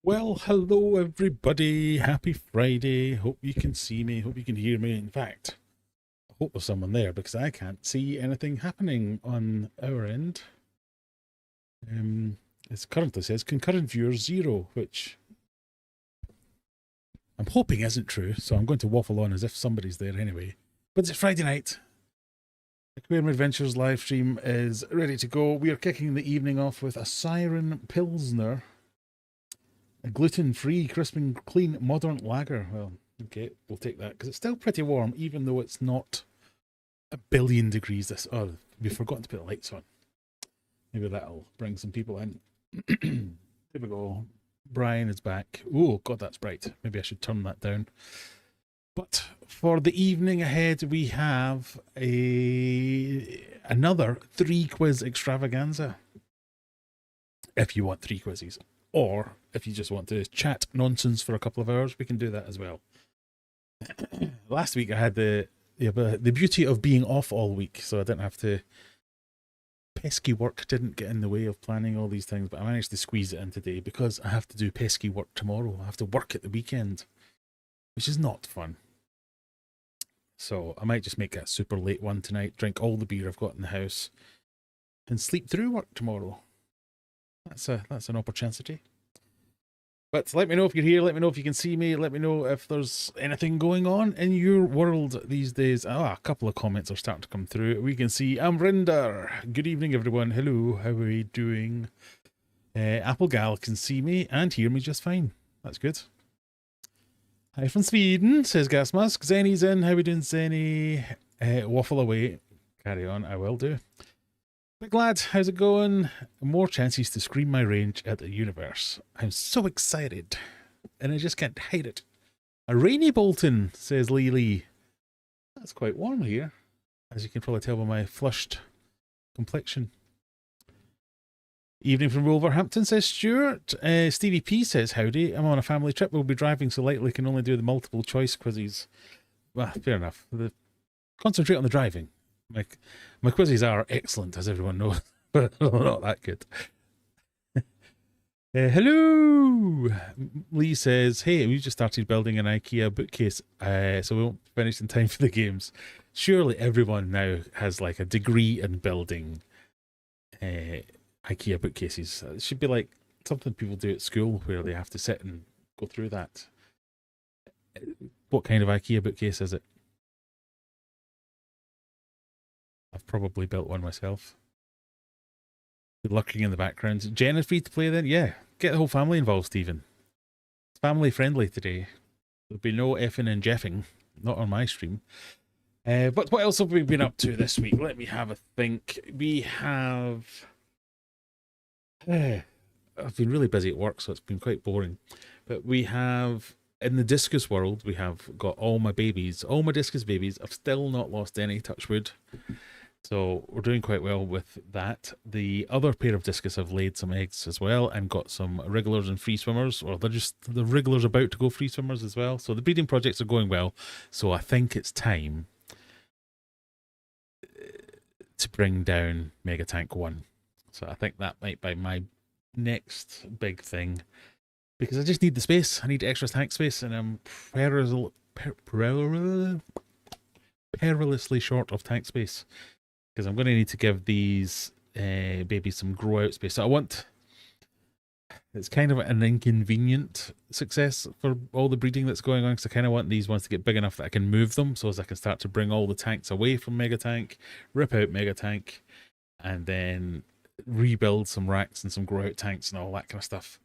Well, hello everybody. Happy Friday. Hope you can see me. Hope you can hear me. In fact, I hope there's someone there because I can't see anything happening on our end. Um, it currently says concurrent viewers 0, which I'm hoping isn't true. So I'm going to waffle on as if somebody's there anyway. But it's Friday night. Aquarium Adventures live stream is ready to go. We are kicking the evening off with a Siren Pilsner, a gluten-free, crisp and clean modern lager. Well, okay, we'll take that because it's still pretty warm, even though it's not a billion degrees. This we've forgotten to put the lights on. Maybe that'll bring some people in. There we go. Brian is back. Oh God, that's bright. Maybe I should turn that down. But for the evening ahead, we have another 3-quiz extravaganza. If you want 3 quizzes, or if you just want to chat nonsense for a couple of hours, we can do that as well. Last week I had the beauty of being off all week, so I didn't have to. Pesky work didn't get in the way of planning all these things, but I managed to squeeze it in today because I have to do pesky work tomorrow. I have to work at the weekend, which is not fun. So I might just make a super late one tonight, drink all the beer I've got in the house, and sleep through work tomorrow. That's an opportunity. But let me know if you're here. Let me know if you can see me. Let me know if there's anything going on in your world these days. A couple of comments are starting to come through. We can see Amrinder. Good evening, everyone. Hello. How are we doing? Apple Gal can see me and hear me just fine. That's good. Hi from Sweden, says Gasmask. Zenny's in. How we doing, Zenny? Waffle away. Carry on. I will do. Big lad, how's it going? More chances to scream my range at the universe. I'm so excited, and I just can't hide it. A rainy Bolton, says Lee Lee. That's quite warm here, as you can probably tell by my flushed complexion. Evening from Wolverhampton, says Stuart. Stevie P says, howdy. I'm on a family trip. We'll be driving so lightly can only do the multiple choice quizzes. Well, fair enough. Concentrate on the driving. My quizzes are excellent, as everyone knows, but not that good. Hello! Lee says, hey, we just started building an IKEA bookcase, so we won't finish in time for the games. Surely everyone now has like a degree in building IKEA bookcases. It should be like something people do at school where they have to sit and go through that. What kind of IKEA bookcase is it? I've probably built one myself. Lurking in the background. Jen is free to play then? Yeah. Get the whole family involved, Stephen. It's family friendly today. There'll be no effing and jeffing. Not on my stream. But what else have we been up to this week? Let me have a think. We have... I've been really busy at work, so it's been quite boring. But we have... In the discus world, we have got all my babies. All my discus babies. I've still not lost any, touch wood. So we're doing quite well with that. The other pair of discus have laid some eggs as well and got some wrigglers and free swimmers, or they're just the wrigglers about to go free swimmers as well. So the breeding projects are going well. So I think it's time to bring down Mega Tank 1. So I think that might be my next big thing, because I just need the space. I need extra tank space, and I'm perilously short of tank space, because I'm going to need to give these babies some grow out space. So I want... It's kind of an inconvenient success for all the breeding that's going on, because I kind of want these ones to get big enough that I can move them, so as I can start to bring all the tanks away from Mega Tank, rip out Mega Tank, and then rebuild some racks and some grow out tanks and all that kind of stuff.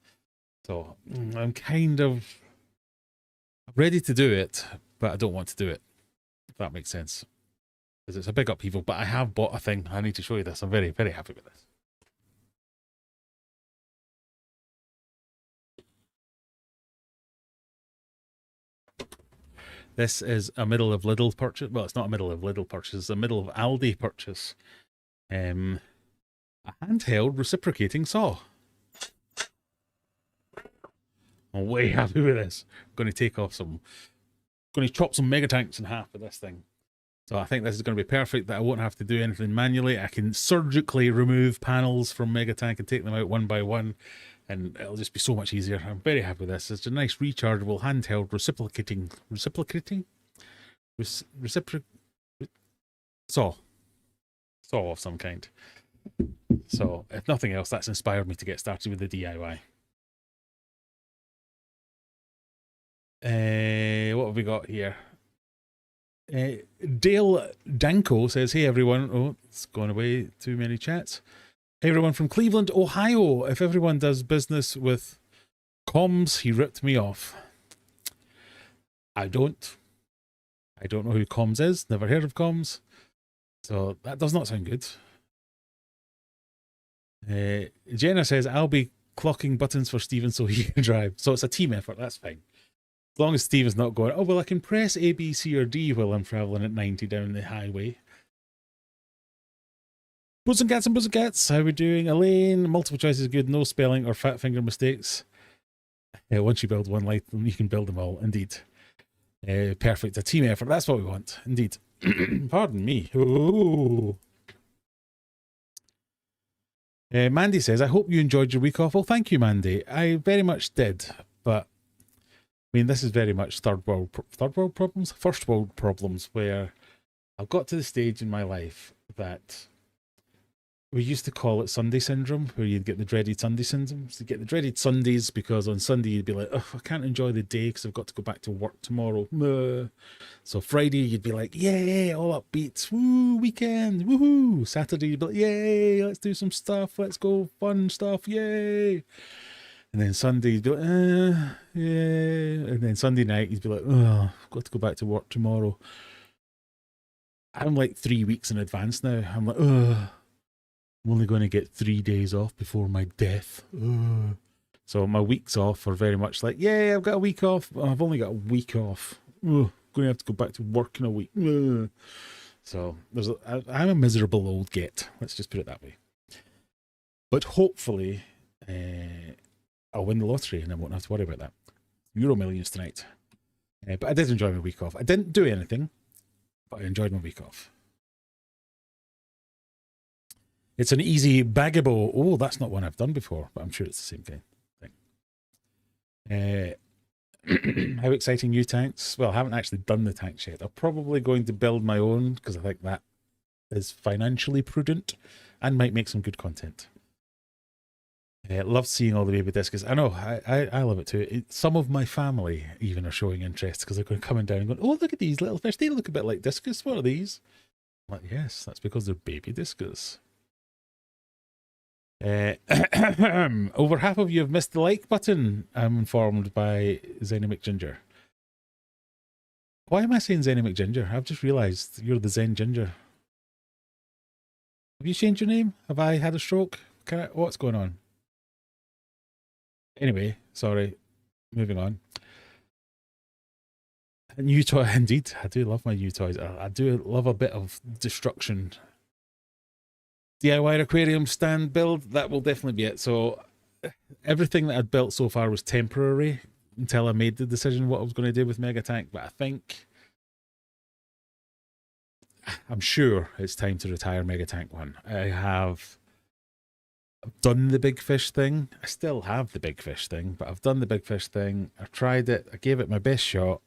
So I'm kind of ready to do it, but I don't want to do it, if that makes sense. Because it's a big upheaval, but I have bought a thing. I need to show you this. I'm very, very happy with this. This is a middle of Lidl purchase. Well, it's not a middle of Lidl purchase. It's a middle of Aldi purchase. A handheld reciprocating saw. I'm way happy with this. I'm going to take off some... going to chop some mega tanks in half with this thing. So I think this is going to be perfect, that I won't have to do anything manually. I can surgically remove panels from Mega Tank and take them out one by one. and it'll just be so much easier. I'm very happy with this. It's a nice rechargeable handheld saw of some kind. So if nothing else, that's inspired me to get started with the DIY. What have we got here? Dale Danko says, hey everyone. Oh, it's gone away, too many chats. Hey everyone from Cleveland, Ohio. If everyone does business with comms, he ripped me off. I don't know who comms is, never heard of comms, so that does not sound good. Jenna says, I'll be clocking buttons for Stephen so he can drive. So it's a team effort, that's fine. As long as Stephen's not going, oh, well, I can press A, B, C, or D while I'm traveling at 90 down the highway. Buzz and cats, how are we doing? Elaine, multiple choice is good, no spelling or fat finger mistakes. Once you build one light, you can build them all, indeed. Perfect, a team effort, that's what we want, indeed. Pardon me. Oh. Mandy says, I hope you enjoyed your week off. Well, thank you, Mandy. I very much did, but I mean, this is very much first world problems, where I've got to the stage in my life that we used to call it Sunday syndrome, where you'd get the dreaded Sunday syndrome. So you get the dreaded Sundays because on Sunday you'd be like, oh, I can't enjoy the day because I've got to go back to work tomorrow. So Friday you'd be like, yay, all upbeat, woo, weekend, woohoo. Saturday you'd be like, yay, let's do some stuff, let's go, fun stuff, yay. And then Sunday you'd be like, yeah. And then Sunday night you'd be like, oh, I've got to go back to work tomorrow. I'm like 3 weeks in advance now. I'm like, oh, I'm only going to get 3 days off before my death. Oh. So my weeks off are very much like, yeah, I've got a week off. I've only got a week off. Oh, going to have to go back to work in a week. Oh. So I'm a miserable old git. Let's just put it that way. But hopefully, I'll win the lottery and I won't have to worry about that. Euro Millions tonight. But I did enjoy my week off. I didn't do anything, but I enjoyed my week off. It's an easy bagabo. Oh, that's not one I've done before, but I'm sure it's the same kind of thing. How exciting, new tanks? Well, I haven't actually done the tanks yet. I'm probably going to build my own because I think that is financially prudent and might make some good content. Love seeing all the baby discus. I know, I love it too. Some of my family even are showing interest because they're going coming down and going, oh, look at these little fish. They look a bit like discus. What are these? I'm like, yes, that's because they're baby discus. Over half of you have missed the like button, I'm informed by Zenny McGinger. Why am I saying Zenny McGinger? I've just realised you're the Zen Ginger. Have you changed your name? Have I had a stroke? What's going on? Anyway, sorry. Moving on. New toy, indeed. I do love my new toys. I do love a bit of destruction. DIY aquarium stand build, that will definitely be it. So everything that I'd built so far was temporary until I made the decision what I was going to do with Mega Tank. But I'm sure it's time to retire Mega Tank 1. I've done the big fish thing. I still have the big fish thing, but I've done the big fish thing. I've tried it. I gave it my best shot.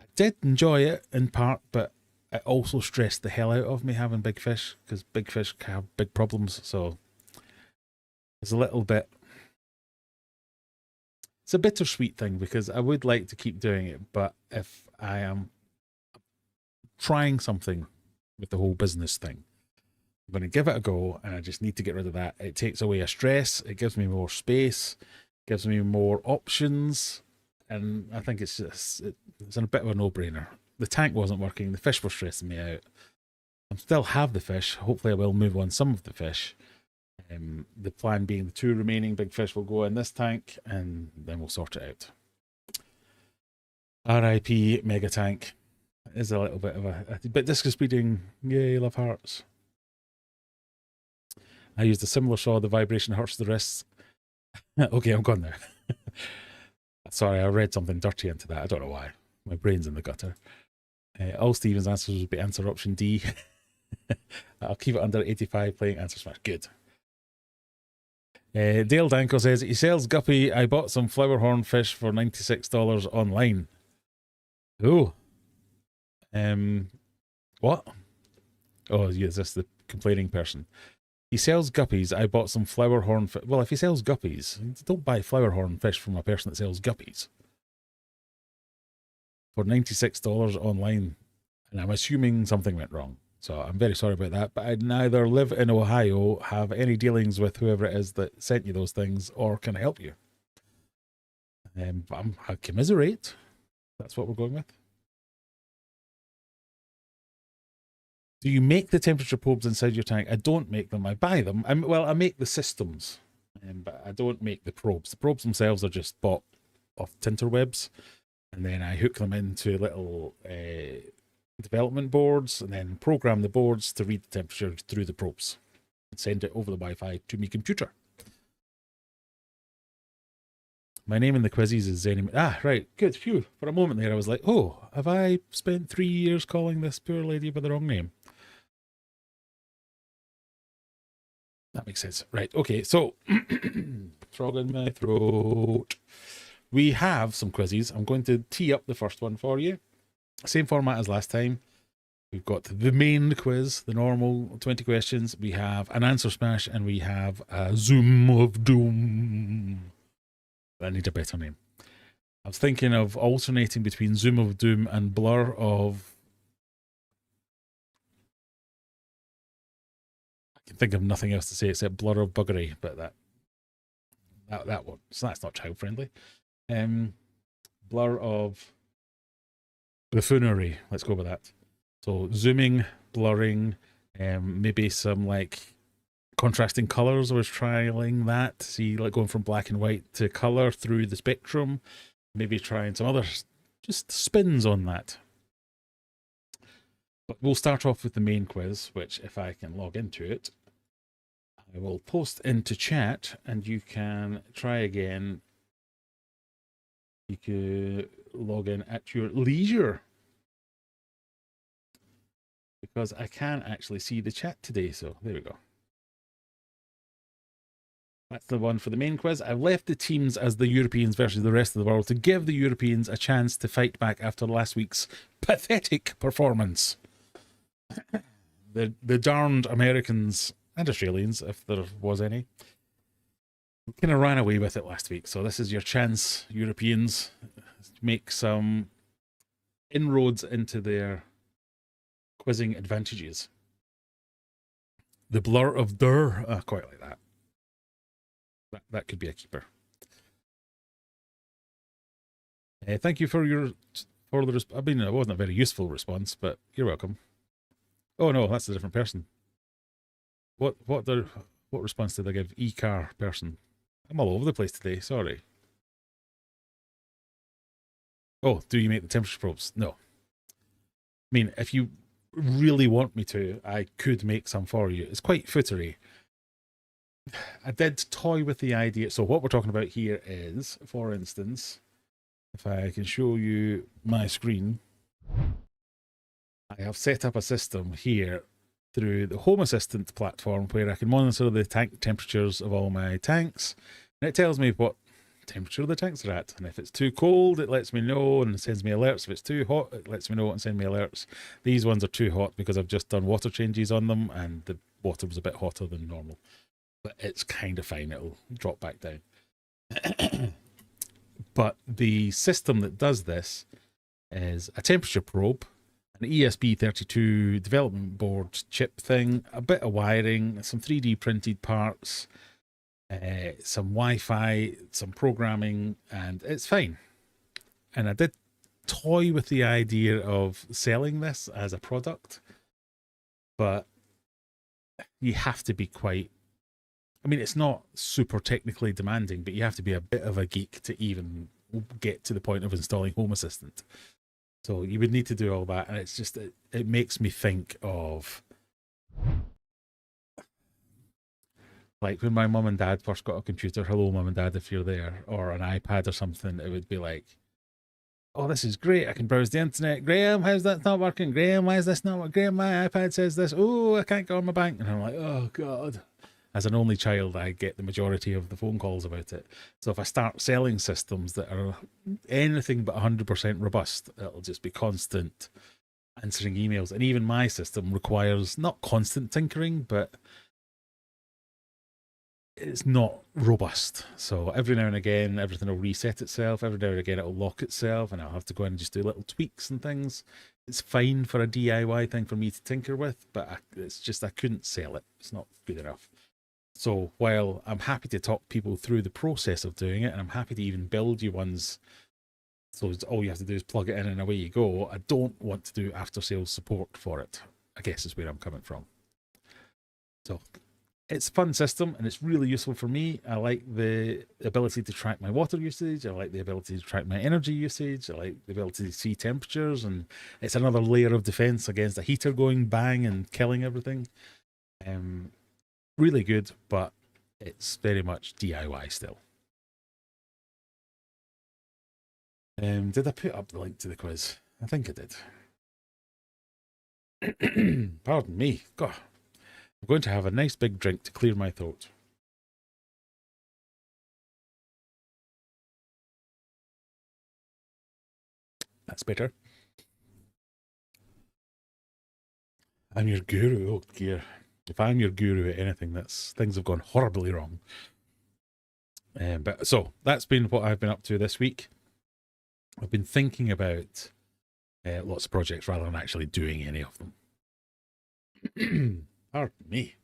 I did enjoy it in part, but it also stressed the hell out of me having big fish because big fish can have big problems. So it's a little bit, it's a bittersweet thing because I would like to keep doing it, but if I am trying something with the whole business thing, I'm going to give it a go, and I just need to get rid of that. It takes away a stress. It gives me more space, gives me more options, and I think it's a bit of a no-brainer. The tank wasn't working. The fish were stressing me out. I still have the fish. Hopefully I will move on some of the fish. The plan being the 2 remaining big fish will go in this tank, and then we'll sort it out. RIP Mega Tank. It is a little bit of a bit discus breeding. Yay, love hearts. I used a similar saw. The vibration hurts the wrists. Okay, I'm gone now. Sorry, I read something dirty into that. I don't know why. My brain's in the gutter. All Stephen's answers would be answer option D. I'll keep it under 85 playing answer smash. Good. Dale Danko says he sells guppy. I bought some flowerhorn fish for $96 online. Oh. What? Oh, yeah, is this the complaining person? He sells guppies. I bought some flowerhorn fish. Well, if he sells guppies, don't buy flowerhorn fish from a person that sells guppies. For $96 online. And I'm assuming something went wrong. So I'm very sorry about that. But I neither live in Ohio, have any dealings with whoever it is that sent you those things, or can I help you. I commiserate. That's what we're going with. Do you make the temperature probes inside your tank? I don't make them. I buy them. I make the systems, but I don't make the probes. The probes themselves are just bought off Tinterwebs, and then I hook them into little development boards, and then program the boards to read the temperature through the probes and send it over the Wi-Fi to my computer. My name in the quizzes is Zenny. Ah, right, good. Phew. For a moment there, I was like, oh, have I spent 3 years calling this poor lady by the wrong name? That makes sense. Right, okay, so frog in my throat. We have some quizzes. I'm going to tee up the first one for you. Same format as last time. We've got the main quiz, the normal 20 questions. We have an answer smash, and we have a Zoom of Doom. I need a better name. I was thinking of alternating between Zoom of Doom and Blur of... I can think of nothing else to say except Blur of Buggery, but that one. So that's not child friendly. Blur of buffoonery. Let's go with that. So zooming, blurring, maybe some like contrasting colors. I was trialing that. See, like going from black and white to color through the spectrum. Maybe trying some other just spins on that. But we'll start off with the main quiz, which if I can log into it, I will post into chat and you can try again. You can log in at your leisure. Because I can actually see the chat today, so there we go. That's the one for the main quiz. I've left the teams as the Europeans versus the rest of the world to give the Europeans a chance to fight back after last week's pathetic performance. The darned Americans and Australians, if there was any, kind of ran away with it last week. So this is your chance, Europeans, to make some inroads into their quizzing advantages. The Blur of Dur, quite like that. That could be a keeper. Thank you for the I mean, it wasn't a very useful response, but you're welcome. Oh no, that's a different person. What response did I give? E-car person. I'm all over the place today. Sorry. Oh, do you make the temperature probes? No. I mean, if you really want me to, I could make some for you. It's quite footery. I did toy with the idea. So what we're talking about here is, for instance, if I can show you my screen, I have set up a system here through the Home Assistant platform where I can monitor the tank temperatures of all my tanks, and it tells me what temperature the tanks are at. And if it's too cold, it lets me know and sends me alerts. If it's too hot, it lets me know and send me alerts. These ones are too hot because I've just done water changes on them and the water was a bit hotter than normal. But it's kind of fine. It'll drop back down. But the system that does this is a temperature probe, an ESP32 development board chip thing, a bit of wiring, some 3D printed parts, some Wi-Fi, some programming, and it's fine. And I did toy with the idea of selling this as a product, but you have to be quite... I mean, it's not super technically demanding, but you have to be a bit of a geek to even get to the point of installing Home Assistant. So you would need to do all that, and it's just, it makes me think of like when my mum and dad first got a computer. Hello, mum and dad, if you're there, or an iPad or something. It would be like, oh, this is great. I can browse the internet. Graham, how's that not working? Graham, why is this not working? Graham, my iPad says this. Oh, I can't go on my bank. And I'm like, oh, God. As an only child, I get the majority of the phone calls about it. So if I start selling systems that are anything but 100% robust, it'll just be constant answering emails. And even my system requires not constant tinkering, but it's not robust. So every now and again, everything will reset itself. Every now and again, it'll lock itself, and I'll have to go in and just do little tweaks and things. It's fine for a DIY thing for me to tinker with, but it's just I couldn't sell it. It's not good enough. So while I'm happy to talk people through the process of doing it, and I'm happy to even build you ones, so all you have to do is plug it in and away you go, I don't want to do after sales support for it, I guess is where I'm coming from. So it's a fun system and it's really useful for me. I like the ability to track my water usage. I like the ability to track my energy usage. I like the ability to see temperatures, and it's another layer of defense against a heater going bang and killing everything. Really good, but it's very much DIY still. Did I put up the link to the quiz? I think I did. Pardon me. God, I'm going to have a nice big drink to clear my throat. That's better. I'm your guru. Oh dear. If I'm your guru at anything, things have gone horribly wrong. But so that's been what I've been up to this week. I've been thinking about lots of projects rather than actually doing any of them. Pardon me.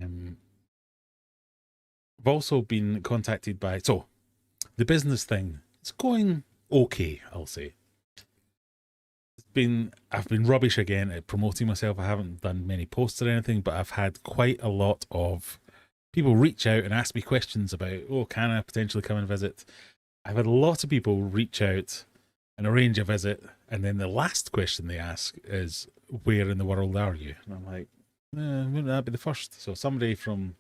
I've also been contacted by the business thing. It's going okay, I'll say. I've been rubbish again at promoting myself. I haven't done many posts or anything, but I've had quite a lot of people reach out and ask me questions about, can I potentially come and visit? I've had a lot of people reach out and arrange a visit, and then the last question they ask is, where in the world are you? And I'm like, wouldn't that be the first? So somebody from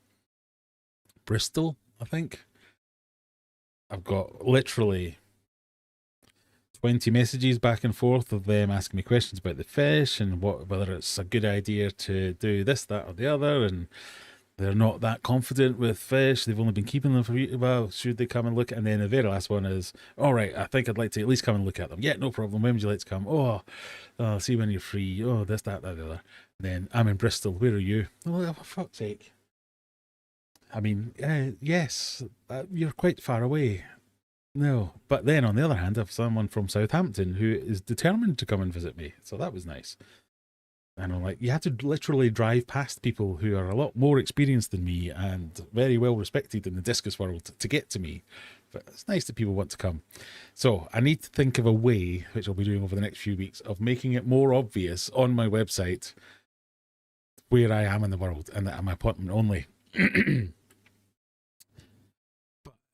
Bristol, I think. I've got literally 20 messages back and forth of them asking me questions about the fish and whether it's a good idea to do this, that, or the other, and they're not that confident with fish. They've only been keeping them for well, should they come and look? And then the very last one is, all right, I think I'd like to at least come and look at them. Yeah, no problem. When would you like to come? I'll see when you're free. This, that, the other. And then I'm in Bristol. Where are you? Oh, for fuck's sake. I mean, yes, you're quite far away. No, but then on the other hand, I have someone from Southampton who is determined to come and visit me. So that was nice. And I'm like, you had to literally drive past people who are a lot more experienced than me and very well respected in the discus world to get to me. But it's nice that people want to come. So I need to think of a way, which I'll be doing over the next few weeks, of making it more obvious on my website where I am in the world and that I'm appointment only.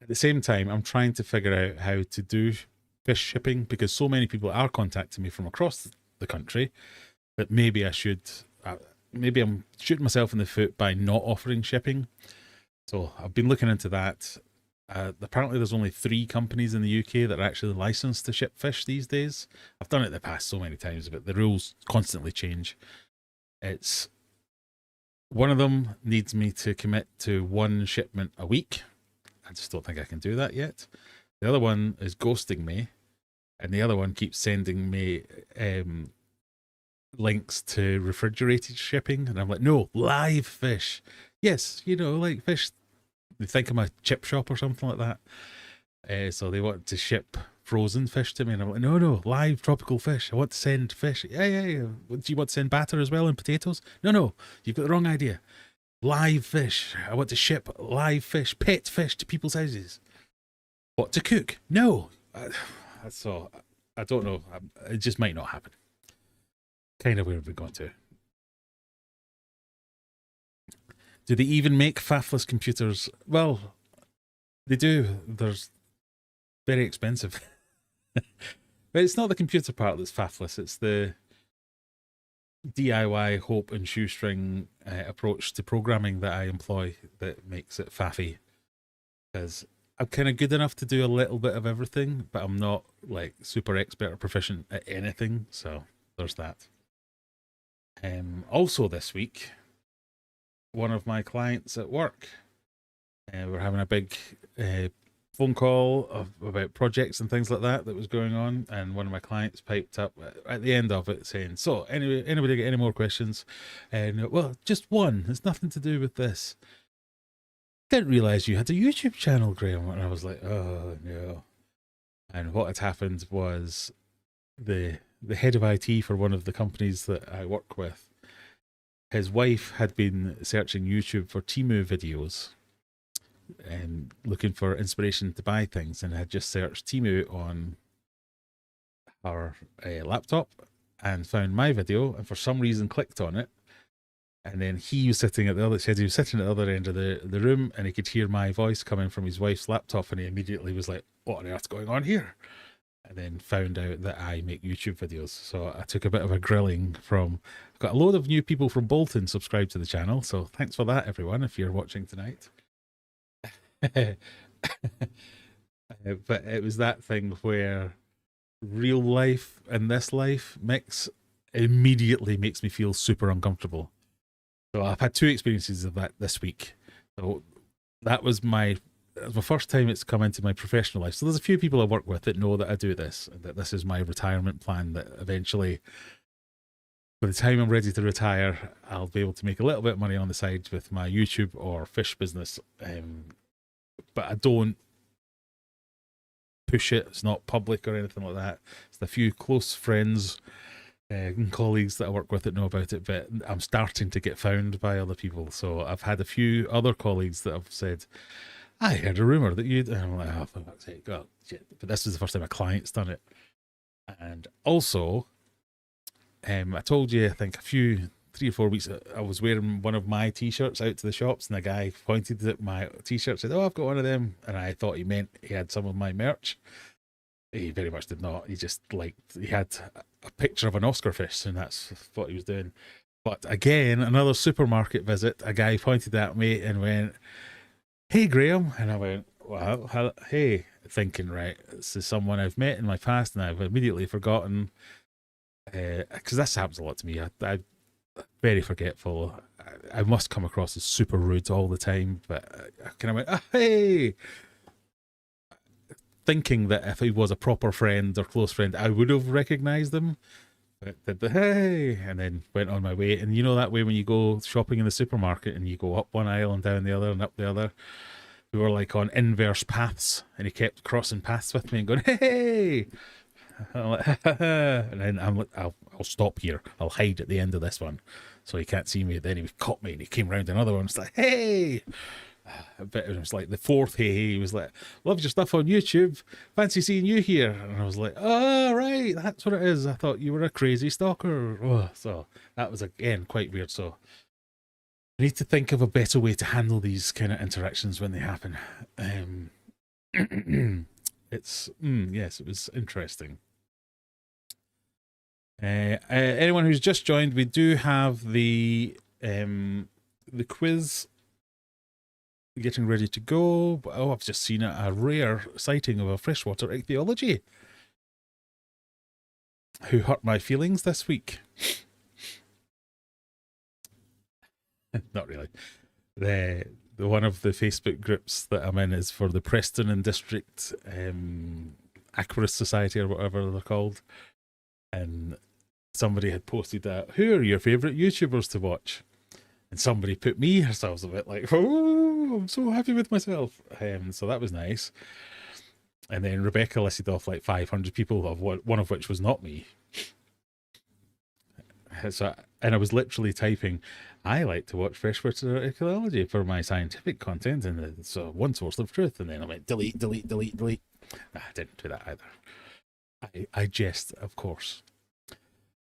At the same time, I'm trying to figure out how to do fish shipping because so many people are contacting me from across the country that maybe I should, maybe I'm shooting myself in the foot by not offering shipping. So I've been looking into that. Apparently there's only 3 companies in the UK that are actually licensed to ship fish these days. I've done it in the past so many times, but the rules constantly change. It's one of them needs me to commit to 1 shipment a week. I just don't think I can do that yet. The other one is ghosting me, and the other one keeps sending me links to refrigerated shipping, and I'm like, no, live fish. Yes, like fish. They think I'm a chip shop or something like that. So they want to ship frozen fish to me, and I'm like, no, live tropical fish. I want to send fish. Yeah. Do you want to send batter as well and potatoes? No, you've got the wrong idea. Live fish. I want to ship live fish, pet fish to people's houses. What, to cook? No. So I don't know. It just might not happen. Kind of where we're going to. Do they even make faffless computers? Well, they do. They're very expensive. But it's not the computer part that's faffless. It's the DIY hope and shoestring approach to programming that I employ that makes it faffy, because I'm kind of good enough to do a little bit of everything, but I'm not like super expert or proficient at anything, so there's that. Also this week one of my clients at work. We're having a big phone call about projects and things like that was going on, and one of my clients piped up at the end of it saying, "So, anybody get any more questions?" And well, just one. It's nothing to do with this. Didn't realize you had a YouTube channel, Graham. And I was like, "Oh no!" And what had happened was the head of IT for one of the companies that I work with, his wife had been searching YouTube for Temu videos and looking for inspiration to buy things, and had just searched Temu on her laptop and found my video, and for some reason clicked on it. And then he was sitting at the other, said he was sitting at the other end of the room, and he could hear my voice coming from his wife's laptop, and he immediately was like, "What on earth's going on here?" And then found out that I make YouTube videos. So I took a bit of a grilling from, I've got a load of new people from Bolton subscribed to the channel, so thanks for that, everyone, if you're watching tonight. But it was that thing where real life and this life mix immediately makes me feel super uncomfortable. So I've had two experiences of that this week. So that was my first time it's come into my professional life. So there's a few people I work with that know that I do this, that this is my retirement plan, that eventually, by the time I'm ready to retire, I'll be able to make a little bit of money on the side with my YouTube or fish business. But I don't push it. It's not public or anything like that. It's a few close friends and colleagues that I work with that know about it, but I'm starting to get found by other people. So I've had a few other colleagues that have said, "I heard a rumor that you'd," and I'm like, "Oh, for fuck's sake, God, shit." But this is the first time a client's done it. And also, I told you, I think 3 or 4 weeks, I was wearing one of my t-shirts out to the shops, and the guy pointed at my t-shirt, said, "Oh, I've got one of them," and I thought he meant he had some of my merch. He very much did not. He just he had a picture of an Oscar fish, and that's what he was doing. But again, another supermarket visit, a guy pointed at me and went, "Hey, Graham," and I went, "Well, hey," thinking, right, this is someone I've met in my past, and I've immediately forgotten, because this happens a lot to me. I'm very forgetful. I must come across as super rude all the time, but I kind of went, "Oh, hey," thinking that if he was a proper friend or close friend, I would have recognized him. But did the "hey," and then went on my way. And you know that way when you go shopping in the supermarket and you go up one aisle and down the other and up the other. We were like on inverse paths, and he kept crossing paths with me and going, "Hey!" I'm like, and then I'm like, I'll stop here. I'll hide at the end of this one so he can't see me. Then he caught me and he came round another one. It's like, "Hey!" But it was like the fourth "hey." He was like, "Love your stuff on YouTube. Fancy seeing you here." And I was like, "Oh, right, that's what it is. I thought you were a crazy stalker." Oh, so that was again quite weird. So I need to think of a better way to handle these kind of interactions when they happen. Yes, it was interesting. Anyone who's just joined, we do have the quiz getting ready to go. Oh, I've just seen a rare sighting of a freshwater ichthyology who hurt my feelings this week. Not really. The one of the Facebook groups that I'm in is for the Preston and District Aquarist Society or whatever they're called, and somebody had posted that, "Who are your favourite YouTubers to watch?" And somebody put me herself a bit like, "Oh, I'm so happy with myself." So that was nice. And then Rebecca listed off like 500 people, of one of which was not me. So, and I was literally typing, "I like to watch freshwater ecology for my scientific content, and it's one source of truth." And then I went, delete, delete, delete, delete. I didn't do that either. I jest, of course.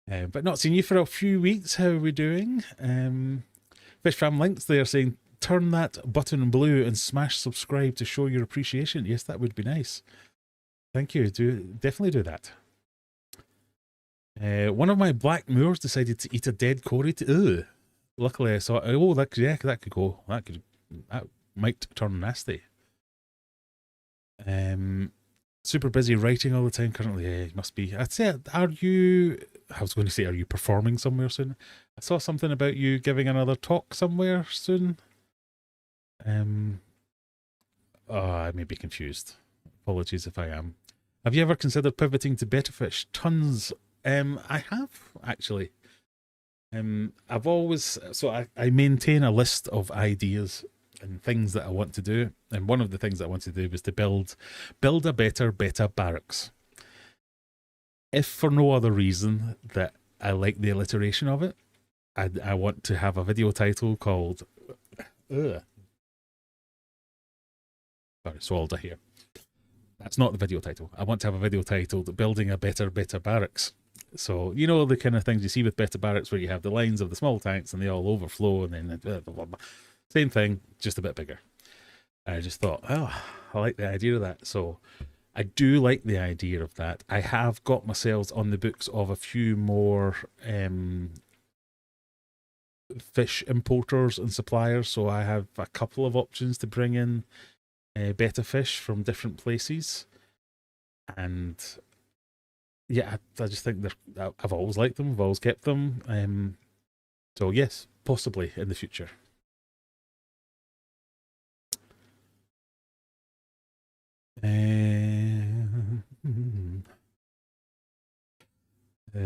But not seen you for a few weeks. How are we doing? Fish Fam Links there saying, "Turn that button blue and smash subscribe to show your appreciation." Yes, that would be nice. Thank you. Definitely do that. One of my black moors decided to eat a dead Cory. Luckily, I saw. Oh, that could go. That might turn nasty. Super busy writing all the time currently. Must be. I'd say, are you I was going to say, are you performing somewhere soon? I saw something about you giving another talk somewhere soon. I may be confused. Apologies if I am. Have you ever considered pivoting to better fish? Tons. I have, actually. I've always, I maintain a list of ideas and things that I want to do. And one of the things that I want to do was to build a better barracks. If for no other reason that I like the alliteration of it, I want to have a video title called, sorry, swallowed a hair. That's not the video title. I want to have a video titled Building a Better Barracks. So, you know, the kind of things you see with better barracks where you have the lines of the small tanks and they all overflow and then blah, blah, blah. Same thing, just a bit bigger. I just thought, oh, I like the idea of that. So I do like the idea of that. I have got myself on the books of a few more fish importers and suppliers. So I have a couple of options to bring in better fish from different places. And yeah, I just think I've always liked them. I've always kept them. So yes, possibly in the future.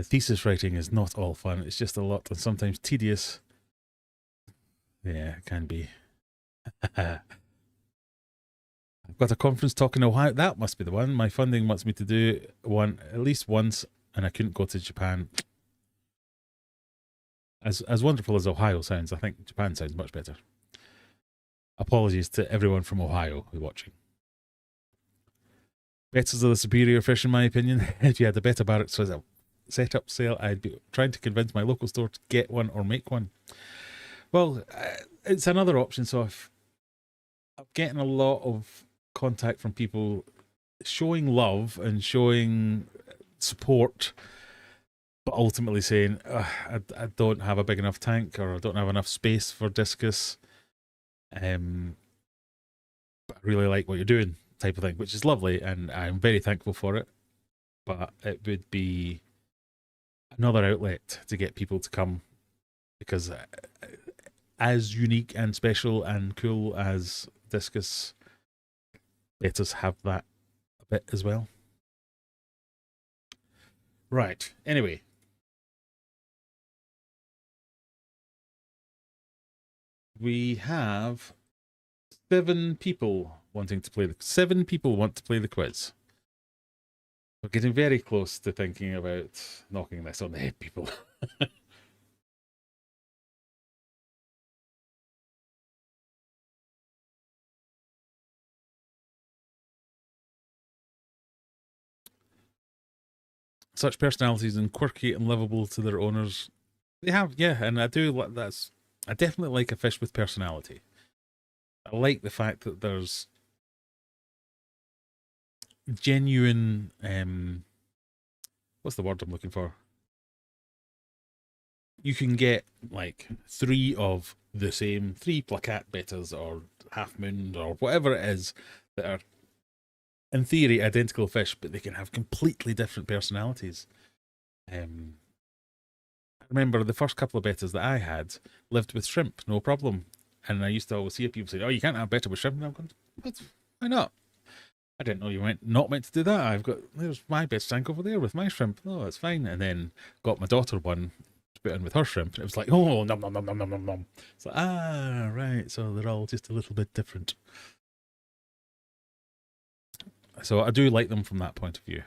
Thesis writing is not all fun. It's just a lot and sometimes tedious. Yeah, it can be. I've got a conference talk in Ohio. That must be the one. My funding wants me to do one at least once, and I couldn't go to Japan. As wonderful as Ohio sounds, I think Japan sounds much better. Apologies to everyone from Ohio who's watching. Betters are the superior fish, in my opinion. If you had a better barracks as a setup sale, I'd be trying to convince my local store to get one or make one. Well, it's another option. So if I'm getting a lot of contact from people showing love and showing support, but ultimately saying, I don't have a big enough tank or I don't have enough space for discus. But I really like what you're doing, type of thing, which is lovely, and I'm very thankful for it. But it would be another outlet to get people to come, because as unique and special and cool as discus, betters have that a bit as well. Right, anyway. We have 7 people wanting to play 7 people want to play the quiz. We're getting very close to thinking about knocking this on the head, people. Such personalities and quirky and livable to their owners. They have, yeah, and I definitely like a fish with personality. I like the fact that there's genuine, what's the word I'm looking for? You can get like 3 of the same, 3 placat betas or half moon or whatever it is that are in theory identical fish, but they can have completely different personalities. I remember the first couple of betas that I had lived with shrimp, no problem. And I used to always hear people say, "Oh, you can't have betta with shrimp." And I'm going, "What? Why not? I didn't know you not meant to do that. There's my best tank over there with my shrimp. Oh, it's fine." And then got my daughter one to put in with her shrimp, and it was like, "Oh, nom nom nom nom nom nom nom." It's like, right. So they're all just a little bit different. So I do like them from that point of view.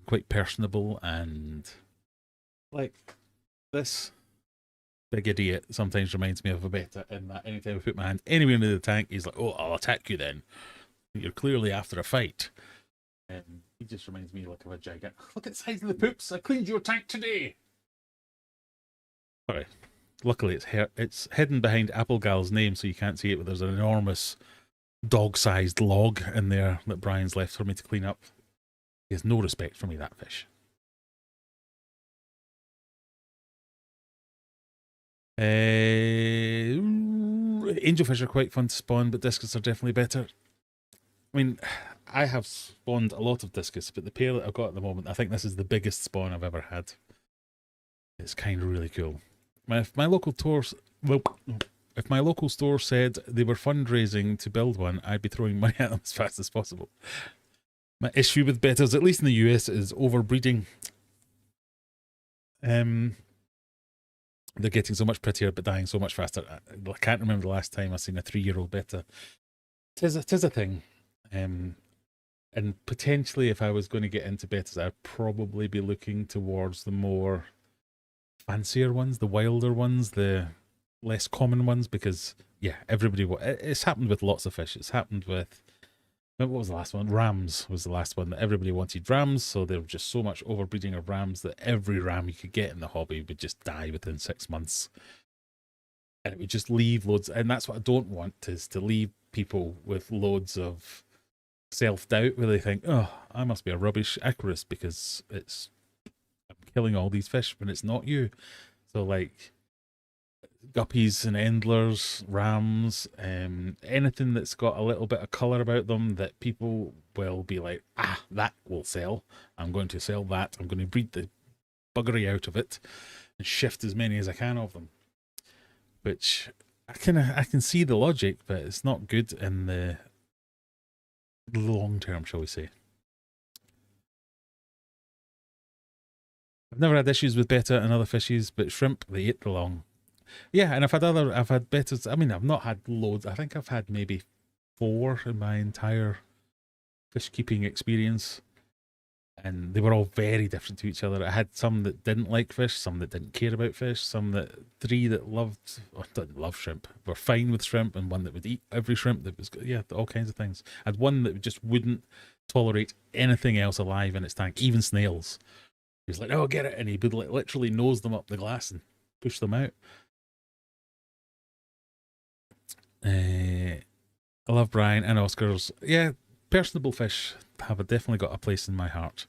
Quite personable, and like this big idiot sometimes reminds me of a betta in that anytime I put my hand anywhere into the tank, he's like, "Oh, I'll attack you then. You're clearly after a fight." And he just reminds me like of a giant. Look at the size of the poops. I cleaned your tank today. Sorry. Luckily, it's hidden behind Applegal's name, so you can't see it. But there's an enormous dog-sized log in there that Brian's left for me to clean up. He has no respect for me, that fish. Angelfish are quite fun to spawn, but discus are definitely better. I mean, I have spawned a lot of discus, but the pair that I've got at the moment, I think this is the biggest spawn I've ever had. It's kind of really cool. If my local tours, well, if my local store said they were fundraising to build one, I'd be throwing money at them as fast as possible. My issue with betas, at least in the US, is overbreeding. They're getting so much prettier but dying so much faster. I can't remember the last time I seen a 3-year-old beta. Tis a thing. And potentially, if I was going to get into betas, I'd probably be looking towards the more fancier ones, the wilder ones, the less common ones, because yeah, everybody. It's happened with lots of fish. It's happened with, what was the last one? Rams was the last one that everybody wanted rams, so there was just so much overbreeding of rams that every ram you could get in the hobby would just die within 6 months. And it would just leave loads, and that's what I don't want, is to leave people with loads of self-doubt where they think, oh, I must be a rubbish aquarist because I'm killing all these fish when it's not you. So like guppies and endlers, rams, anything that's got a little bit of colour about them that people will be like, that will sell. I'm going to sell that. I'm going to breed the buggery out of it and shift as many as I can of them. Which I can see the logic, but it's not good in the long term, shall we say. I've never had issues with betta and other fishies, but shrimp, they eat along. Yeah, and I've had bettas. I mean, I've not had loads. I think I've had maybe 4 in my entire fish keeping experience, and they were all very different to each other. I had some that didn't like fish, some that didn't care about fish, 3 that loved or didn't love shrimp, were fine with shrimp, and one that would eat every shrimp. That was, yeah, all kinds of things. I had one that just wouldn't tolerate anything else alive in its tank, even snails. He was like, "Oh, get it," and he would literally nose them up the glass and push them out. I love Brian and Oscars. Yeah, personable fish have definitely got a place in my heart.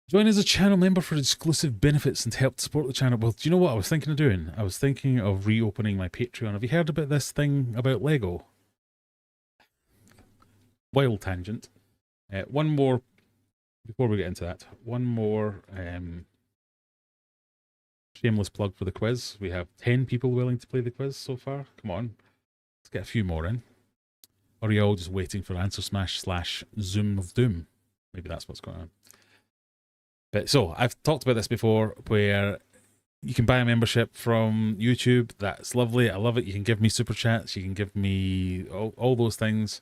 Join as a channel member for exclusive benefits and help support the channel. Well, do you know what I was thinking of doing? I was thinking of reopening my Patreon. Have you heard about this thing about Lego? Wild tangent. One more, before we get into that, one more shameless plug for the quiz. We have 10 people willing to play the quiz so far. Come on, let's get a few more in. Or are you all just waiting for Answer Smash / Zoom of Doom? Maybe that's what's going on. But so, I've talked about this before, where you can buy a membership from YouTube. That's lovely. I love it. You can give me super chats. You can give me all those things.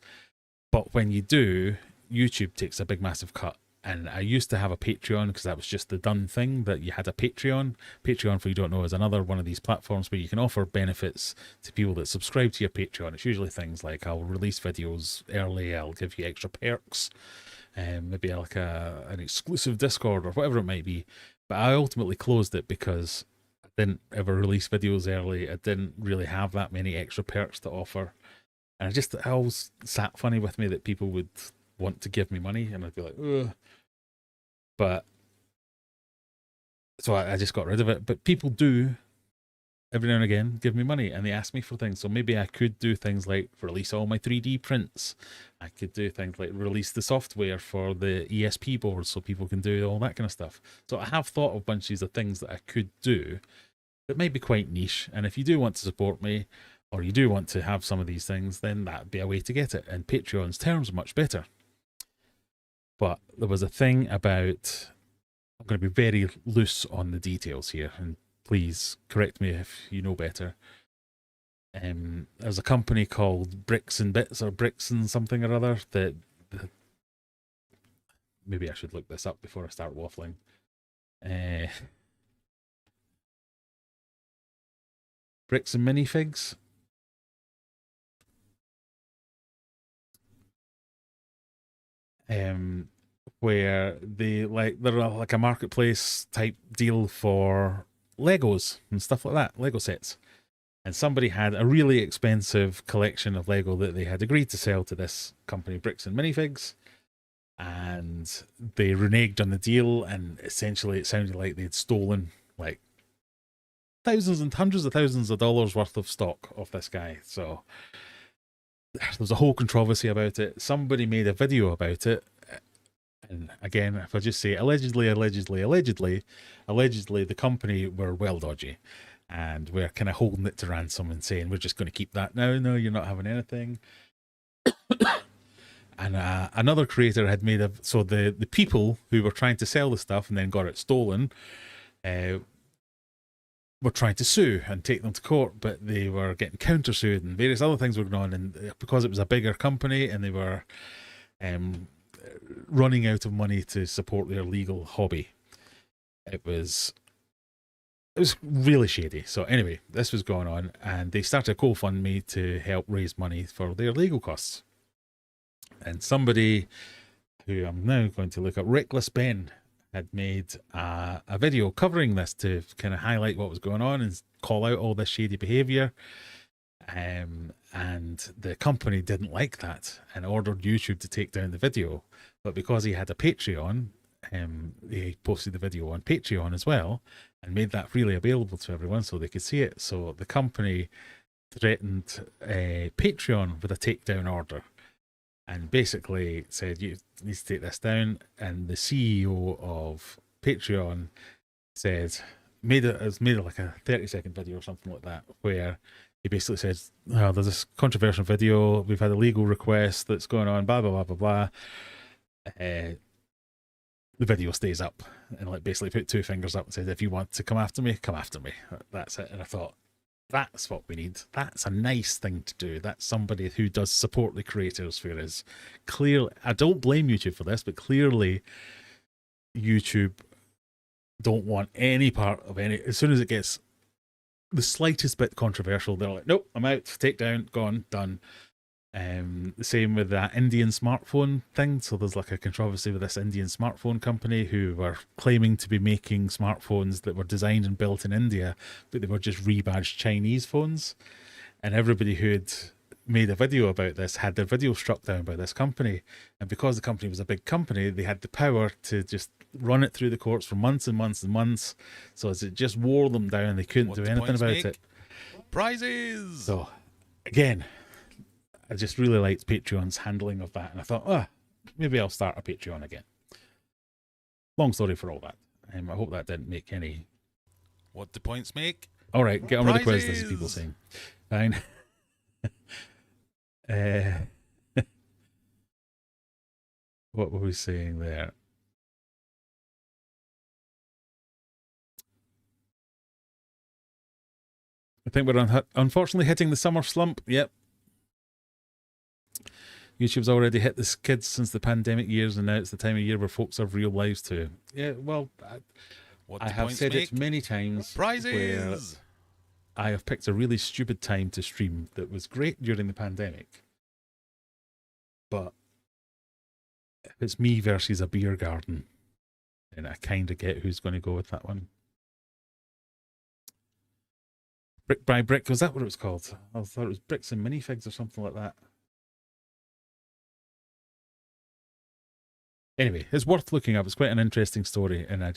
But when you do, YouTube takes a big, massive cut. And I used to have a Patreon because that was just the done thing, that you had a Patreon. Patreon, for you don't know, is another one of these platforms where you can offer benefits to people that subscribe to your Patreon. It's usually things like, I'll release videos early, I'll give you extra perks, maybe like an exclusive Discord or whatever it might be. But I ultimately closed it because I didn't ever release videos early. I didn't really have that many extra perks to offer. And it always sat funny with me that people would want to give me money, and I'd be like, ugh. But so I just got rid of it. But people do every now and again give me money, and they ask me for things. So maybe I could do things like release all my 3D prints. I could do things like release the software for the ESP boards so people can do all that kind of stuff. So I have thought of bunches of things that I could do that might be quite niche. And if you do want to support me, or you do want to have some of these things, then that'd be a way to get it. And Patreon's terms are much better. But there was a thing about, I'm going to be very loose on the details here, and please correct me if you know better. There's a company called Bricks and Bits, or Bricks and something or other, that maybe I should look this up before I start waffling. Bricks and Minifigs. Where they're like a marketplace type deal for Legos and stuff like that, Lego sets. And somebody had a really expensive collection of Lego that they had agreed to sell to this company, Bricks and Minifigs, and they reneged on the deal, and essentially it sounded like they'd stolen like thousands and hundreds of thousands of dollars worth of stock off this guy. So there was a whole controversy about it. Somebody made a video about it. And again, if I just say allegedly, the company were well dodgy. And we're kind of holding it to ransom and saying, we're just going to keep that now. No, you're not having anything. And another creator had made a, so the people who were trying to sell the stuff and then got it stolen were trying to sue and take them to court, but they were getting countersued and various other things were going on. And because it was a bigger company and they were running out of money to support their legal hobby, it was really shady. So anyway, this was going on, and they started a GoFundMe to help raise money for their legal costs. And somebody who I'm now going to look up, Reckless Ben, had made a video covering this to kind of highlight what was going on and call out all this shady behavior. And the company didn't like that and ordered YouTube to take down the video. But because he had a Patreon, they posted the video on Patreon as well and made that freely available to everyone so they could see it. So the company threatened Patreon with a takedown order and basically said, you need to take this down. And the CEO of Patreon said, made it like a 30-second video or something like that, where he basically says, oh, there's this controversial video, we've had a legal request that's going on, blah, blah, blah, blah, blah. The video stays up and like basically put two fingers up and says, if you want to come after me, come after me. That's it. And I thought, that's what we need. That's a nice thing to do. That's somebody who does support the creators, whereas clearly, I don't blame YouTube for this, but clearly YouTube don't want any part of any, as soon as it gets the slightest bit controversial, they're like, nope, I'm out, take down, gone, done. The same with that Indian smartphone thing. So there's like a controversy with this Indian smartphone company who were claiming to be making smartphones that were designed and built in India, but they were just rebadged Chinese phones. And everybody who'd made a video about this had their video struck down by this company. And because the company was a big company, they had the power to just run it through the courts for months and months and months. So as it just wore them down, they couldn't do anything about it. Prizes! So again, I just really liked Patreon's handling of that, and I thought, maybe I'll start a Patreon again. Long story for all that. I hope that didn't make any... What do points make? All right, get on with the quiz, this is people saying. Fine. What were we saying there? I think we're unfortunately hitting the summer slump. Yep. YouTube's already hit the kids since the pandemic years, and now it's the time of year where folks have real lives too. Yeah, well, I have said it many times. Prizes! I have picked a really stupid time to stream that was great during the pandemic. But if it's me versus a beer garden, then I kind of get who's going to go with that one. Brick by Brick, was that what it was called? I thought it was Bricks and Minifigs or something like that. Anyway, it's worth looking up. It's quite an interesting story, and I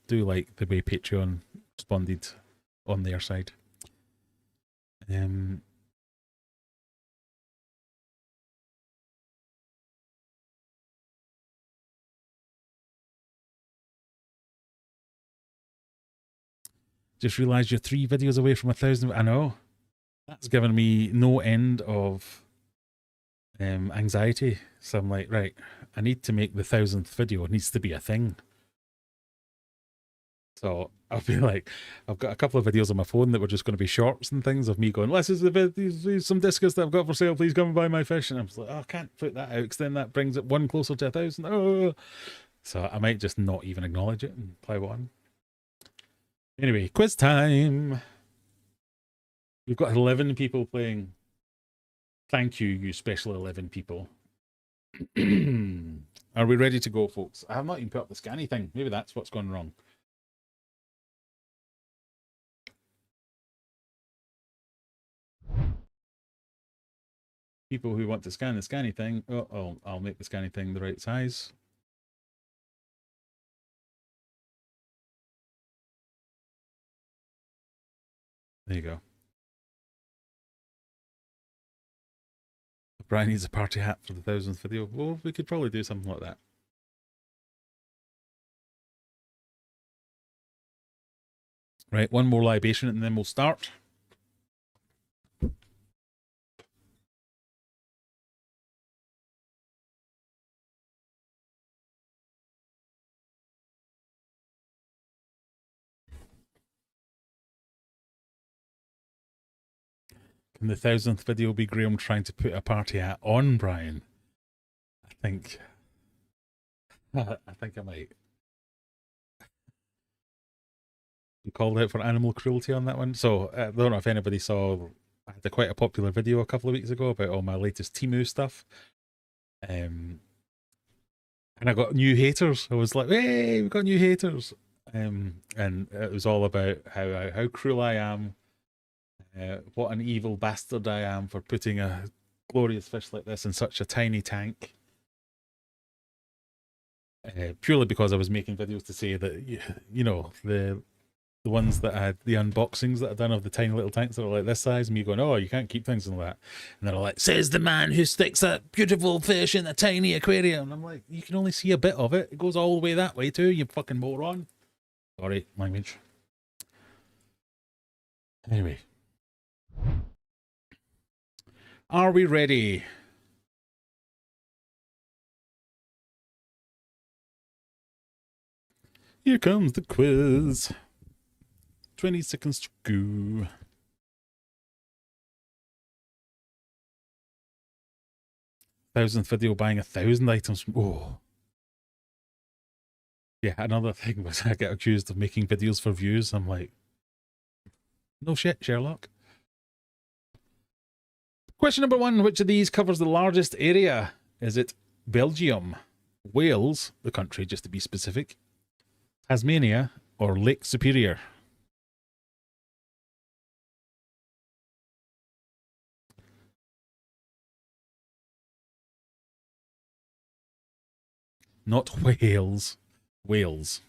do like the way Patreon responded on their side. Just realised you're 3 videos away from 1,000. I know. That's given me no end of anxiety. So I'm like, right, I need to make the 1,000th video. It needs to be a thing. So I'll be like, I've got a couple of videos on my phone that were just going to be shorts and things of me going, this is some discus that I've got for sale. Please come and buy my fish. And I'm just like, I can't put that out because then that brings it one closer to 1,000. Oh. So I might just not even acknowledge it and plow on. Anyway, quiz time. We've got 11 people playing. Thank you, you special 11 people. Are we ready to go, folks? I have not even put up the scanny thing. Maybe that's what's gone wrong. People who want to scan the scanny thing. Oh, I'll make the scanny thing the right size. There you go. Brian needs a party hat for the 1000th video. Well, we could probably do something like that. Right, one more libation and then we'll start. Can the 1000th video be Graham trying to put a party hat on Brian? I think I might. You called out for animal cruelty on that one. So I don't know if anybody saw. I had quite a popular video a couple of weeks ago about all my latest Temu stuff. And I got new haters. I was like, "Hey, we got new haters!" And it was all about how cruel I am. What an evil bastard I am for putting a glorious fish like this in such a tiny tank. Purely because I was making videos to say that, you know, the ones that I had, the unboxings that I've done of the tiny little tanks that are like this size, me going, oh, you can't keep things in that. And they're like, says the man who sticks that beautiful fish in a tiny aquarium. And I'm like, you can only see a bit of it. It goes all the way that way too, you fucking moron. Sorry, language. Anyway. Are we ready? Here comes the quiz. 20 seconds to go. Thousandth video buying 1,000 items from... Oh. Yeah, another thing was I get accused of making videos for views. I'm like, no shit, Sherlock. Question number 1. Which of these covers the largest area? Is it Belgium, Wales, the country just to be specific, Tasmania, or Lake Superior? Not Wales. Wales.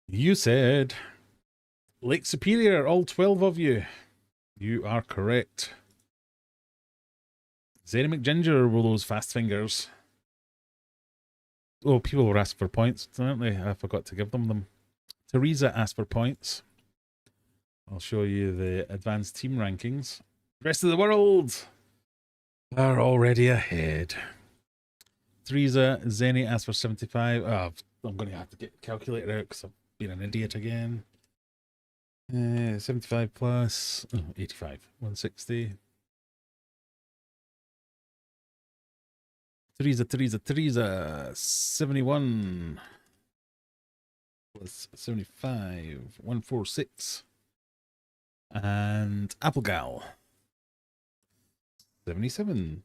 You said Lake Superior, all 12 of you. You are correct. Zany McGinger were those fast fingers. Oh, people were asking for points, aren't they? I forgot to give them. Teresa asked for points. I'll show you the advanced team rankings. Rest of the world are already ahead. Teresa, Zenny asked for 75. Oh, I'm going to have to get the calculator out because I've been an idiot again. 75 plus 85. 160. Teresa. 71 plus 75. 146. And Applegal. 77.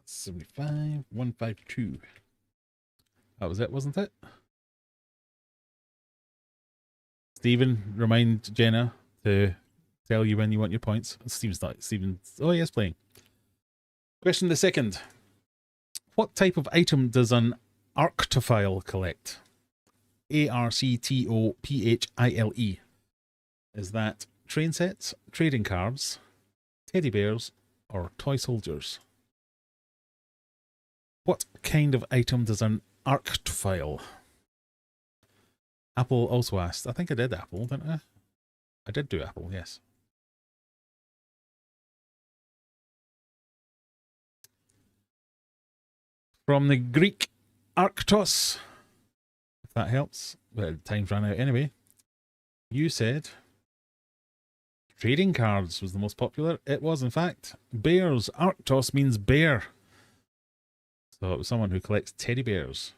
75. 152. That was it, wasn't it? Stephen, remind Jenna to tell you when you want your points. Stephen's not. Stephen's. Oh, yes, playing. Question the second. What type of item does an arctophile collect? ARCTOPHILE. Is that train sets, trading cards, teddy bears, or toy soldiers? What kind of item does an arctophile? Apple also asked. I think I did Apple, didn't I? I did do Apple, yes. From the Greek arctos, if that helps. Well, time's ran out anyway. You said trading cards was the most popular. It was, in fact. Bears. Arctos means bear. So it was someone who collects teddy bears.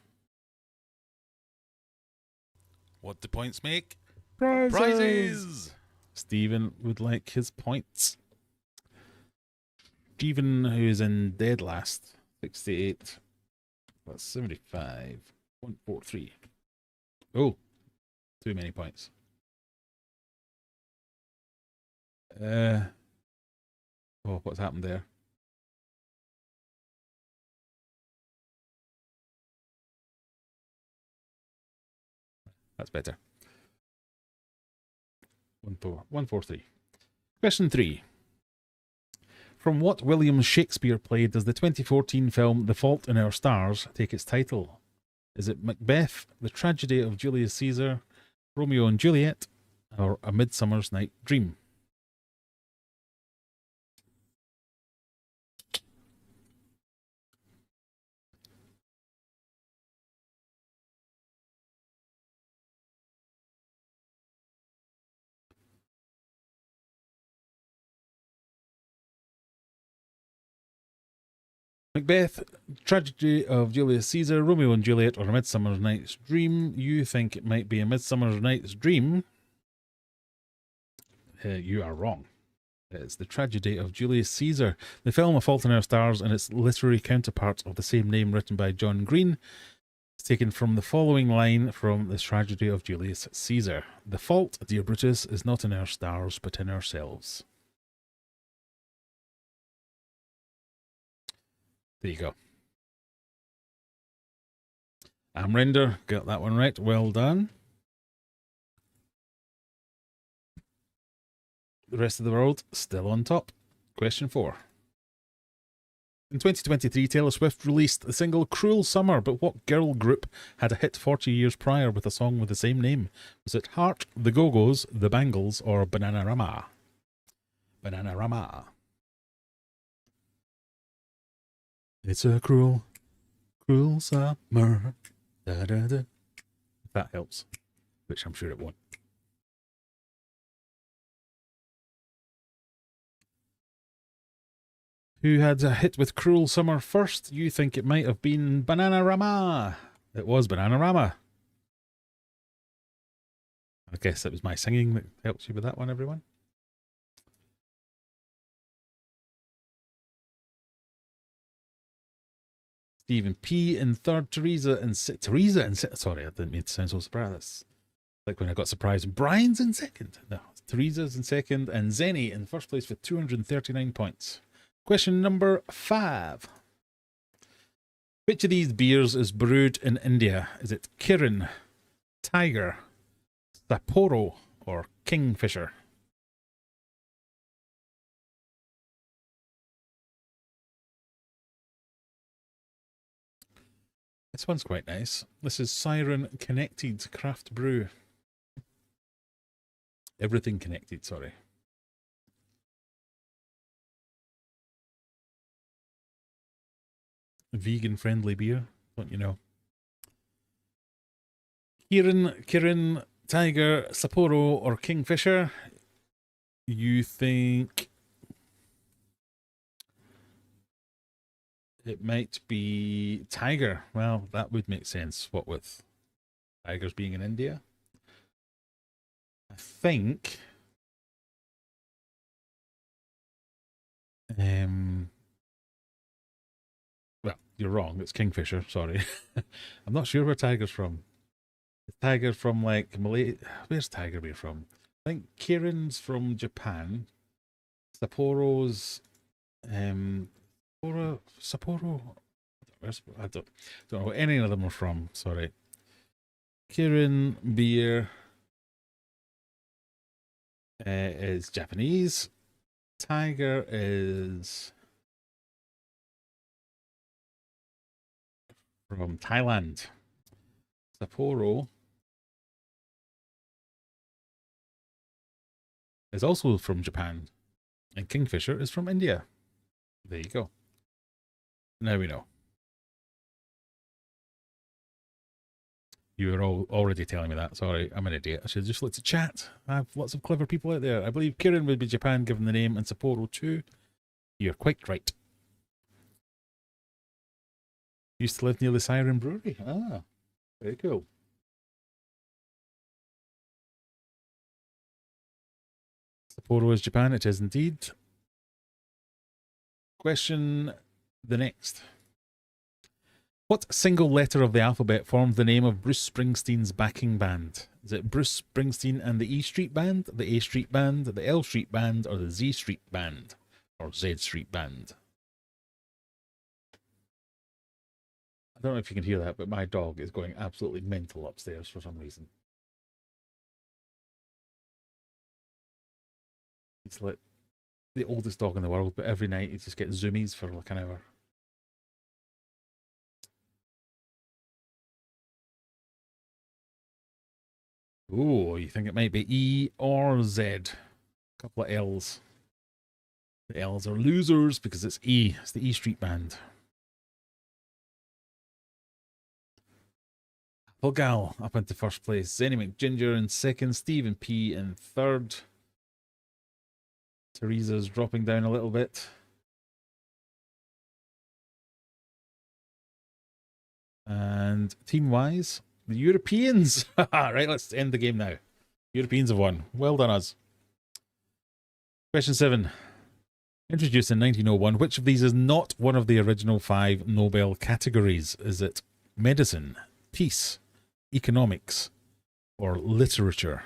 What do points make? Prizes! Prizes! Stephen would like his points. Stephen, who's in dead last, 68. That's 75. 143. Oh, too many points. Oh, what's happened there? That's better. 143. Question 3. From what William Shakespeare play does the 2014 film The Fault in Our Stars take its title? Is it Macbeth, The Tragedy of Julius Caesar, Romeo and Juliet, or A Midsummer's Night Dream? Macbeth, Tragedy of Julius Caesar, Romeo and Juliet, or A Midsummer's Night's Dream. You think it might be A Midsummer's Night's Dream. You are wrong. It's The Tragedy of Julius Caesar. The film A Fault in Our Stars and its literary counterpart of the same name written by John Green is taken from the following line from The Tragedy of Julius Caesar. The fault, dear Brutus, is not in our stars, but in ourselves. There you go. Amrender got that one right. Well done. The rest of the world still on top. Question 4. In 2023, Taylor Swift released the single Cruel Summer, but what girl group had a hit 40 years prior with a song with the same name? Was it Heart, The Go-Go's, The Bangles, or Bananarama? Bananarama. It's a cruel, cruel summer. Da, da, da. If that helps, which I'm sure it won't. Who had a hit with Cruel Summer first? You think it might have been Bananarama. It was Bananarama. I guess it was my singing that helps you with that one, everyone. Stephen P in third, Teresa in sorry, I didn't mean to sound so surprised. Like when I got surprised. Brian's in second. No, Teresa's in second, and Zenny in first place with 239 points. Question number 5. Which of these beers is brewed in India? Is it Kirin, Tiger, Sapporo, or Kingfisher? This one's quite nice. This is Siren Connected Craft Brew. Everything Connected, sorry. Vegan friendly beer, don't you know? Kirin, Tiger, Sapporo, or Kingfisher? You think it might be Tiger? Well, that would make sense. What with tigers being in India? I think well, you're wrong. It's Kingfisher, sorry. I'm not sure where Tiger's from. Is Tiger from like Malay? Where's Tiger beer from? I think Kirin's from Japan. Sapporo's Sapporo. I don't know where any of them are from. Sorry. Kirin beer is Japanese. Tiger is from Thailand. Sapporo is also from Japan. And Kingfisher is from India. There you go. Now we know. You were all already telling me that. Sorry, I'm an idiot. I should have just looked at chat. I have lots of clever people out there. I believe Kirin would be Japan given the name, and Sapporo too. You're quite right. Used to live near the Siren Brewery. Ah, very cool. Sapporo is Japan. It is indeed. Question the next. What single letter of the alphabet formed the name of Bruce Springsteen's backing band? Is it Bruce Springsteen and the E Street Band, the A Street Band, the L Street Band, or the Z Street Band, or Z Street Band? I don't know if you can hear that, but my dog is going absolutely mental upstairs for some reason. He's like the oldest dog in the world, but every night he just gets zoomies for like an hour. Oh, you think it might be E or Z? A couple of L's. The L's are losers because it's E. It's the E Street Band. Gal up into first place. Zenny McGinger in second. Stephen P in third. Teresa's dropping down a little bit. And team-wise, the Europeans. Right, let's end the game now. Europeans have won. Well done, us. Question 7. Introduced in 1901, which of these is not one of the original 5 Nobel categories? Is it medicine, peace, economics, or literature?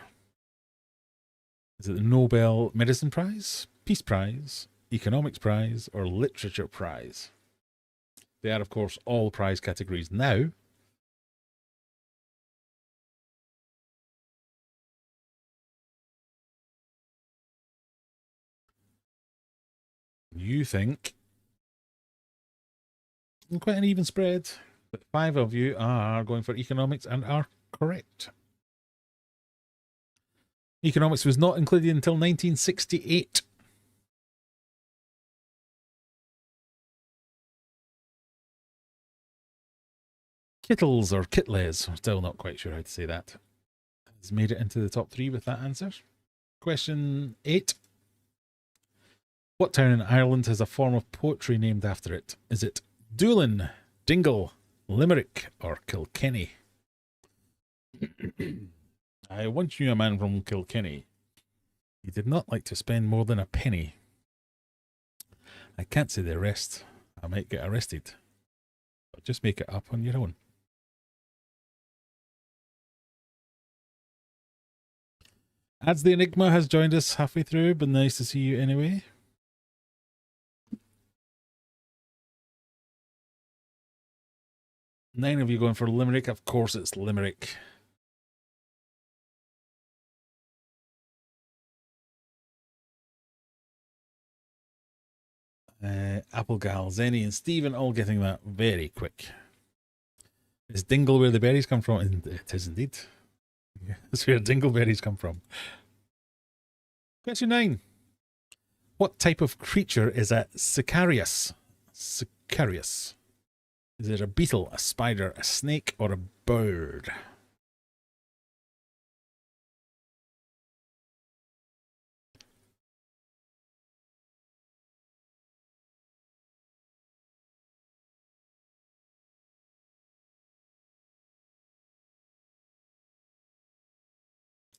Is it the Nobel Medicine Prize, Peace Prize, Economics Prize, or Literature Prize? They are, of course, all prize categories now. You think quite an even spread, but 5 of you are going for economics and are correct. Economics was not included until 1968. Kittles or Kitles, I'm still not quite sure how to say that, has made it into the top 3 with that answer. Question 8. What town in Ireland has a form of poetry named after it? Is it Doolin, Dingle, Limerick, or Kilkenny? I once knew a man from Kilkenny. He did not like to spend more than a penny. I can't say the rest. I might get arrested. But just make it up on your own. As the Enigma has joined us halfway through, but nice to see you anyway. Nine of you going for Limerick. Of course it's Limerick. Applegal, Zenny and Stephen all getting that very quick. Is Dingle where the berries come from? It is indeed. Yeah, that's where dingleberries come from. Question 9. What type of creature is a Sicarius? Sicarius. Is it a beetle, a spider, a snake, or a bird?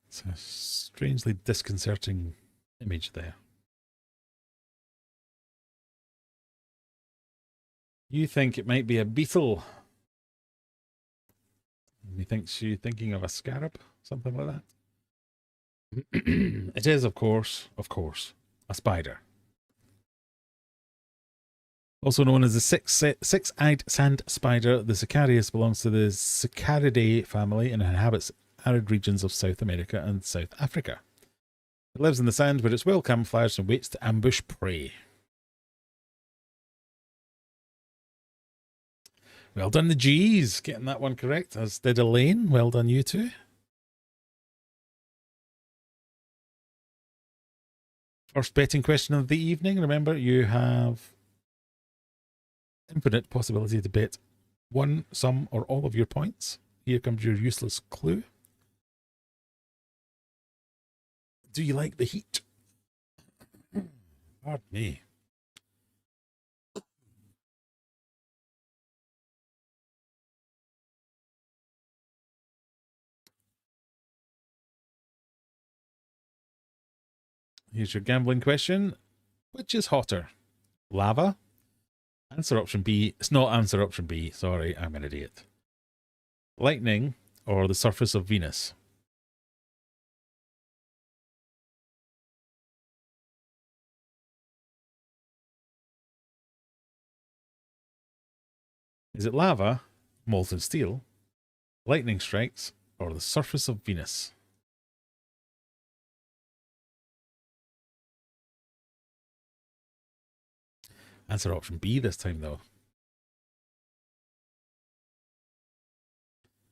It's a strangely disconcerting image there. You think it might be a beetle. Methinks you thinking of a scarab, something like that. It is, of course, a spider. Also known as the six-eyed sand spider, the Sicarius belongs to the Sicaridae family and inhabits arid regions of South America and South Africa. It lives in the sand where it's well camouflaged and waits to ambush prey. Well done, the G's, getting that one correct, as did Elaine. Well done, you two. First betting question of the evening. Remember, you have infinite possibility to bet one, some, or all of your points. Here comes your useless clue. Do you like the heat? Pardon me. Here's your gambling question. Which is hotter? Lava? Answer option B. It's not answer option B. Sorry, I'm an idiot. Lightning or the surface of Venus? Is it lava, molten steel, lightning strikes, or the surface of Venus? Answer option B this time, though.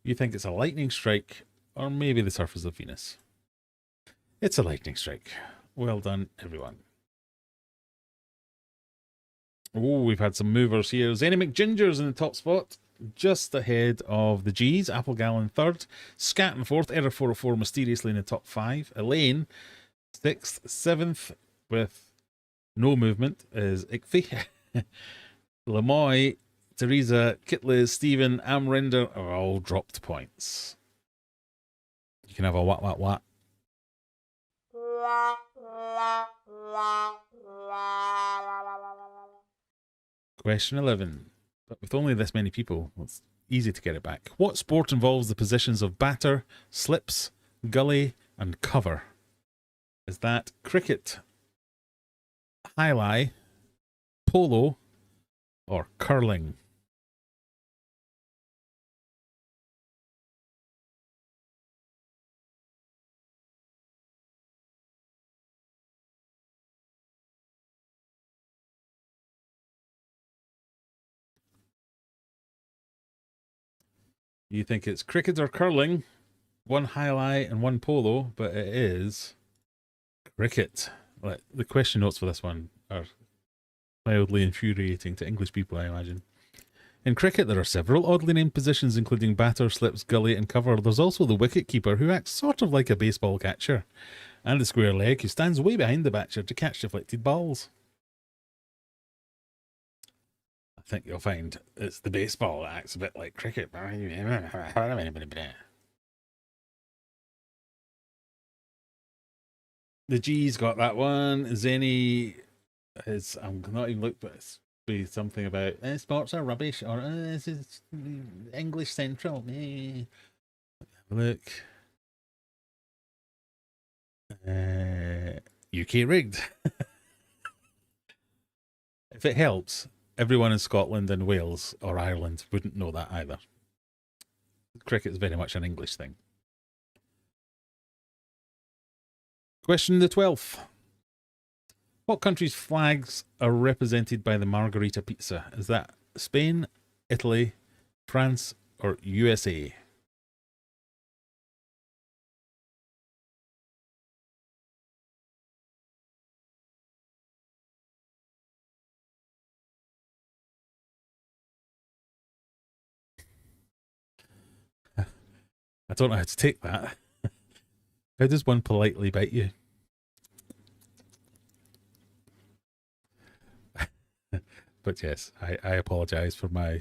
You think it's a lightning strike, or maybe the surface of Venus? It's a lightning strike. Well done, everyone. Oh, we've had some movers here. Zenny McGinger's in the top spot, just ahead of the G's. Applegal in third. Scat in fourth. Error 404 mysteriously in the top five. Elaine, sixth. Seventh, with no movement, is Ickfi. Lamoy, Teresa, Kitliz, Stephen, Amrinder are all dropped points. You can have a what, what, what. Question 11. But with only this many people, it's easy to get it back. What sport involves the positions of batter, slips, gully, and cover? Is that cricket, highlie, polo, or curling? You think it's cricket or curling? One highlight and one polo, but it is cricket. The question notes for this one are mildly infuriating to English people, I imagine. In cricket, there are several oddly named positions, including batter, slips, gully, and cover. There's also the wicket keeper, who acts sort of like a baseball catcher, and the square leg, who stands way behind the batter to catch deflected balls. I think you'll find it's the baseball that acts a bit like cricket. The G's got that one. Zenny is, I'm not even looking, but it's be something about sports are rubbish, or this is English Central. Look. UK rigged. If it helps, everyone in Scotland and Wales or Ireland wouldn't know that either. Cricket is very much an English thing. Question the 12th. What country's flags are represented by the margarita pizza? Is that Spain, Italy, France, or USA? I don't know how to take that. How does one politely bite you? But yes, I apologise for my...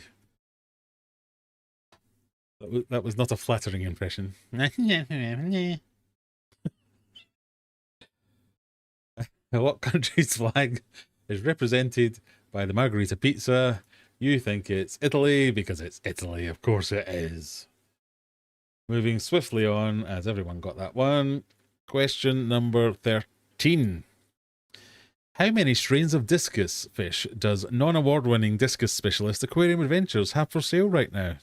That was not a flattering impression. What country's flag is represented by the margarita pizza? You think it's Italy because it's Italy. Of course it is. Moving swiftly on, as everyone got that one. Question number 13. How many strains of discus fish does non-award-winning discus specialist Aquarium Adventures have for sale right now?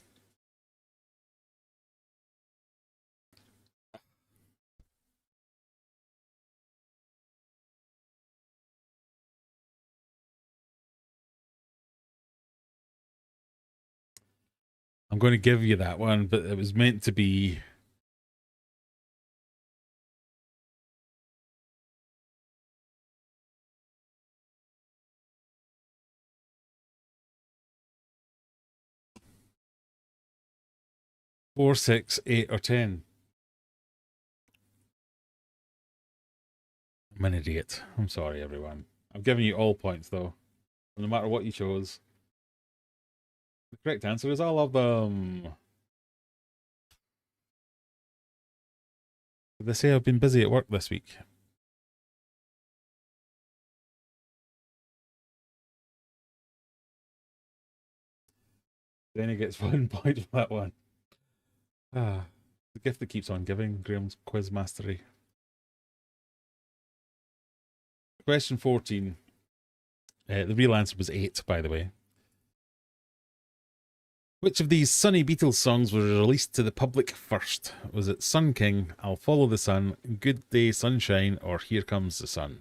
I'm going to give you that one, but it was meant to be... Four, 6, 8, or 10. I'm an idiot. I'm sorry, everyone. I'm giving you all points, though. No matter what you chose. The correct answer is all of them. They say I've been busy at work this week. Then he gets 1 point for that one. Ah, the gift that keeps on giving, Graham's quiz mastery. Question 14. The real answer was 8, by the way. Which of these Sunny Beatles songs was released to the public first? Was it Sun King, I'll Follow the Sun, Good Day Sunshine, or Here Comes the Sun?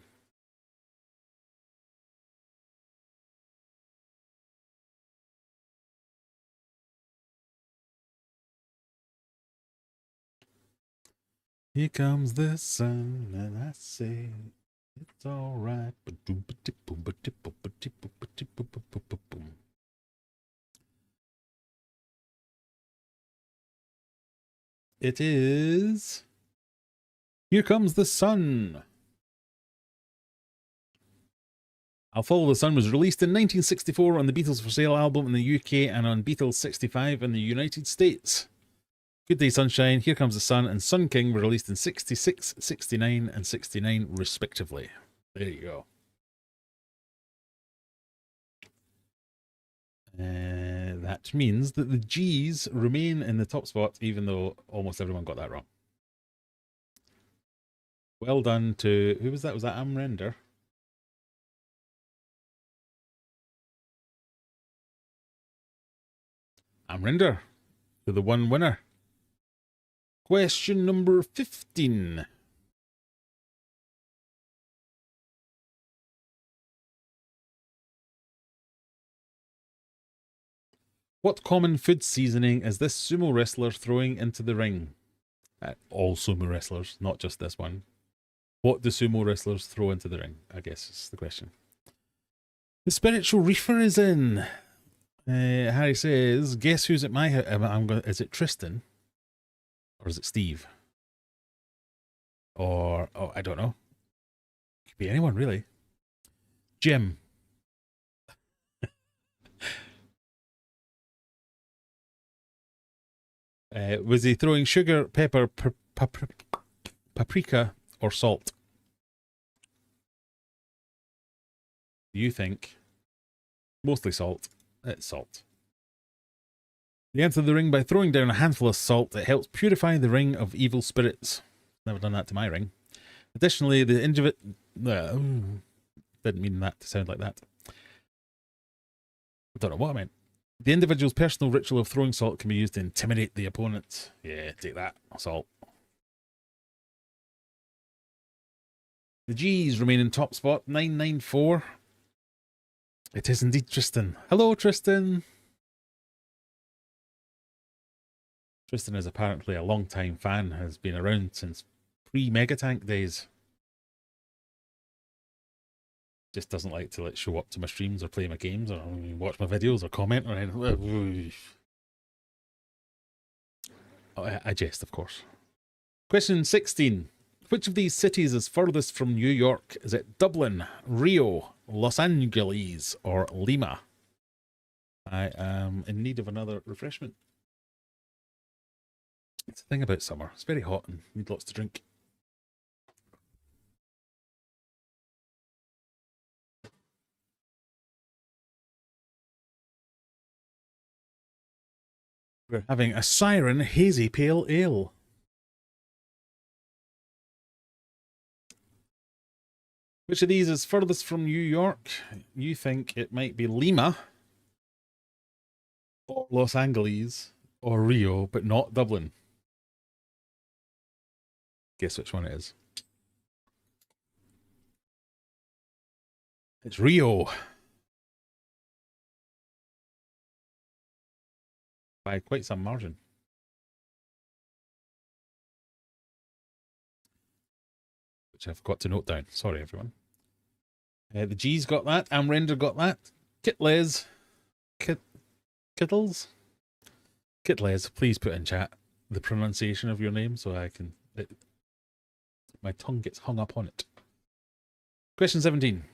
Here comes the sun, and I say it's all right. It is Here Comes the Sun. I'll Follow the Sun was released in 1964 on the Beatles for Sale album in the UK and on Beatles 65 in the United States. Good Day Sunshine, Here Comes the Sun, and Sun King were released in 66, 69, and 69 respectively. There you go. That means that the G's remain in the top spot, even though almost everyone got that wrong. Well done to... Who was that? Was that Amrender? Amrender, to the one winner. Question number 15. What common food seasoning is this sumo wrestler throwing into the ring? All sumo wrestlers, not just this one. What do sumo wrestlers throw into the ring? I guess is the question. The spiritual reefer is in. Harry says, guess who's at my house? Is it Tristan? Or is it Steve? Or, oh, I don't know. Could be anyone, really. Jim. Was he throwing sugar, pepper, paprika, or salt? You think? Mostly salt. It's salt. They enter the ring by throwing down a handful of salt. It helps purify the ring of evil spirits. Never done that to my ring. Additionally, the individual... didn't mean that to sound like that. I don't know what I meant. The individual's personal ritual of throwing salt can be used to intimidate the opponent. Yeah, take that, salt. The G's remain in top spot, 994. It is indeed Tristan. Hello, Tristan. Tristan is apparently a long-time fan, has been around since pre-Megatank days. Just doesn't like to show up to my streams or play my games or watch my videos or comment or anything. Oh, I jest, of course. Question 16. Which of these cities is furthest from New York? Is it Dublin, Rio, Los Angeles, or Lima? I am in need of another refreshment. It's the thing about summer. It's very hot and need lots to drink. We're having a Siren Hazy Pale Ale. Which of these is furthest from New York? You think it might be Lima, or Los Angeles, or Rio, but not Dublin. Guess which one it is. It's Rio. By quite some margin. Which I've got to note down. Sorry, everyone. The G's got that. Amrender got that. Kitles. Kittles? Kitles, please put in chat the pronunciation of your name so I can... my tongue gets hung up on it. Question 17.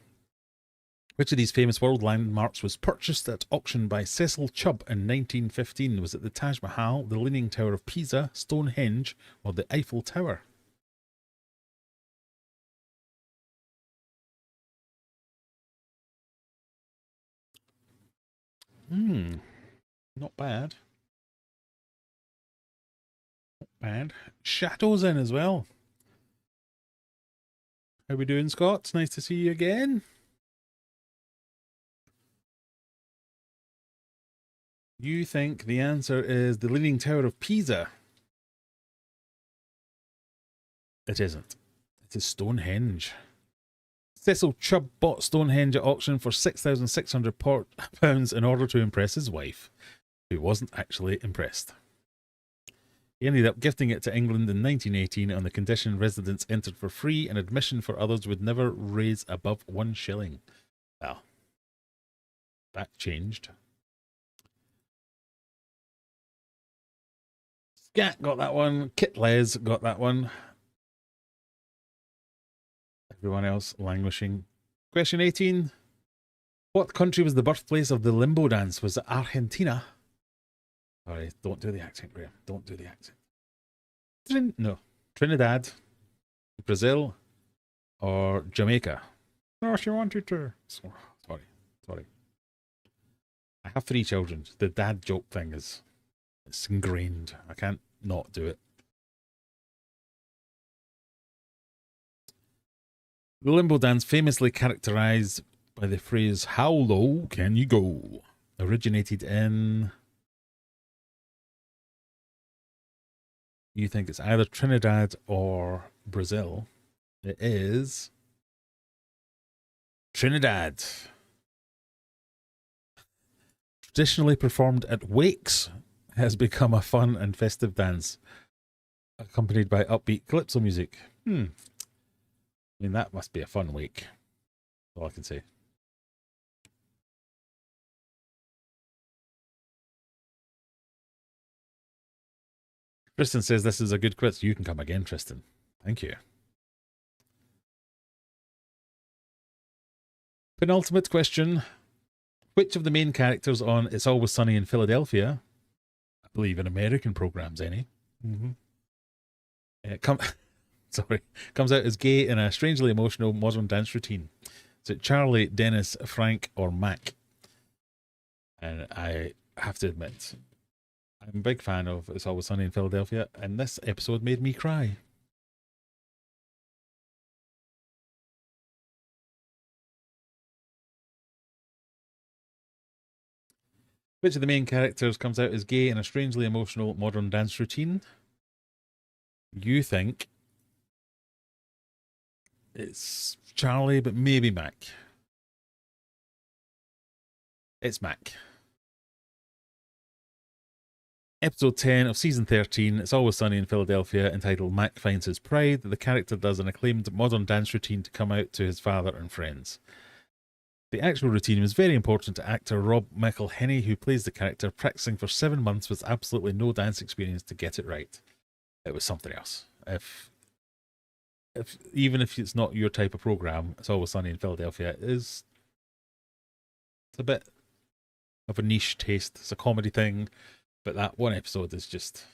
Which of these famous world landmarks was purchased at auction by Cecil Chubb in 1915? Was it the Taj Mahal, the Leaning Tower of Pisa, Stonehenge, or the Eiffel Tower? Not bad. Not bad. Shadow's in as well. How we doing, Scott? Nice to see you again. You think the answer is the Leaning Tower of Pisa? It isn't. It is Stonehenge. Cecil Chubb bought Stonehenge at auction for £6,600 in order to impress his wife, who wasn't actually impressed. He ended up gifting it to England in 1918 on the condition residents entered for free and admission for others would never raise above 1 shilling. Well, that changed. Scat got that one. Kit Les got that one. Everyone else languishing. Question 18. What country was the birthplace of the limbo dance? Was it Argentina? Sorry, don't do the accent, Graham. Don't do the accent. No. Trinidad, Brazil, or Jamaica? No, she wanted to. Sorry. I have 3 children. The dad joke thing it's ingrained. I can't not do it. The limbo dance, famously characterized by the phrase, "How low can you go?" originated in... You think it's either Trinidad or Brazil. It is Trinidad. Traditionally performed at wakes, has become a fun and festive dance, accompanied by upbeat calypso music. I mean, that must be a fun wake. All I can say. Tristan says this is a good quiz. You can come again, Tristan. Thank you. Penultimate question. Which of the main characters on It's Always Sunny in Philadelphia, I believe in American programs, comes out as gay in a strangely emotional modern dance routine? Is it Charlie, Dennis, Frank, or Mac? And I have to admit, I'm a big fan of It's Always Sunny in Philadelphia, and this episode made me cry. Which of the main characters comes out as gay in a strangely emotional modern dance routine? You think it's Charlie, but maybe Mac. It's Mac. Episode 10 of season 13, It's Always Sunny in Philadelphia, entitled Mac Finds His Pride. The character does an acclaimed modern dance routine to come out to his father and friends. The actual routine was very important to actor Rob McElhenney, who plays the character, practicing for 7 months with absolutely no dance experience to get it right. It was something else. Even if it's not your type of program, It's Always Sunny in Philadelphia it's a bit of a niche taste. It's a comedy thing, but that one episode is just...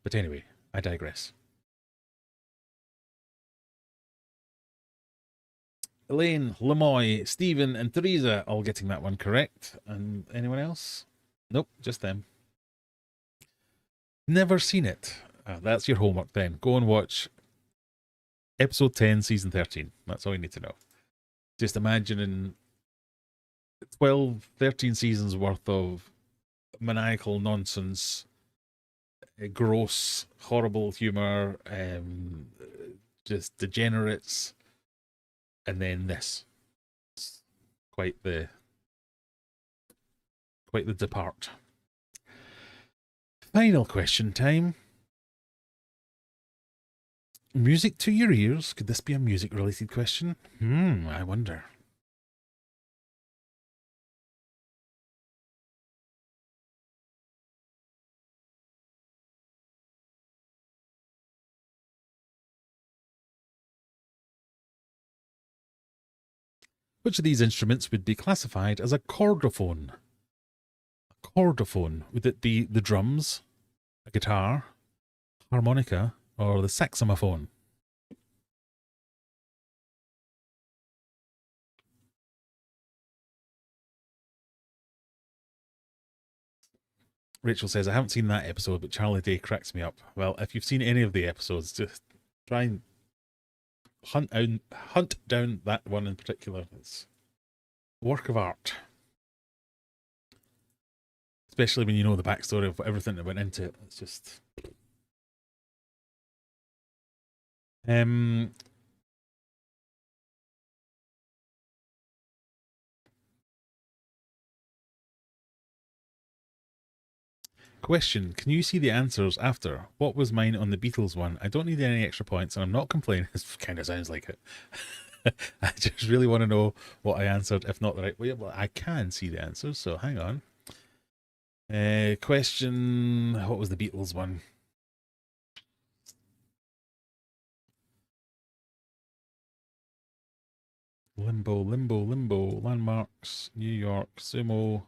But anyway, I digress. Elaine, Lemoy, Stephen, and Teresa all getting that one correct. And anyone else? Nope, just them. Never seen it. That's your homework then. Go and watch episode 10, season 13. That's all you need to know. Just imagining 12, 13 seasons worth of maniacal nonsense, gross, horrible humor, just degenerates, and then this. It's quite the depart. Final question time. Music to your ears. Could this be a music related question? I wonder. Which of these instruments would be classified as a chordophone? A chordophone, would it be the drums, a guitar, harmonica, or the saxophone? Rachel says, I haven't seen that episode, but Charlie Day cracks me up. Well, if you've seen any of the episodes, just try and hunt down that one in particular. It's a work of art. Especially when you know the backstory of everything that went into it. It's just... Question, can you see the answers after? What was mine on the Beatles one? I don't need any extra points, and I'm not complaining. It kind of sounds like it. I just really want to know what I answered, if not the right way. Well, I can see the answers, so hang on. Question, what was the Beatles one? Limbo, landmarks, New York, sumo,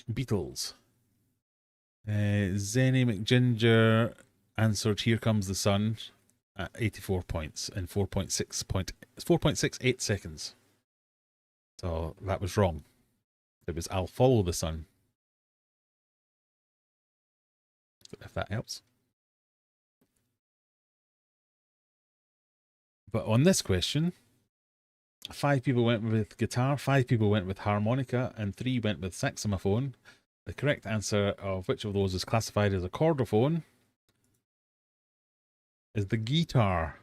Beatles. Zenny McGinger answered Here Comes the Sun at 84 points in 4.68 seconds. So that was wrong. It was I'll Follow the Sun. If that helps. But on this question, 5 people went with guitar, 5 people went with harmonica, and 3 went with saxophone. The correct answer of which of those is classified as a chordophone is the guitar.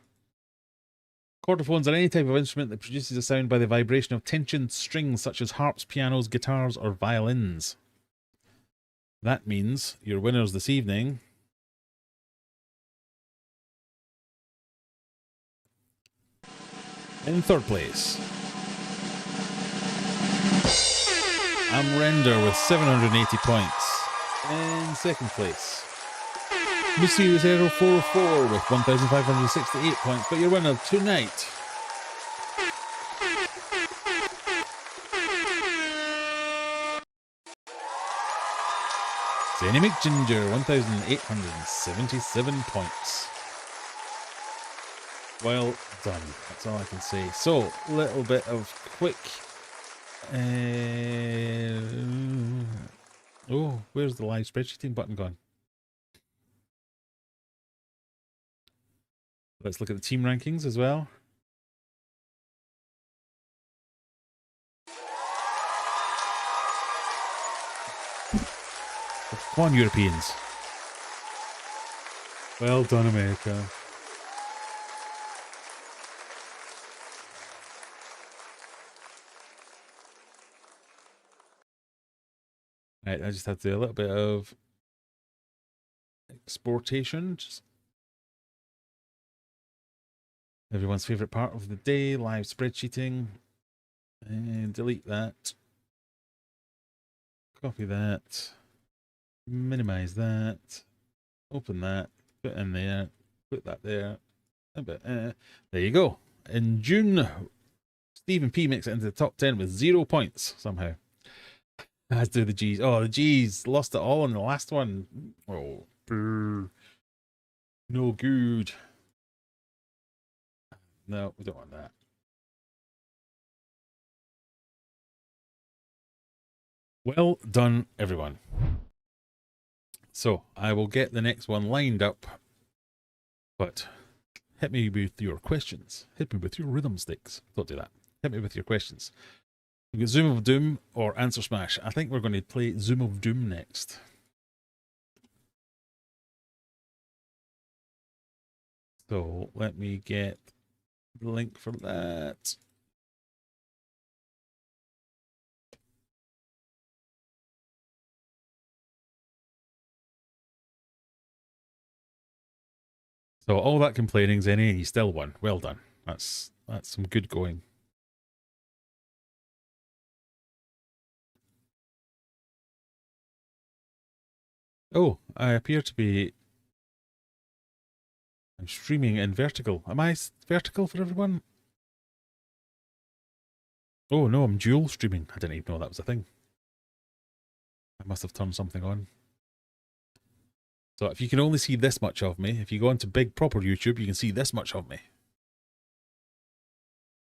Chordophones are any type of instrument that produces a sound by the vibration of tensioned strings such as harps, pianos, guitars, or violins. That means your winners this evening in third place, Amrender with 780 points. In second place, Monsieur044 with 1,568 points. But your winner tonight Zenny McGinger, 1,877 points. Well done. That's all I can say. So, little bit of quick. Oh, where's the live spreadsheeting button gone? Let's look at the team rankings as well. Come on, Europeans. Well done, America. Right, I just have to do a little bit of exportation. Just everyone's favorite part of the day, live spreadsheeting. And delete that. Copy that. Minimize that. Open that. Put in there. Put that there. There you go. In June, Stephen P makes it into the top 10 with 0 points somehow. As do the G's. Oh, the G's lost it all in the last one. Oh, brr. No good. No, we don't want that. Well done, everyone. So, I will get the next one lined up. But hit me with your questions. Hit me with your rhythm sticks. Don't do that. Hit me with your questions. We've got Zoom of Doom or Answer Smash. I think we're going to play Zoom of Doom next. So let me get the link for that. So all that complaining, Zenny, he still won. Well done. That's some good going. Oh, I appear to be... I'm streaming in vertical. Am I vertical for everyone? Oh no, I'm dual streaming. I didn't even know that was a thing. I must have turned something on. So if you can only see this much of me, if you go into big proper YouTube, you can see this much of me.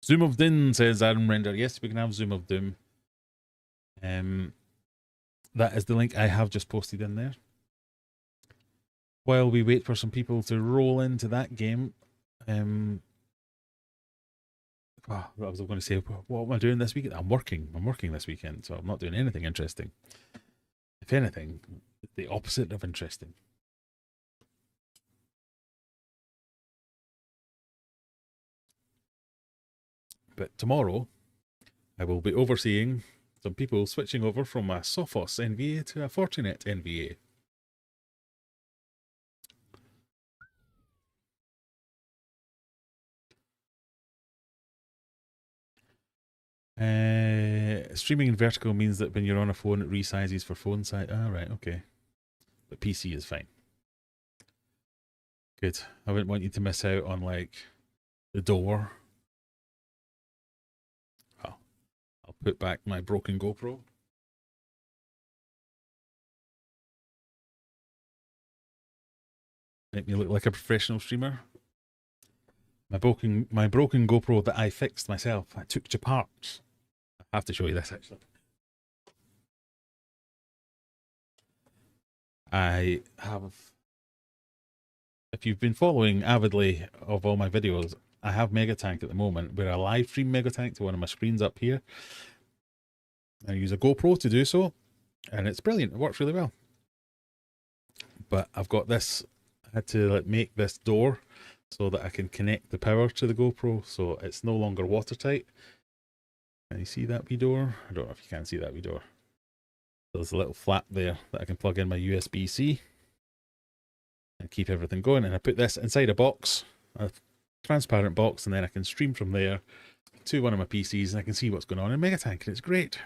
Zoom of Din, says Adam Render. Yes, we can have Zoom of Doom. That is the link I have just posted in there. While we wait for some people to roll into that game, what was I going to say? What am I doing this weekend? I'm working. I'm working this weekend, so I'm not doing anything interesting. If anything, the opposite of interesting. But tomorrow, I will be overseeing Some people switching over from a Sophos NVA to a Fortinet NVA. Streaming in vertical means that when you're on a phone, it resizes for phone size. Ah, right, okay. But PC is fine. Good. I wouldn't want you to miss out on, like, the door. Oh, I'll put back my broken GoPro. Make me look like a professional streamer. My broken GoPro that I fixed myself, I took to parts. I have to show you this, actually. I have, if you've been following avidly of all my videos, I have Megatank at the moment, where I live stream Megatank to one of my screens up here. I use a GoPro to do so, and it's brilliant. It works really well. But I've got this, I had to like make this door so that I can connect the power to the GoPro, so it's no longer watertight. Can you see that wee door? I don't know if you can see that wee door. There's a little flap there that I can plug in my USB-C and keep everything going. And I put this inside a box, a transparent box, and then I can stream from there to one of my PCs and I can see what's going on in Megatank, and it's great.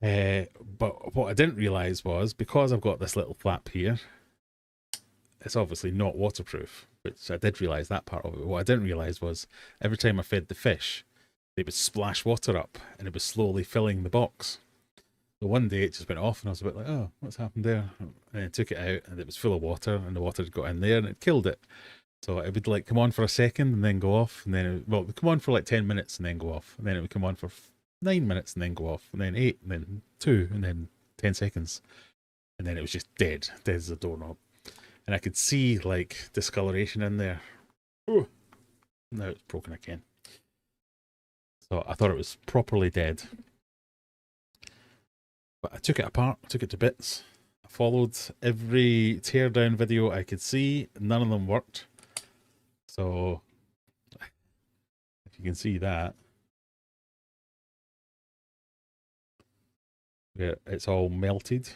But what I didn't realise was, because I've got this little flap here, it's obviously not waterproof, which I did realise that part of it. What I didn't realise was every time I fed the fish, they would splash water up and it was slowly filling the box. So one day it just went off and I was a bit like, oh, what's happened there? And I took it out and it was full of water and the water had got in there and it killed it. So it would like come on for a second and then go off, and then it would come on for like 10 minutes and then go off, and then it would come on for 9 minutes and then go off, and then 8, and then 2, and then 10 seconds. And then it was just dead as a doorknob. And I could see like discoloration in there. Ooh. Now it's broken again. So I thought it was properly dead. But I took it apart, took it to bits. I followed every teardown video I could see. None of them worked. So if you can see that, where it's all melted.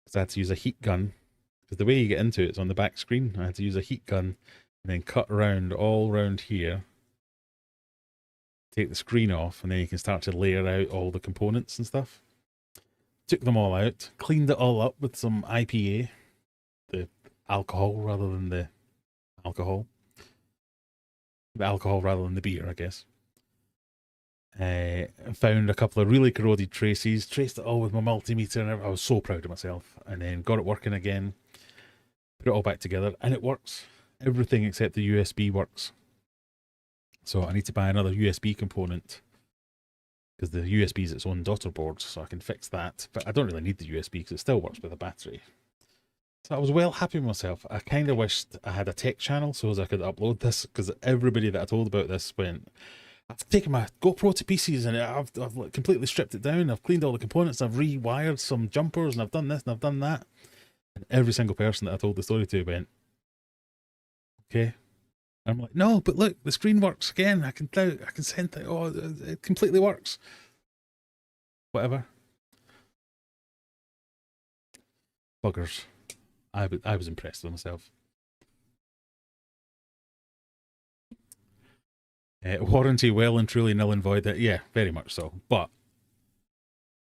Because I had to use a heat gun. Because the way you get into it is on the back screen. I had to use a heat gun and then cut around all around here. Take the screen off, and then you can start to layer out all the components and stuff. Took them all out, cleaned it all up with some IPA, the alcohol rather than the alcohol. The alcohol rather than the beer, I guess. Found a couple of really corroded traces, traced it all with my multimeter, and I was so proud of myself. And then got it working again, put it all back together, and it works. Everything except the USB works. So I need to buy another USB component, because the USB is its own daughter board, so I can fix that. But I don't really need the USB because it still works with a battery. So I was well happy with myself. I kind of wished I had a tech channel so as I could upload this, because everybody that I told about this went, I've taken my GoPro to pieces and I've completely stripped it down. I've cleaned all the components. I've rewired some jumpers and I've done this and I've done that. And every single person that I told the story to went, okay. And I'm like, no, but look, the screen works again. I can send it. Oh, it completely works. Whatever. Buggers. I was impressed with myself. Warranty well and truly null and void. Yeah, very much so. But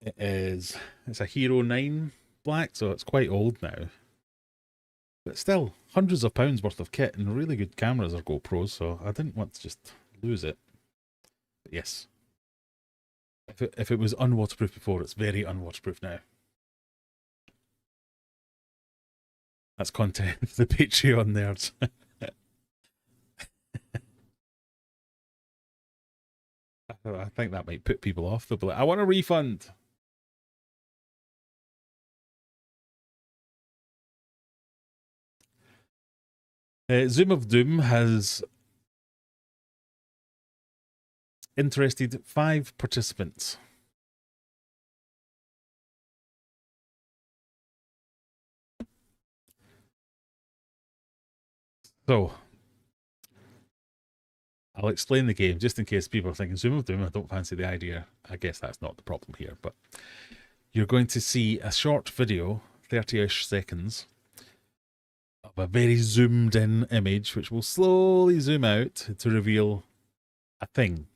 it's a Hero 9 black, so it's quite old now. But still, hundreds of pounds worth of kit and really good cameras are GoPros, so I didn't want to just lose it. But yes. If it was unwaterproof before, it's very unwaterproof now. That's content for the Patreon nerds. I think that might put people off. They'll be like, I want a refund. Zoom of Doom has interested 5 participants. So, I'll explain the game just in case people are thinking Zoom of Doom, I don't fancy the idea. I guess that's not the problem here, but you're going to see a short video, 30-ish seconds, of a very zoomed in image, which will slowly zoom out to reveal a thing.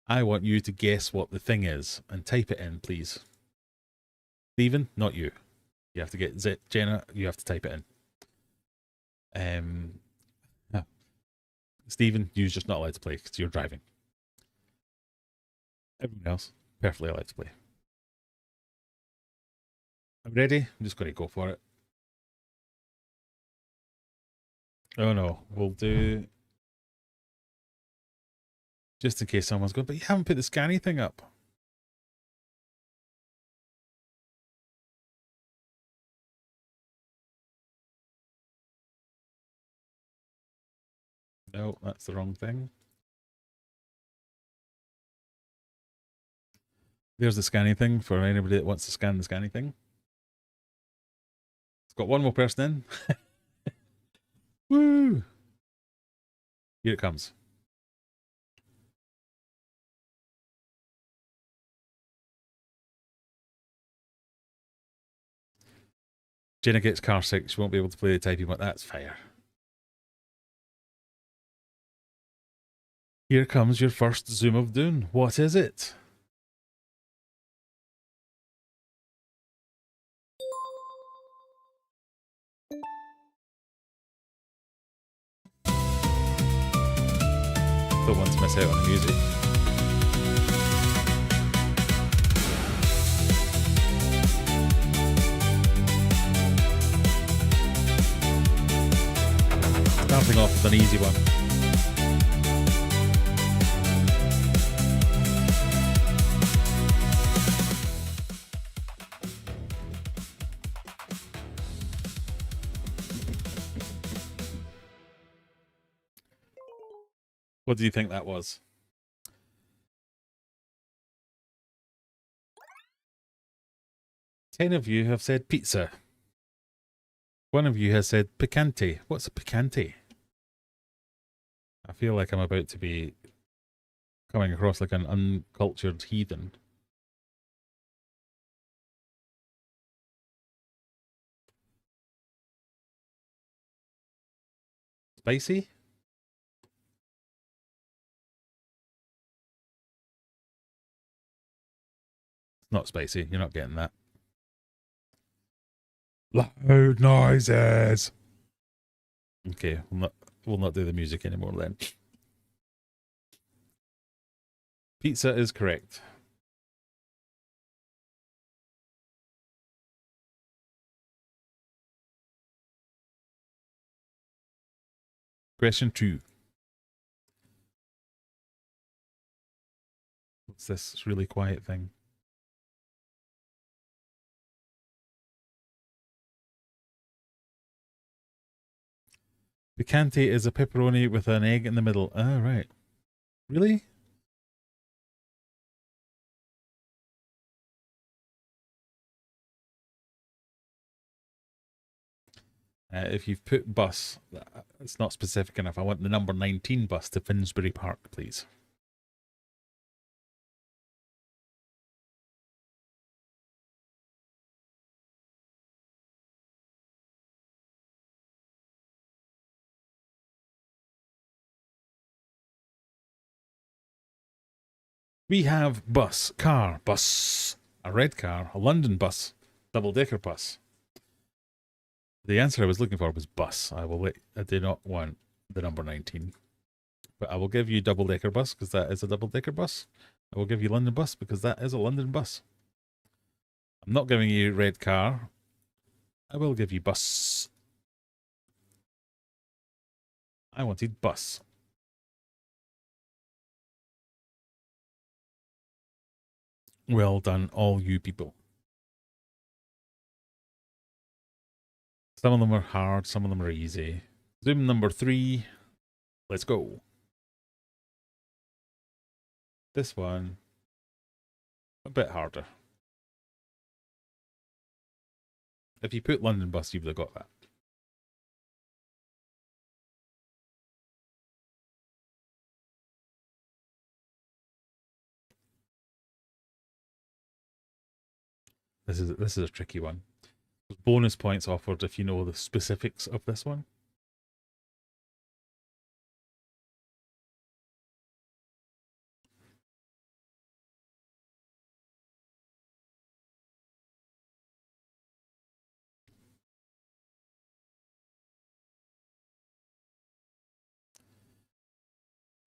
I want you to guess what the thing is and type it in, please. Stephen, not you. You have to get Jenna, you have to type it in. Stephen, you're just not allowed to play because you're driving. Everyone else, perfectly allowed to play. I'm ready. I'm just going to go for it. Oh no, we'll do... Just in case someone's going, but you haven't put the scanny thing up. No, that's the wrong thing. There's the scanning thing for anybody that wants to scan the scanning thing. It's got one more person in. Woo! Here it comes. Jenna gets car sick. She won't be able to play the typing, but that's fair. Here comes your first Zoom of Doom. What is it? Don't want to miss out on the music. Starting off with an easy one. What do you think that was? Ten of you have said pizza. One of you has said picante. What's a picante? I feel like I'm about to be coming across like an uncultured heathen. Spicy? It's not spicy. You're not getting that. Loud noises. Okay, we'll not do the music anymore then. Pizza is correct. Question 2. What's this really quiet thing? Picante is a pepperoni with an egg in the middle. Ah, right. Really? If you've put bus, it's not specific enough. I want the number 19 bus to Finsbury Park, please. We have bus, car, bus, a red car, a London bus, double-decker bus. The answer I was looking for was bus. I do not want the number 19. But I will give you double-decker bus because that is a double-decker bus. I will give you London bus because that is a London bus. I'm not giving you red car. I will give you bus. I wanted bus. Well done, all you people. Some of them are hard, some of them are easy. Zoom number 3. Let's go. This one, a bit harder. If you put London bus, you would have got that. This is a tricky one. Bonus points offered if you know the specifics of this one.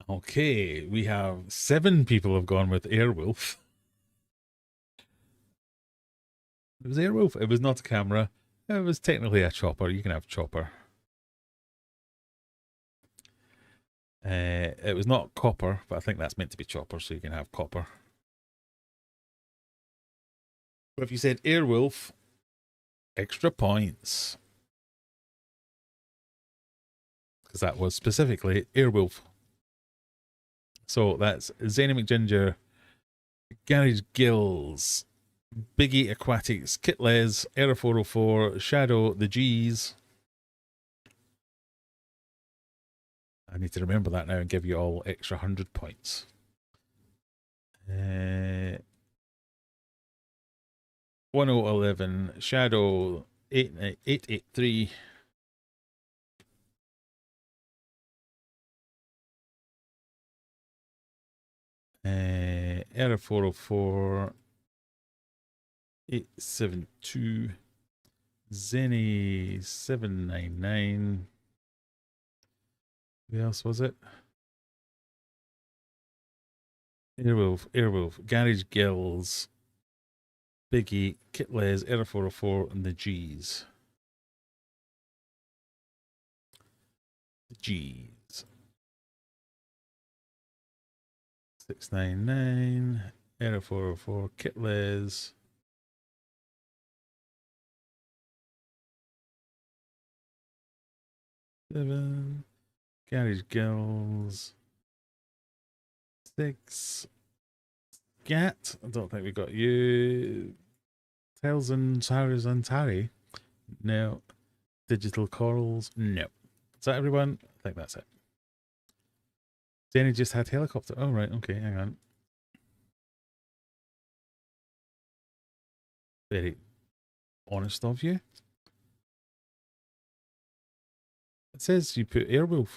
Okay, we have 7 people have gone with Airwolf. It was Airwolf. It was not a camera. It was technically a chopper. You can have chopper. It was not copper, but I think that's meant to be chopper, so you can have copper. But if you said Airwolf, extra points. Because that was specifically Airwolf. So that's Zany McGinger, Garage Gills, Biggie Aquatics, Kit Les, Era 404, Shadow, the G's. I need to remember that now and give you all extra 100 points. 1011, Shadow 883. Era 404, 872, Zenny 799. Who else was it? Airwolf, Garage Gills, Biggie, Kit Les, Era 404, and the G's. The G's. 699, Era 404, Kit Les. Seven, Garage Gills. 6, Gat. I don't think we got you. Tails and Towers and Tarry. No. Digital Corals. No. Is that everyone? I think that's it. Jenny just had helicopter. Oh, right. Okay, hang on. Very honest of you. It says you put Airwolf.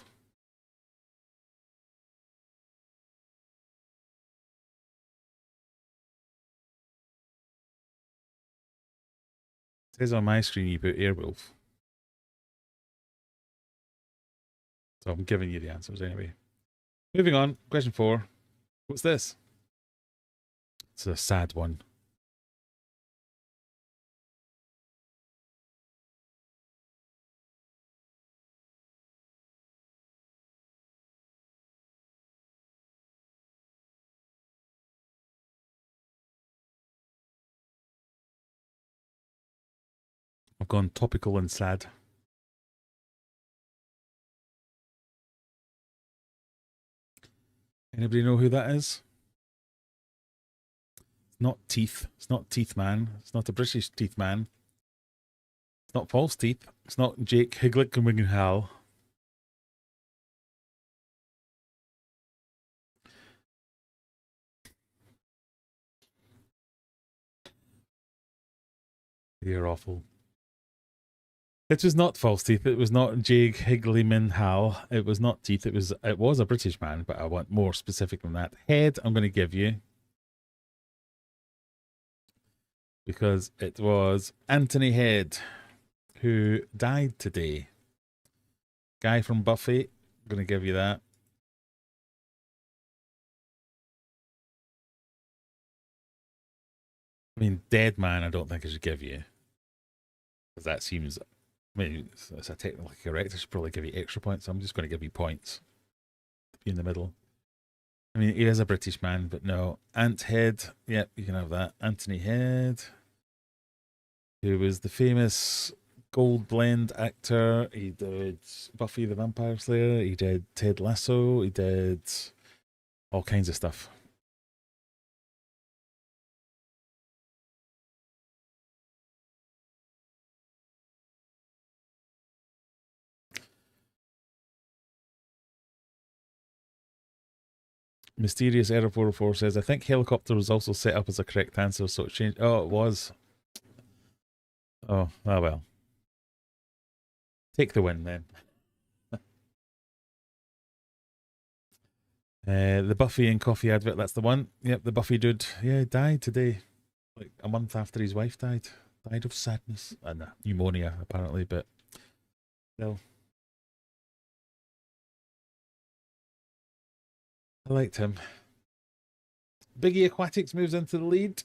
It says on my screen you put Airwolf. So I'm giving you the answers anyway. Moving on. Question 4. What's this? It's a sad one. I've gone topical and sad. Anybody know who that is? It's not Teeth. It's not Teeth Man. It's not a British Teeth Man. It's not False Teeth. It's not Jake Higglick. You're awful. It was not False Teeth. It was not Jake Higglyman. It was not Teeth. It was a British man, but I want more specific than that. Head, I'm going to give you. Because it was Anthony Head, who died today. Guy from Buffy. I'm going to give you that. I mean, Dead Man, I don't think I should give you. Because that seems... I mean, it's a technically correct. I should probably give you extra points. So I'm just going to give you points. Be in the middle. I mean, he is a British man, but no. Ant Head. Yep, you can have that. Anthony Head, who was the famous Gold Blend actor. He did Buffy the Vampire Slayer. He did Ted Lasso. He did all kinds of stuff. Mysterious Error 404 says, I think helicopter was also set up as a correct answer, so it changed. Oh, it was. Oh, well. Take the win then. The Buffy and coffee advert, that's the one. Yep, the Buffy dude. Yeah, died today. Like a month after his wife died. Died of sadness. And pneumonia, apparently, but still. I liked him. Biggie Aquatics moves into the lead.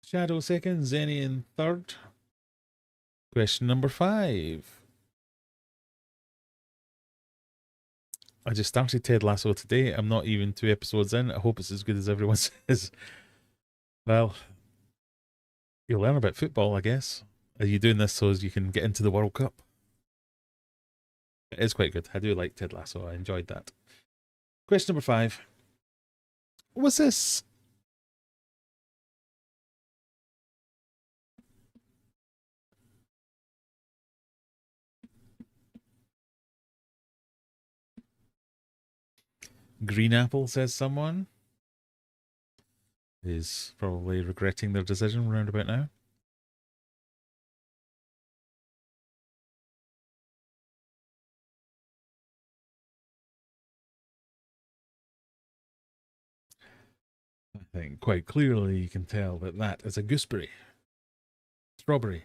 Shadow second, Zenny in third. Question number 5. I just started Ted Lasso today. I'm not even 2 episodes in. I hope it's as good as everyone says. Well, you'll learn about football, I guess. Are you doing this so as you can get into the World Cup? It is quite good. I do like Ted Lasso. I enjoyed that. Question number 5. What's this? Green apple, says someone. Is probably regretting their decision round about now. I think quite clearly you can tell that that is a gooseberry. Strawberry.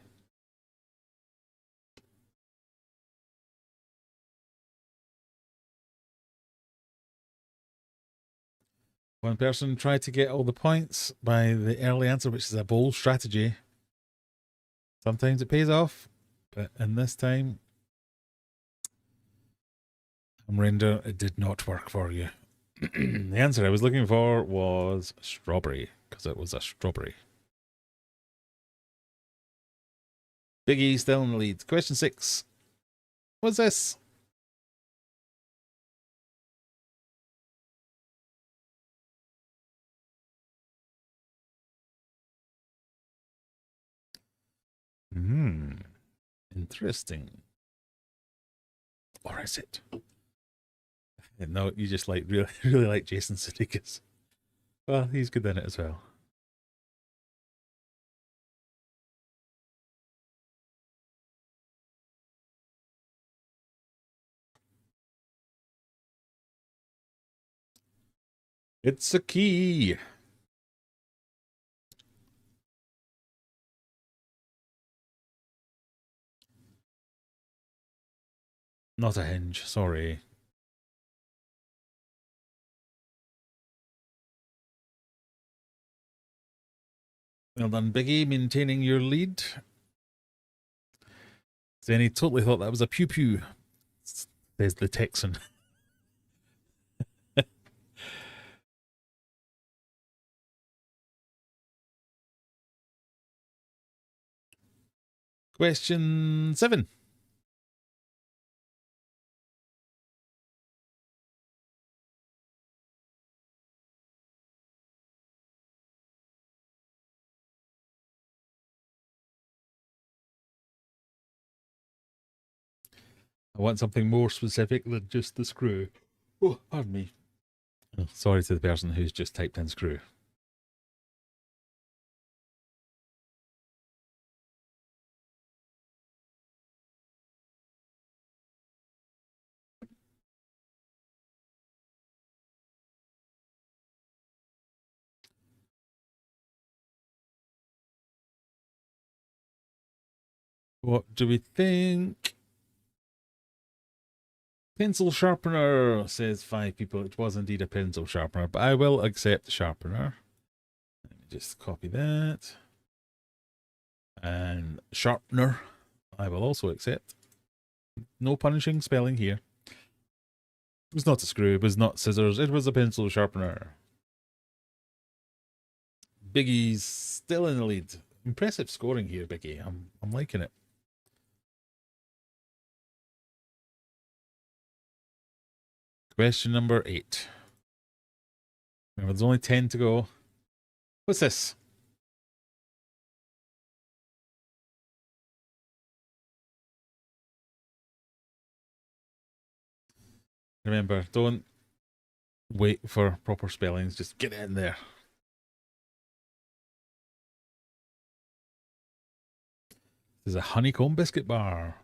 One person tried to get all the points by the early answer, which is a bold strategy. Sometimes it pays off, but in this time, Render, it did not work for you. The answer I was looking for was strawberry, because it was a strawberry. Biggie still in the lead. Question 6. What's this? Interesting. Or is it? No, you just like really, really like Jason Sudeikis. Well, he's good in it as well. It's a key. Not a hinge, sorry. Well done, Biggie, maintaining your lead. Zenny totally thought that was a pew pew. There's the Texan. Question 7. I want something more specific than just the screw. Oh, pardon me. Oh, sorry to the person who's just typed in screw. What do we think? Pencil sharpener, says 5 people. It was indeed a pencil sharpener, but I will accept sharpener. Let me just copy that. And sharpener, I will also accept. No punishing spelling here. It was not a screw, it was not scissors, it was a pencil sharpener. Biggie's still in the lead. Impressive scoring here, Biggie. I'm liking it. Question number 8. Remember, there's only 10 to go. What's this? Remember, don't wait for proper spellings. Just get it in there. There's a honeycomb biscuit bar.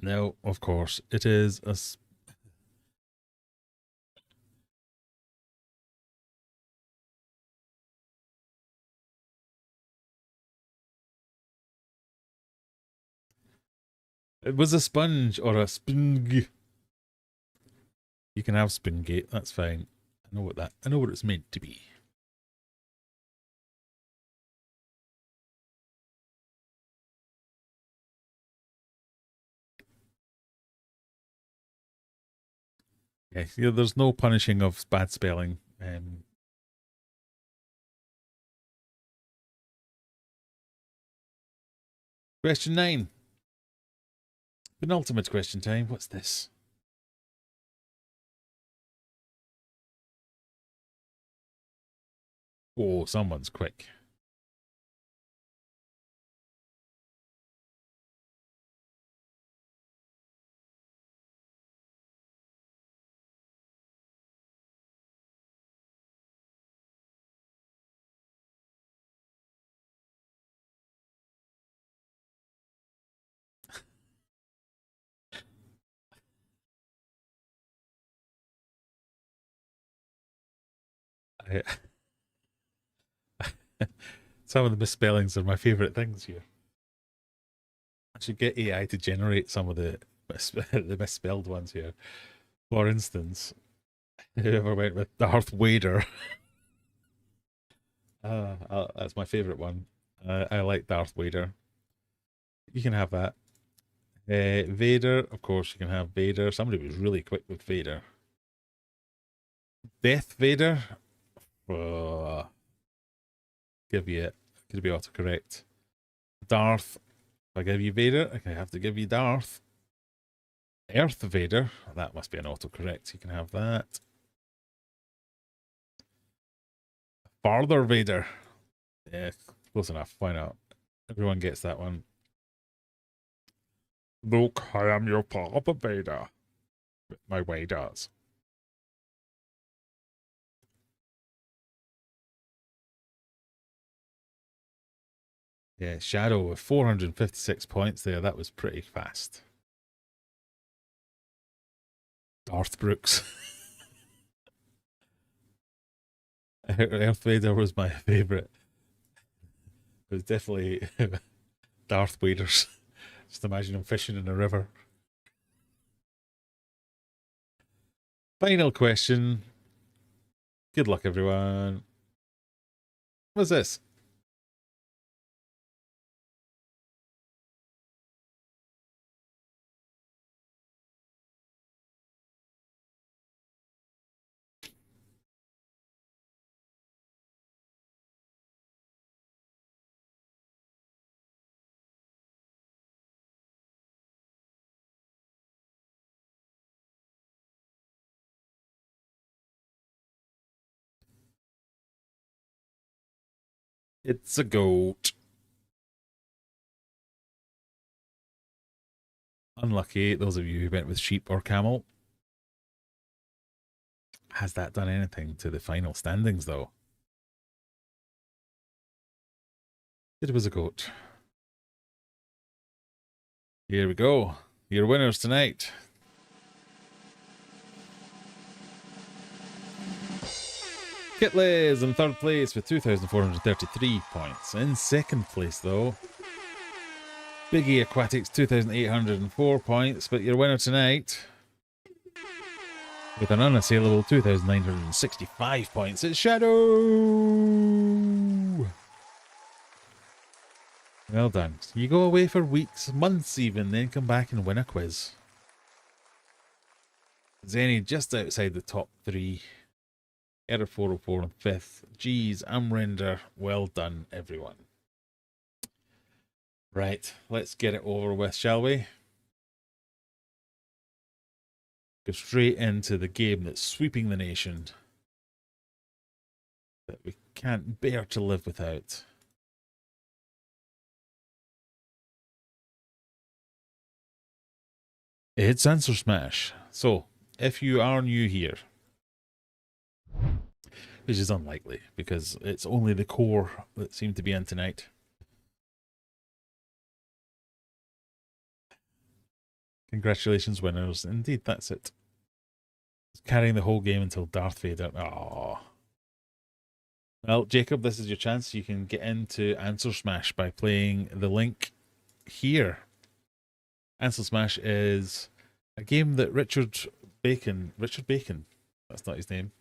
No, of course, it is a... It was a sponge or a spong. You can have Spingate, that's fine. I know what it's meant to be. Yeah, there's no punishing of bad spelling. Question 9. Penultimate question time. What's this? Oh, someone's quick. I, some of the misspellings are my favourite things here. I should get AI to generate some of the the misspelled ones here. For instance, whoever went with Darth Vader. That's my favourite one. I like Darth Vader. You can have that. Vader, of course, you can have Vader. Somebody was really quick with Vader. Death Vader. Give you it. Could be autocorrect. Darth. If I give you Vader, I have to give you Darth. Earth Vader. That must be an autocorrect. You can have that. Farther Vader. Yeah, close enough. Why not? Everyone gets that one. Look, I am your Papa Vader. My way does. Yeah, Shadow with 456 points there. That was pretty fast. Darth Brooks. Earth Vader was my favourite. It was definitely Darth Vader's. Just imagine him fishing in a river. Final question. Good luck, everyone. What's this? It's a goat. Unlucky, those of you who went with sheep or camel. Has that done anything to the final standings, though? It was a goat. Here we go. Your winners tonight. Kitley is in third place with 2,433 points. In second place, though, Biggie Aquatics, 2,804 points. But your winner tonight, with an unassailable 2,965 points, it's Shadow! Well done. You go away for weeks, months even, then come back and win a quiz. Zenny just outside the top 3. Error 404 in 5th. Geez, Amrender. Well done, everyone. Right, let's get it over with, shall we? Go straight into the game that's sweeping the nation, that we can't bear to live without. It's Answer Smash. So, if you are new here, which is unlikely because it's only the core that seem to be in tonight. Congratulations, winners. Indeed, that's it. It's carrying the whole game until Darth Vader. Aww. Well, Jacob, this is your chance. You can get into Answer Smash by playing the link here. Answer Smash is a game that Richard Bacon, that's not his name,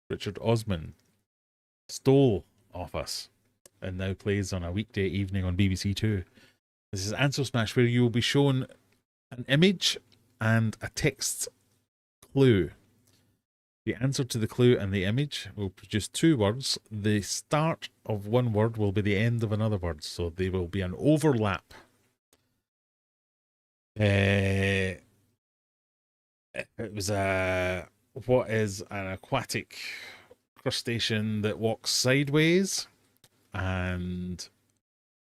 Richard Osman, stole off us and now plays on a weekday evening on BBC Two. This is Answer Smash, where you will be shown an image and a text clue. The answer to the clue and the image will produce two words. The start of one word will be the end of another word, so there will be an overlap. It was what is an aquatic crustacean that walks sideways, and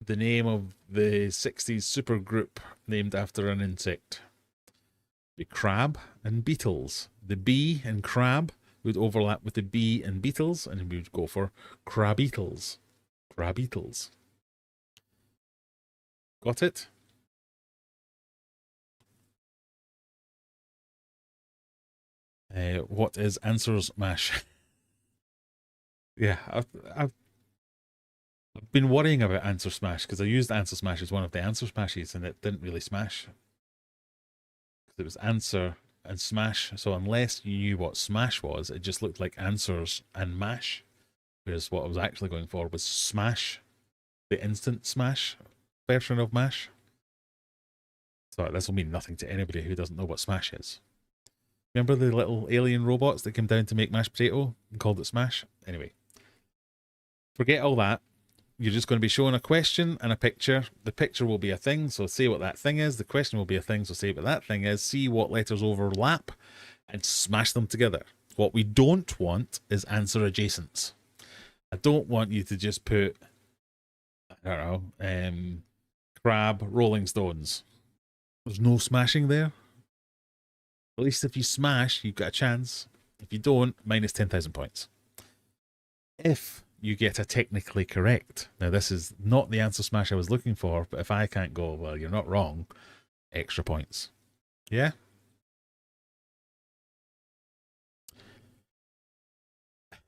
the name of the 60s supergroup named after an insect. The crab and beetles. The bee and crab would overlap with the bee and beetles, and we would go for crabeetles. Crabeetles. Got it? What is Answer Smash? Yeah, I've been worrying about Answer Smash because I used Answer Smash as one of the Answer Smashes and it didn't really smash. It was answer and smash, so unless you knew what smash was, it just looked like answers and mash, whereas what I was actually going for was smash, the instant smash version of mash. So this will mean nothing to anybody who doesn't know what smash is. Remember the little alien robots that came down to make mashed potato and called it smash? Anyway, forget all that. You're just going to be shown a question and a picture. The picture will be a thing, so say what that thing is. The question will be a thing, so say what that thing is. See what letters overlap and smash them together. What we don't want is answer adjacents. I don't want you to just put, I don't know, crab, Rolling Stones. There's no smashing there. At least if you smash, you've got a chance. If you don't, minus 10,000 points. If you get a technically correct. Now, this is not the Answer Smash I was looking for, but if I can't go, well, you're not wrong, extra points. Yeah?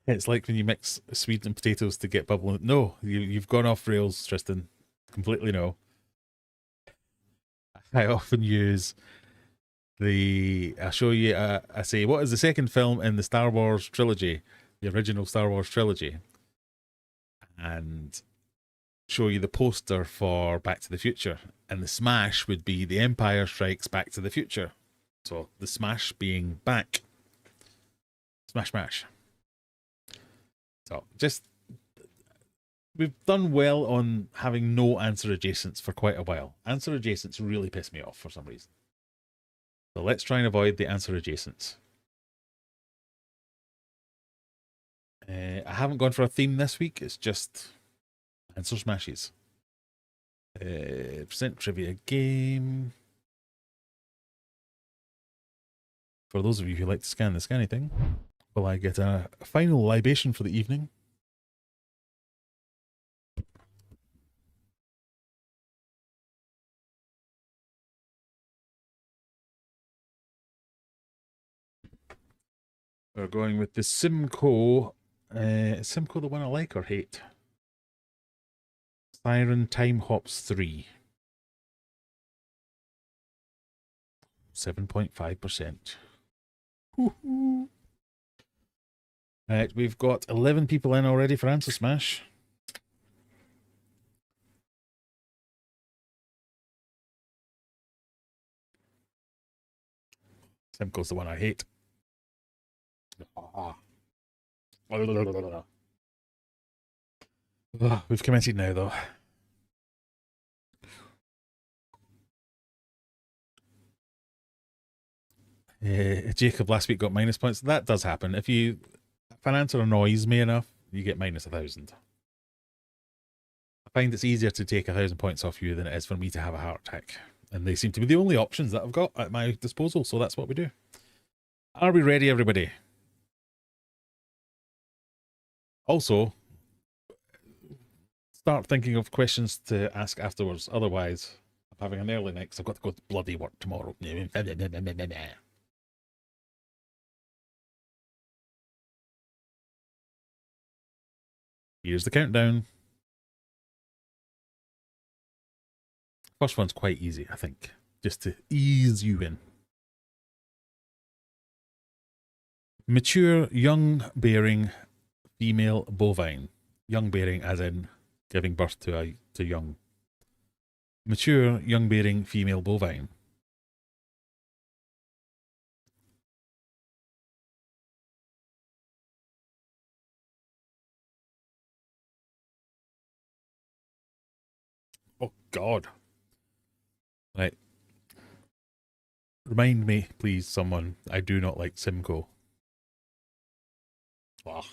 It's like when you mix sweet and potatoes to get bubbling. No, you've gone off rails, Tristan. Completely no. I often use I'll show you, I say, what is the second film in the Star Wars trilogy? The original Star Wars trilogy. And show you the poster for Back to the Future. And the smash would be The Empire Strikes Back to the Future. So the smash being back. Smash, smash. So just, we've done well on having no answer adjacents for quite a while. Answer adjacents really piss me off for some reason. So let's try and avoid the answer adjacents. I haven't gone for a theme this week. It's just answer smashes. Present trivia game. For those of you who like to scan the scanny thing, will I get a final libation for the evening? We're going with the Simcoe. Simcoe the one I like or hate? Siren Time Hops 3. 7.5%. Right, we've got 11 people in already for Answer Smash. Simcoe's the one I hate. We've commented now, though. Jacob last week got minus points. That does happen. If an answer annoys me enough, you get minus 1,000. I find it's easier to take 1,000 points off you than it is for me to have a heart attack. And they seem to be the only options that I've got at my disposal, so that's what we do. Are we ready, everybody? Also, start thinking of questions to ask afterwards. Otherwise, I'm having an early night 'cause I've got to go to bloody work tomorrow. Here's the countdown. First one's quite easy, I think, just to ease you in. Mature young bearing female bovine. Young bearing as in giving birth to young. Mature young bearing female bovine. Oh God. Right. Remind me, please, someone. I do not like Simcoe. Ugh.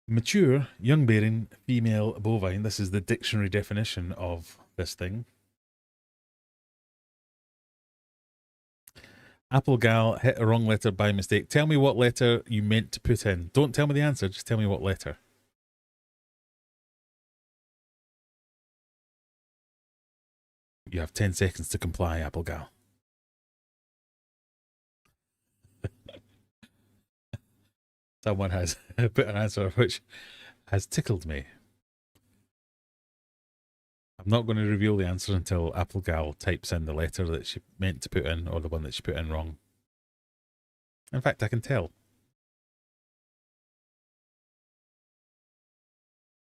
Mature young bearing female bovine. This is the dictionary definition of this thing. Applegal hit a wrong letter by mistake. Tell me what letter you meant to put in. Don't tell me the answer, just tell me what letter. You have 10 seconds to comply, Applegal. Someone has put an answer which has tickled me. I'm not going to reveal the answer until Applegal types in the letter that she meant to put in or the one that she put in wrong. In fact, I can tell.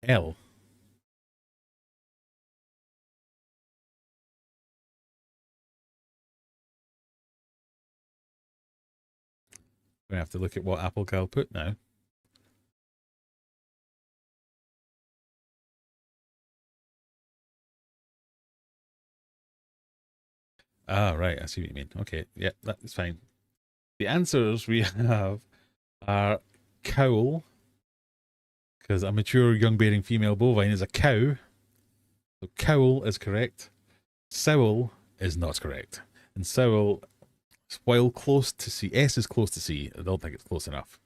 L. I'm going to have to look at what Applegal put now. Ah, right. I see what you mean. Okay. Yeah, that's fine. The answers we have are cowl, because a mature young bearing female bovine is a cow. So cowl is correct. Sowl is not correct. And sowl, while close to C, S is close to C. I don't think it's close enough.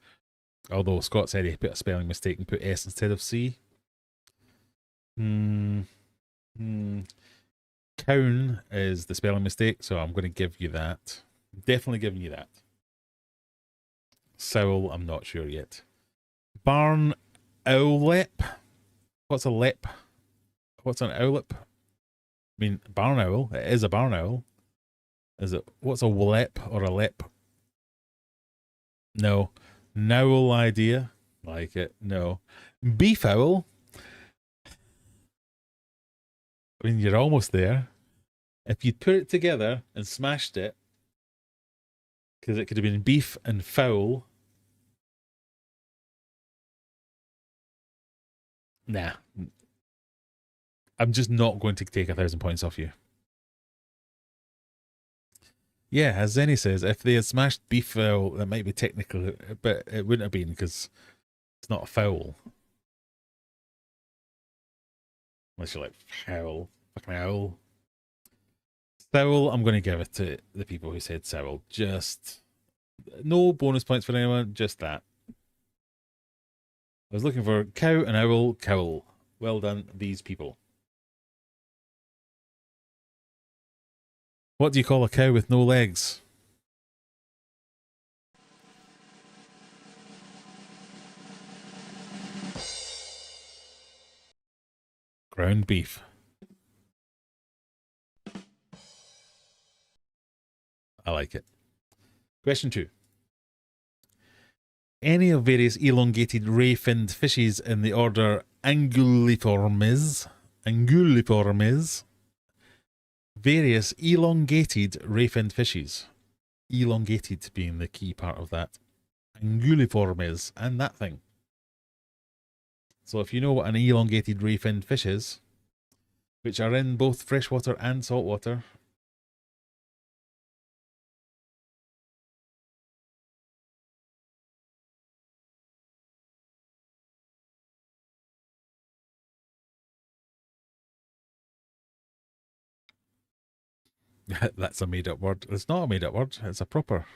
Although Scott said he put a spelling mistake and put S instead of C. Cown is the spelling mistake, so I'm going to give you that. Definitely giving you that. Sowl, I'm not sure yet. Barn owlep. What's a lep? What's an owlep? I mean, barn owl. It is a barn owl. Is it? What's a lep or a lep? No. Nowl idea. Like it. No. Beef owl. I mean, you're almost there. If you'd put it together and smashed it, because it could have been beef and fowl. Nah. I'm just not going to take 1,000 points off you. Yeah, as Zenny says, if they had smashed beef fowl, that might be technical, but it wouldn't have been because it's not a fowl. Unless you're like, fowl, fucking owl. Sowl, I'm going to give it to the people who said sowl. Just no bonus points for anyone, just that. I was looking for cow and owl, cowl. Well done, these people. What do you call a cow with no legs? Ground beef. I like it. Question 2. Any of various elongated ray-finned fishes in the order Anguilliformes, various elongated ray-finned fishes, elongated being the key part of that, Anguilliformes, and that thing. So if you know what an elongated ray-finned fish is, which are in both freshwater and saltwater, That's a made-up word. It's not a made-up word. It's a proper.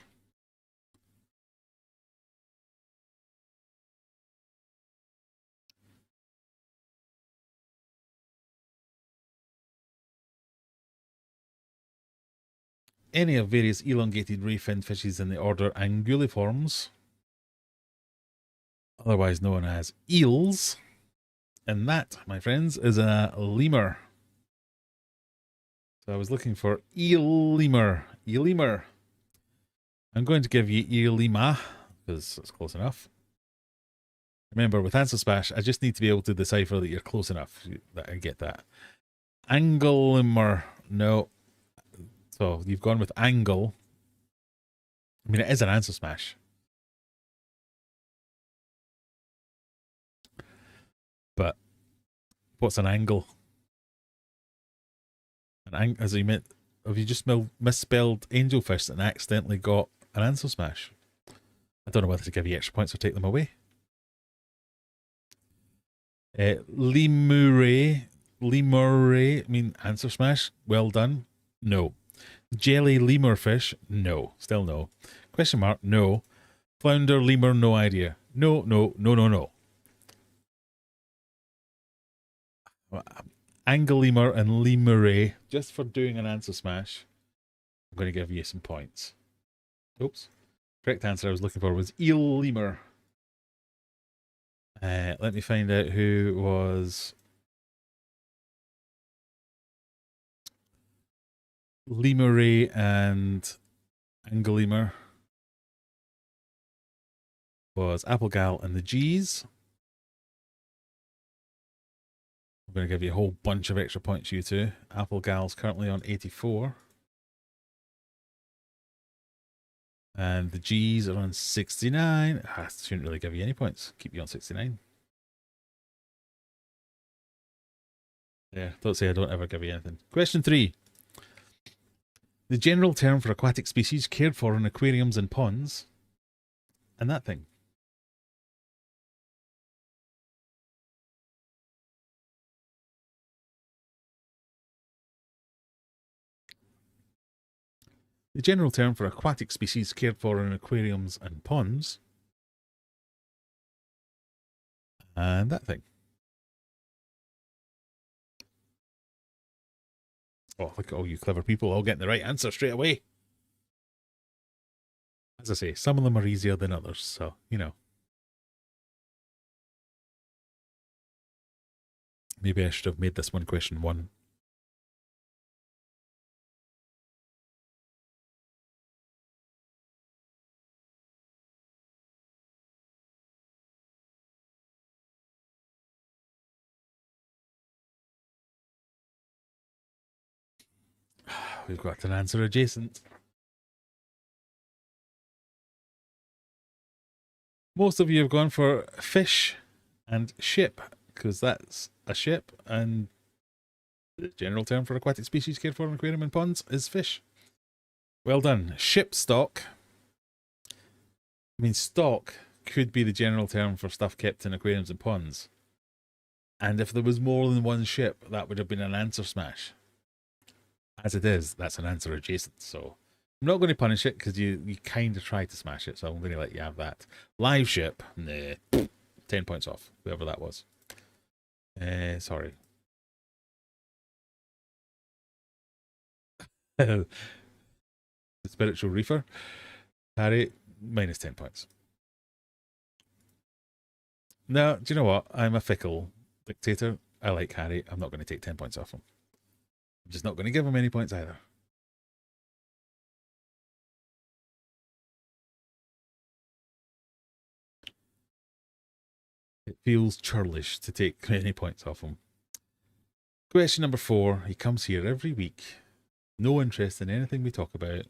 Any of various elongated ray-finned fishes in the order Anguilliformes, otherwise known as eels. And that, my friends, is a lemur. So I was looking for eel lemur. Eel lemur. I'm going to give you eel lima because it's close enough. Remember, with answer smash, I just need to be able to decipher that you're close enough. That I get that. Angle lemur. No. So you've gone with angle. I mean, it is an answer smash. But what's an angle? As you meant, have you just misspelled angelfish and accidentally got an answer smash? I don't know whether to give you extra points or take them away. Lemure, I mean answer smash. Well done. No. Jelly lemurfish. No. Still no. Question mark. No. Flounder lemur. No idea. No. Angle lemur and lemure, just for doing an answer smash, I'm going to give you some points. Oops. Correct answer I was looking for was eel lemur. Let me find out who was lemure and angle lemur. Was Applegal and the G's. I'm going to give you a whole bunch of extra points, you two. Applegal's currently on 84. And the G's are on 69. I shouldn't really give you any points. Keep you on 69. Yeah, don't say I don't ever give you anything. Question 3. The general term for aquatic species cared for in aquariums and ponds. And that thing. The general term for aquatic species cared for in aquariums and ponds. And that thing. Oh, look at all you clever people all getting the right answer straight away. As I say, some of them are easier than others, so, you know. Maybe I should have made this one question 1. We've got an answer adjacent. Most of you have gone for fish and ship, because that's a ship, and the general term for aquatic species cared for in aquarium and ponds is fish. Well done. Ship stock. I mean, stock could be the general term for stuff kept in aquariums and ponds. And if there was more than one ship, that would have been an answer smash. As it is, that's an answer adjacent, so I'm not going to punish it because you kind of tried to smash it, so I'm going to let you have that. Live ship, nah, 10 points off, whoever that was. Sorry. The spiritual reefer, Harry, minus 10 points. Now, do you know what? I'm a fickle dictator. I like Harry. I'm not going to take 10 points off him. I'm just not going to give him any points either. It feels churlish to take any points off him. Question number 4. He comes here every week. No interest in anything we talk about.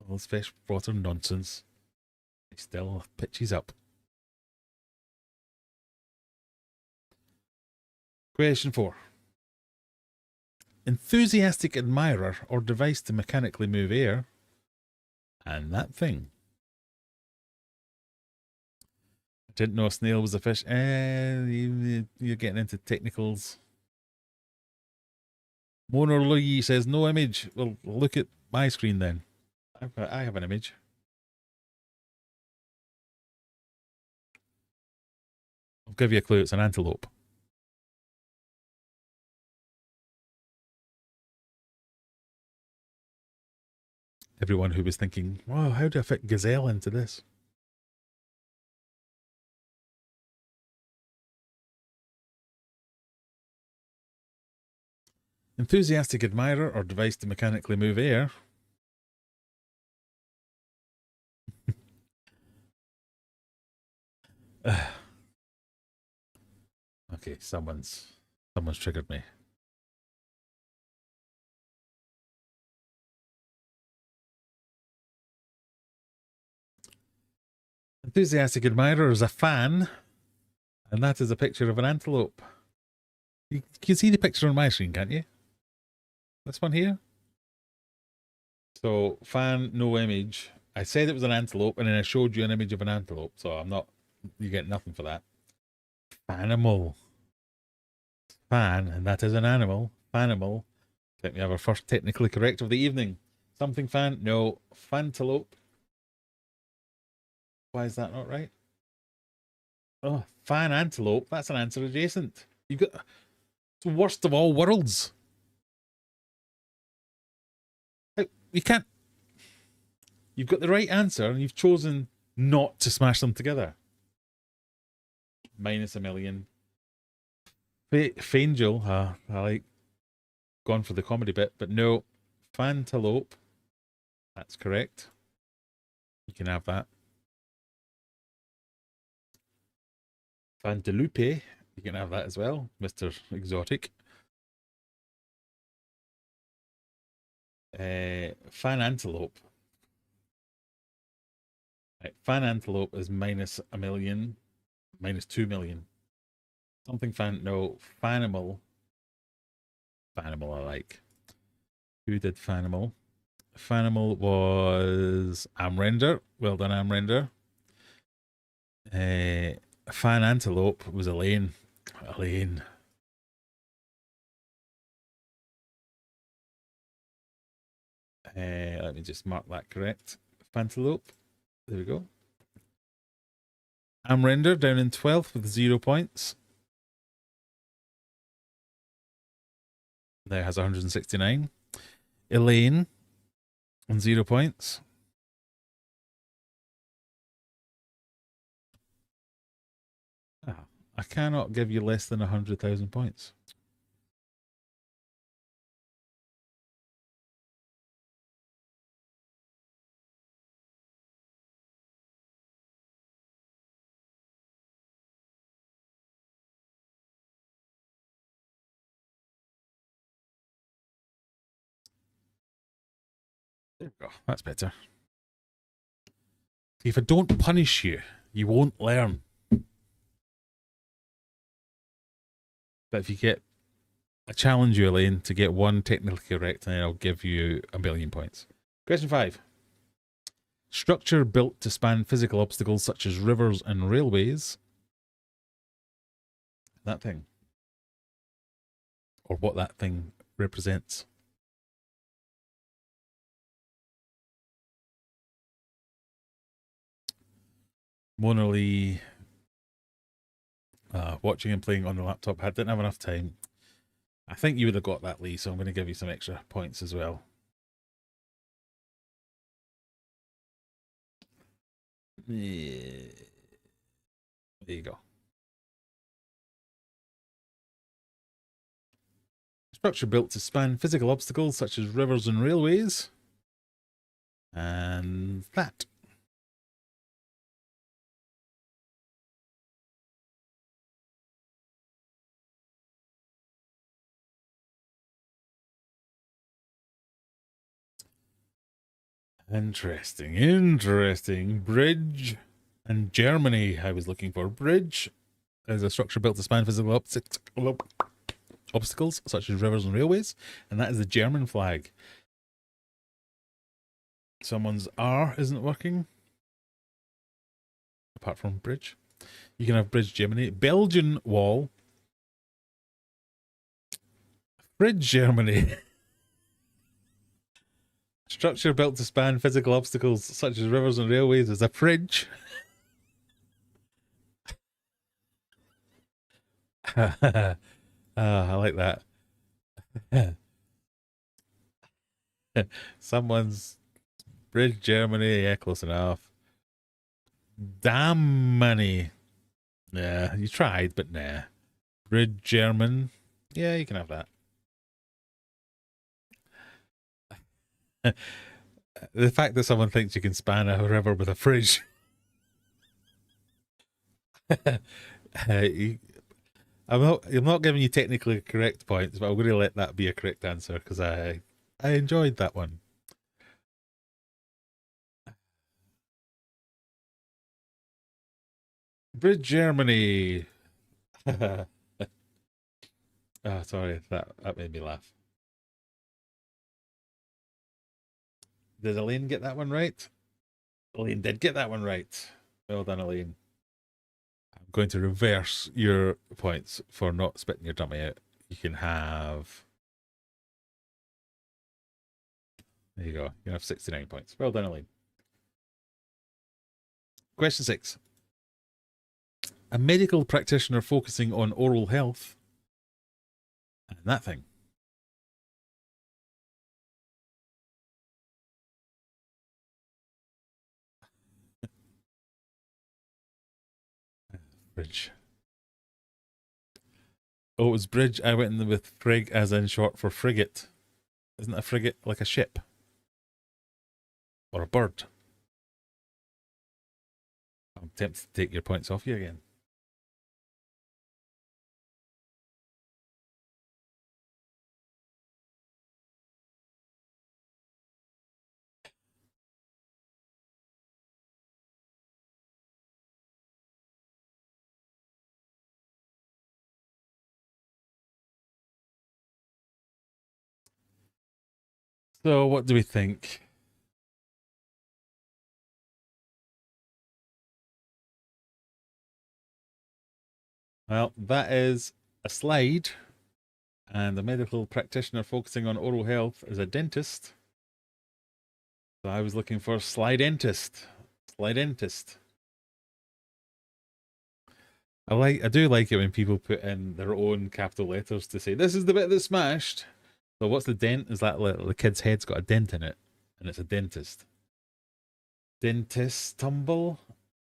All this freshwater nonsense. He still pitches up. Question 4. Enthusiastic admirer or device to mechanically move air. And that thing. I didn't know a snail was a fish. You're getting into technicals. Mona Lee says no image. Well, look at my screen then. I have an image. I'll give you a clue. It's an antelope. Everyone who was thinking, wow, how do I fit gazelle into this? Enthusiastic admirer or device to mechanically move air. Okay, someone's triggered me. Enthusiastic admirer is a fan, and that is a picture of an antelope. You can see the picture on my screen, can't you? This one here. So, fan, no image. I said it was an antelope, and then I showed you an image of an antelope. So I'm not, you get nothing for that. Fanimal. Fan, and that is an animal. Fanimal. Let me have our first technically correct of the evening. Something fan, no. Fantelope. Why is that not right? Oh, fan antelope. That's an answer adjacent. You got the worst of all worlds. You can't. You've got the right answer, and you've chosen not to smash them together. -1 million. Fangel, I like gone for the comedy bit, but no. Fantelope. That's correct. You can have that. Fantelupe. You can have that as well, Mr. Exotic. Fan antelope. Right, fan antelope is -1 million, -2 million. Something fan, no. Fanimal. Fanimal, I like. Who did Fanimal? Fanimal was Amrender. Well done, Amrender. Fan antelope was Elaine. Elaine. Let me just mark that correct. Fantelope. There we go. Amrender down in 12th with 0 points. There has 169. Elaine on 0 points. I cannot give you less than 100,000 points. There we go. That's better. If I don't punish you, you won't learn. But if you get, I challenge you, Elaine, to get one technically correct, and then I'll give you 1 million points. Question 5. Structure built to span physical obstacles such as rivers and railways. That thing. Or what that thing represents. Mona Lee, watching and playing on the laptop. I didn't have enough time. I think you would have got that, Lee, so I'm going to give you some extra points as well. Yeah. There you go. Structure built to span physical obstacles such as rivers and railways. And that. Interesting, interesting. Bridge and Germany. I was looking for bridge as a structure built to span physical obstacles such as rivers and railways, and that is the German flag. Someone's R isn't working, apart from bridge. You can have bridge Germany, Belgian wall, bridge Germany. Structure built to span physical obstacles such as rivers and railways is a fridge. I like that. Someone's bridge Germany. Yeah, close enough. Damn money. Yeah, you tried, but nah. Bridge German. Yeah, you can have that. The fact that someone thinks you can span a river with a fridge. I'm not giving you technically correct points, but I'm going to let that be a correct answer because I enjoyed that one. Bridge Germany. Oh, sorry, that made me laugh. Did Elaine get that one right? Elaine did get that one right. Well done, Elaine. I'm going to reverse your points for not spitting your dummy out. You can have. There you go. You can have 69 points. Well done, Elaine. Question 6. A medical practitioner focusing on oral health. And that thing. Bridge. Oh, it was bridge. I went in with frig as in short for frigate. Isn't a frigate like a ship? Or a bird? I'm tempted to take your points off you again. So, what do we think? Well, that is a slide, and a medical practitioner focusing on oral health is a dentist. So I was looking for slide dentist. Slide dentist. I do like it when people put in their own capital letters to say this is the bit that's smashed. So what's the dent? Is that like the kid's head's got a dent in it, and it's a dentist. Dentist tumble.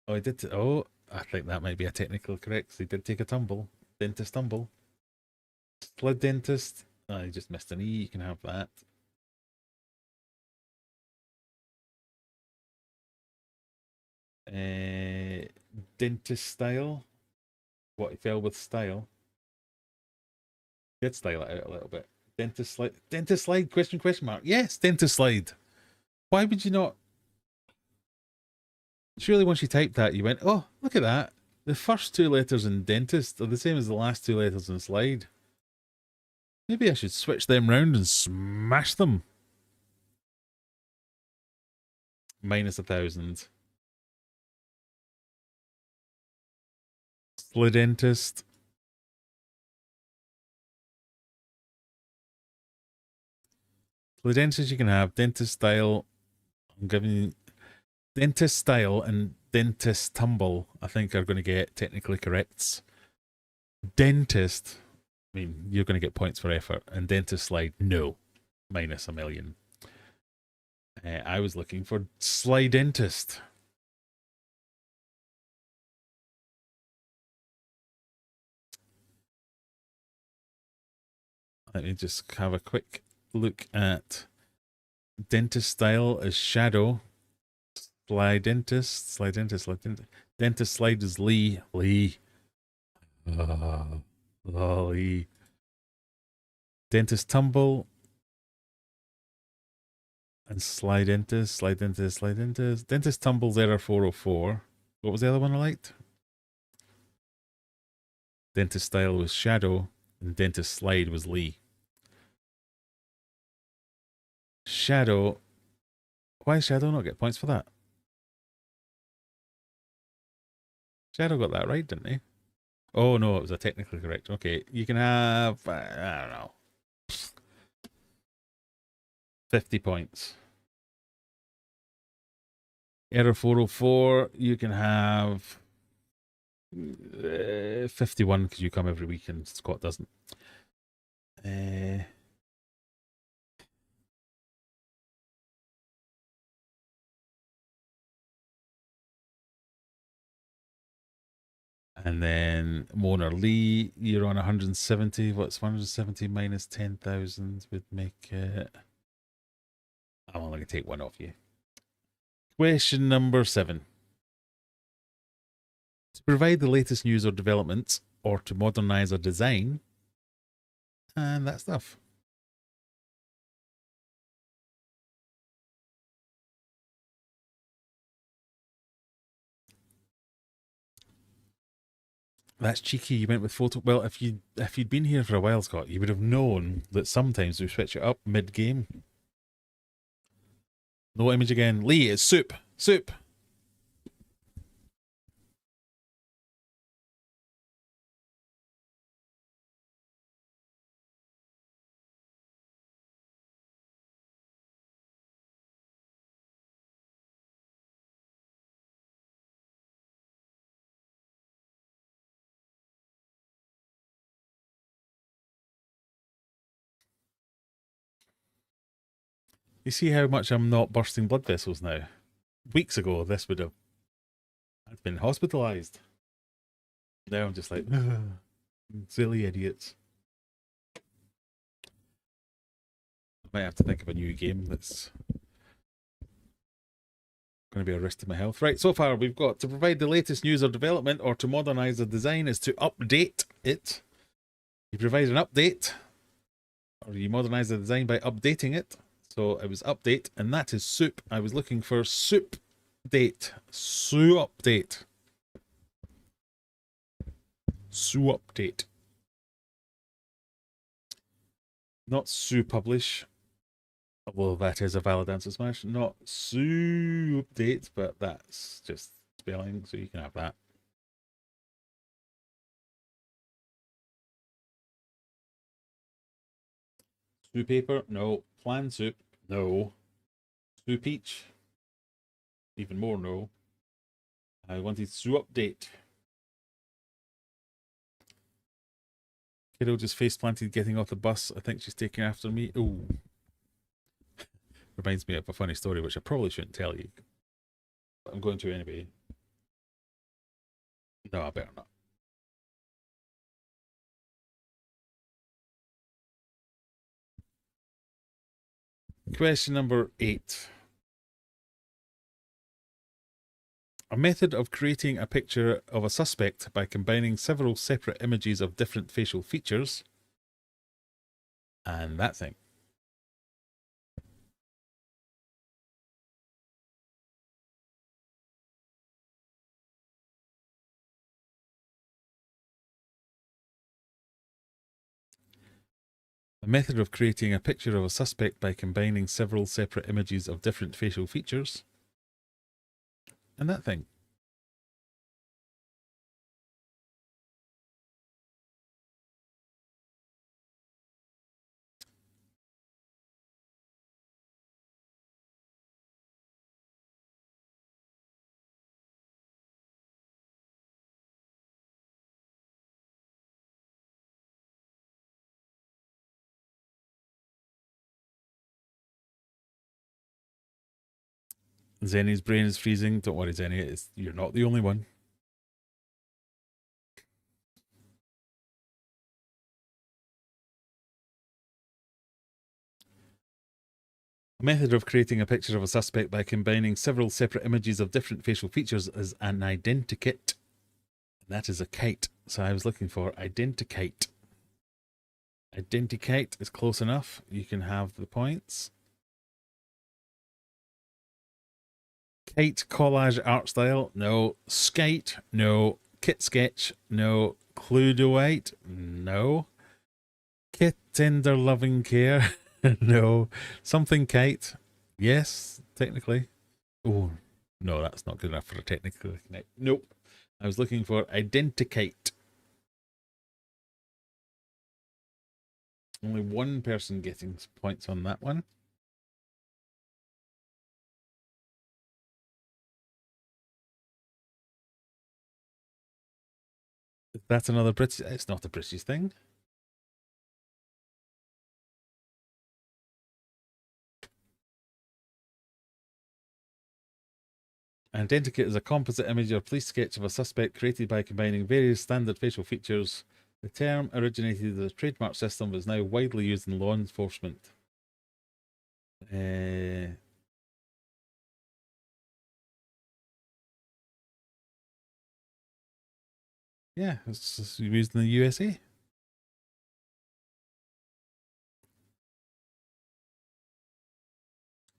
Oh, he did. Oh, I think that might be a technical correct. He did take a tumble. Dentist tumble. Slid dentist. Oh, he just missed an E. You can have that. Dentist style. What, he fell with style? Did style it out a little bit. Dentist slide. Dentist slide? Question mark. Yes, dentist slide. Why would you not? Surely once you typed that, you went, oh, look at that. The first two letters in dentist are the same as the last two letters in slide. Maybe I should switch them round and smash them. Minus 1,000. Slidentist. Slidentist you can have. Dentist style. I'm giving you dentist style and dentist tumble, I think, are going to get technically corrects. Dentist, I mean, you're going to get points for effort. And dentist slide, no. Minus 1,000,000. I was looking for slide dentist. Let me just have a quick look at dentist style as shadow. Slide dentist. Dentist slide is Lee. Lee. Lee. Dentist tumble. And slide dentist. Dentist tumble's error 404. What was the other one I liked? Dentist style was shadow. And dentist slide was Lee. Shadow. Why Shadow not get points for that? Shadow got that right, didn't he? Oh no, it was a technically correct. Okay, you can have, I don't know, 50 points. Error 404, you can have 51 because you come every week and Scott doesn't. And then Mona Lee, you're on 170. What's 170 minus 10,000 would make it. I'm only going to take one off you. Question number 7. To provide the latest news or developments, or to modernize a design, and that stuff. That's cheeky. You went with photo. Well, if you'd been here for a while, Scott, you would have known that sometimes we switch it up mid-game. No image again. Lee, it's soup. Soup. You see how much I'm not bursting blood vessels now? Weeks ago, this would have. I'd been hospitalized. Now I'm just like, silly idiots. I might have to think of a new game that's going to be a risk to my health. Right, so far we've got to provide the latest news or development, or to modernize the design is to update it. You provide an update, or you modernize the design by updating it. So it was update, and that is soup. I was looking for soup date. Sue update. Sue update. Not Sue publish. Although that is a valid answer smash. Not Sue update, but that's just spelling, so you can have that. Sue paper? No. Plan soup? No. Sue peach? Even more no. I wanted Sue update. Kiddo just face planted getting off the bus. I think she's taking after me. Ooh. Reminds me of a funny story, which I probably shouldn't tell you. But I'm going to anyway. No, I better not. Question number 8. A method of creating a picture of a suspect by combining several separate images of different facial features. And that thing. A method of creating a picture of a suspect by combining several separate images of different facial features. And that thing. Zenny's brain is freezing. Don't worry, Zenny. You're not the only one. A method of creating a picture of a suspect by combining several separate images of different facial features is an identikit. That is a kite. So I was looking for identikite. Identikite is close enough. You can have the points. Kite collage art style? No. Skate? No. Kit sketch? No. Cluedoite? No. Kit tender loving care? No. Something kite? Yes, technically. Oh, no, that's not good enough for a technical connect. Nope. I was looking for identikite. Only one person getting points on that one. That's another British. It's not a British thing. An identikit is a composite image or police sketch of a suspect created by combining various standard facial features. The term originated as a trademark system but is now widely used in law enforcement. Yeah, it's used in the USA.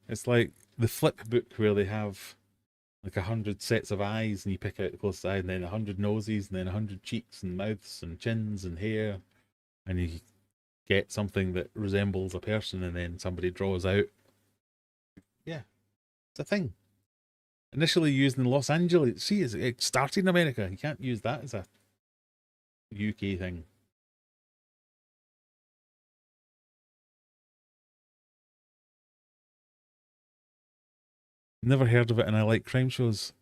It's like the flip book where they have like 100 sets of eyes and you pick out the closest eye, and then 100 noses, and then 100 cheeks and mouths and chins and hair, and you get something that resembles a person, and then somebody draws out. Yeah, it's a thing. Initially used in Los Angeles. See, it started in America. You can't use that as a UK thing. Never heard of it, and I like crime shows.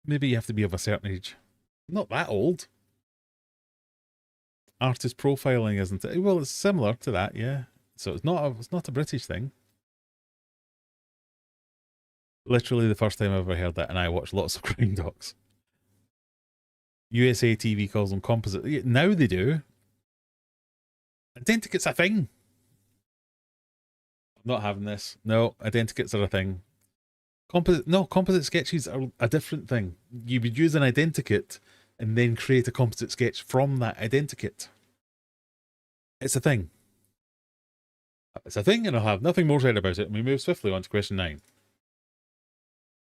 Maybe you have to be of a certain age. Not that old. Artist profiling, isn't it? Well, it's similar to that, yeah. So it's not a British thing. Literally the first time I ever heard that, and I watched lots of crime docs. USA TV calls them composite. Now they do. Identikit's a thing. I'm not having this. No, identikits are a thing. Composite sketches are a different thing. You would use an identikit and then create a composite sketch from that identikit. It's a thing. It's a thing, and I'll have nothing more said about it. And we move swiftly on to question 9.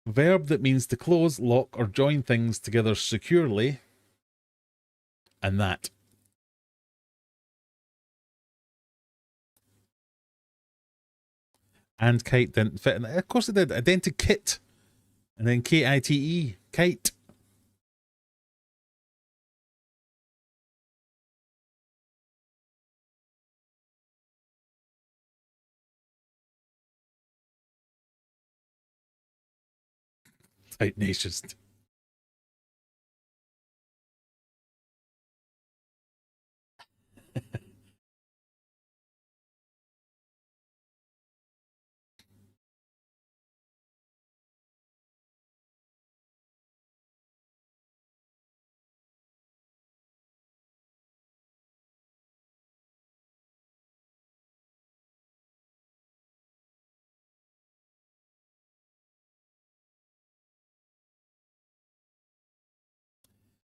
Verb that means to close, lock, or join things together securely. And that. And kite didn't fit in. Of course it did. Identikit. And then Kite. Kite. Tenacious.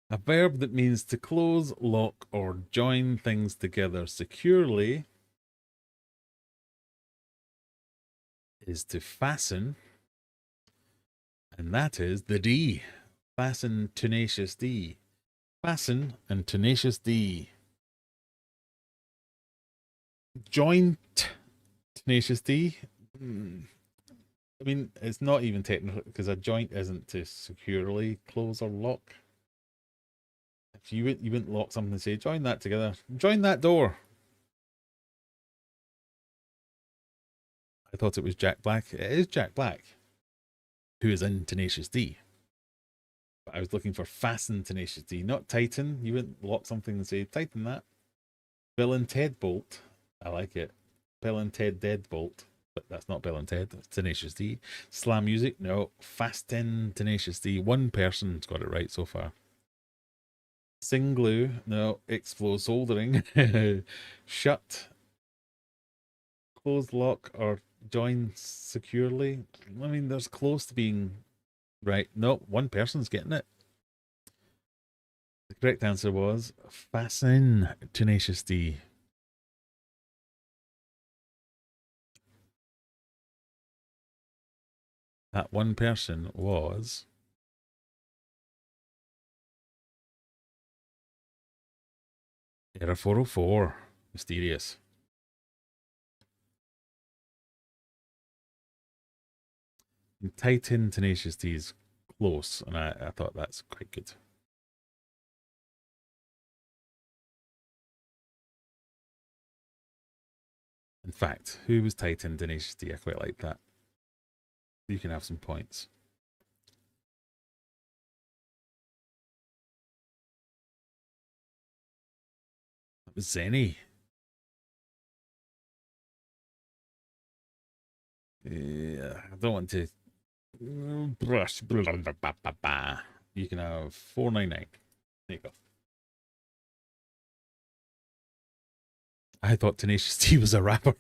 A verb that means to close, lock, or join things together securely is to fasten, and that is the D. Fasten, tenacious D. Fasten and tenacious D. Joint, tenacious D. I mean, it's not even technical because a joint isn't to securely close or lock. If you wouldn't lock something and say, join that together. Join that door. I thought it was Jack Black. It is Jack Black, who is in Tenacious D. But I was looking for Fasten Tenacious D, not Titan. You wouldn't lock something and say, Titan that. Bill and Ted Bolt. I like it. Bill and Ted Deadbolt. But that's not Bill and Ted. That's Tenacious D. Slam Music. No. Fasten Tenacious D. One person's got it right so far. Sing glue. No. Explode soldering. Shut. Close, lock, or join securely. I mean, there's close to being right. No, one person's getting it. The correct answer was fasten, Tenacious D. That one person was Error 404. Mysterious. And Titan Tenacious D is close, and I thought that's quite good. In fact, who was Titan Tenacious D? I quite like that. You can have some points. Zenny. Yeah, I don't want to. You can have 499. There you go. I thought Tenacious D was a rapper.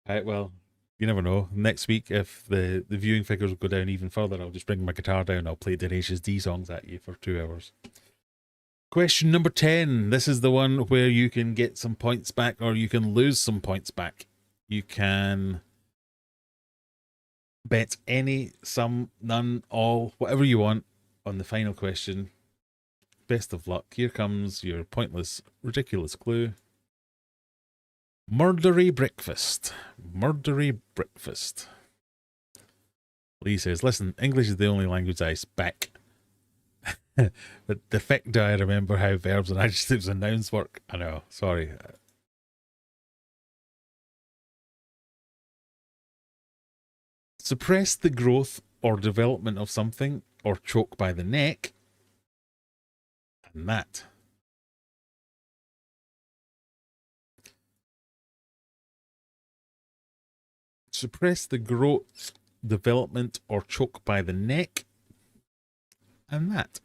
Right, well, you never know. Next week, if the viewing figures go down even further, I'll just bring my guitar down. I'll play Tenacious D songs at you for 2 hours. Question number 10. This is the one where you can get some points back or you can lose some points back. You can bet any, some, none, all, whatever you want on the final question. Best of luck. Here comes your pointless, ridiculous clue. Murdery breakfast. Murdery breakfast. Lee says, listen, English is the only language I speak. But the fact do I remember how verbs and adjectives and nouns work? I know, sorry. Suppress the growth or development of something or choke by the neck. And that. Suppress the growth, development, or choke by the neck. And that.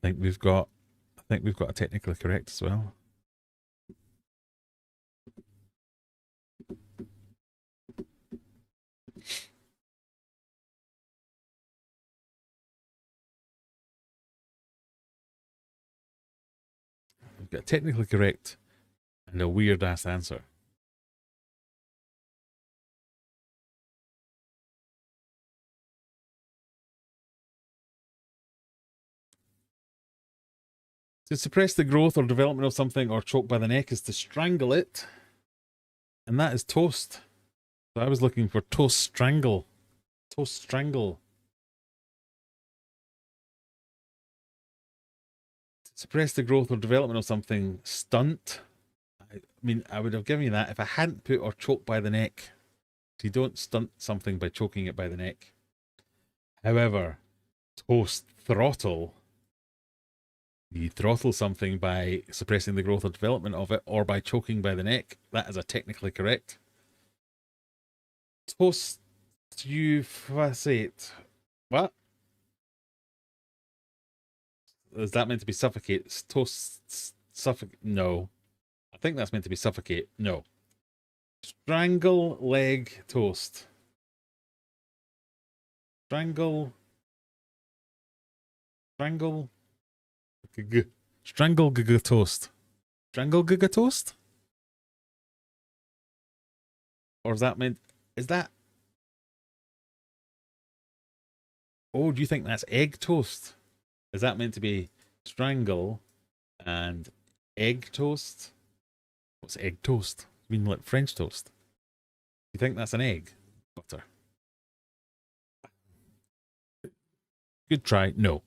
I think we've got a technically correct as well. We've got technically correct and a weird ass answer. To suppress the growth or development of something or choke by the neck is to strangle it. And that is toast. So I was looking for toast strangle. Toast strangle. To suppress the growth or development of something, stunt. I mean, I would have given you that if I hadn't put or choke by the neck. So you don't stunt something by choking it by the neck. However, toast throttle. You throttle something by suppressing the growth or development of it or by choking by the neck. That is a technically correct. Toast you facet. What? Is that meant to be suffocate? Toast suffocate? No. I think that's meant to be suffocate. No. Strangle leg toast. Strangle. Strangle. Strangle giga toast. Strangle giga toast? Or is that meant? Is that? Oh, do you think that's egg toast? Is that meant to be strangle and egg toast? What's egg toast? You mean like French toast? You think that's an egg? Butter. Good try. No.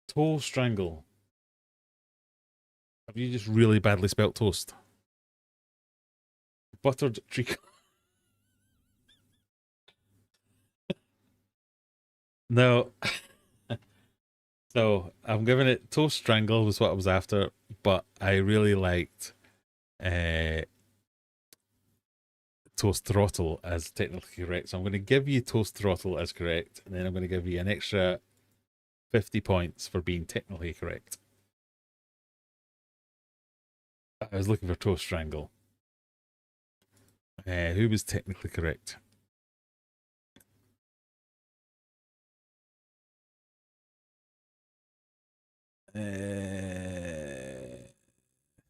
Toe strangle. Have you just really badly spelt toast? Buttered treacle. No. So I'm giving it toast strangle was what I was after, but I really liked toast throttle as technically correct. So I'm going to give you toast throttle as correct, and then I'm going to give you an extra 50 points for being technically correct. I was looking for toast strangle. Who was technically correct?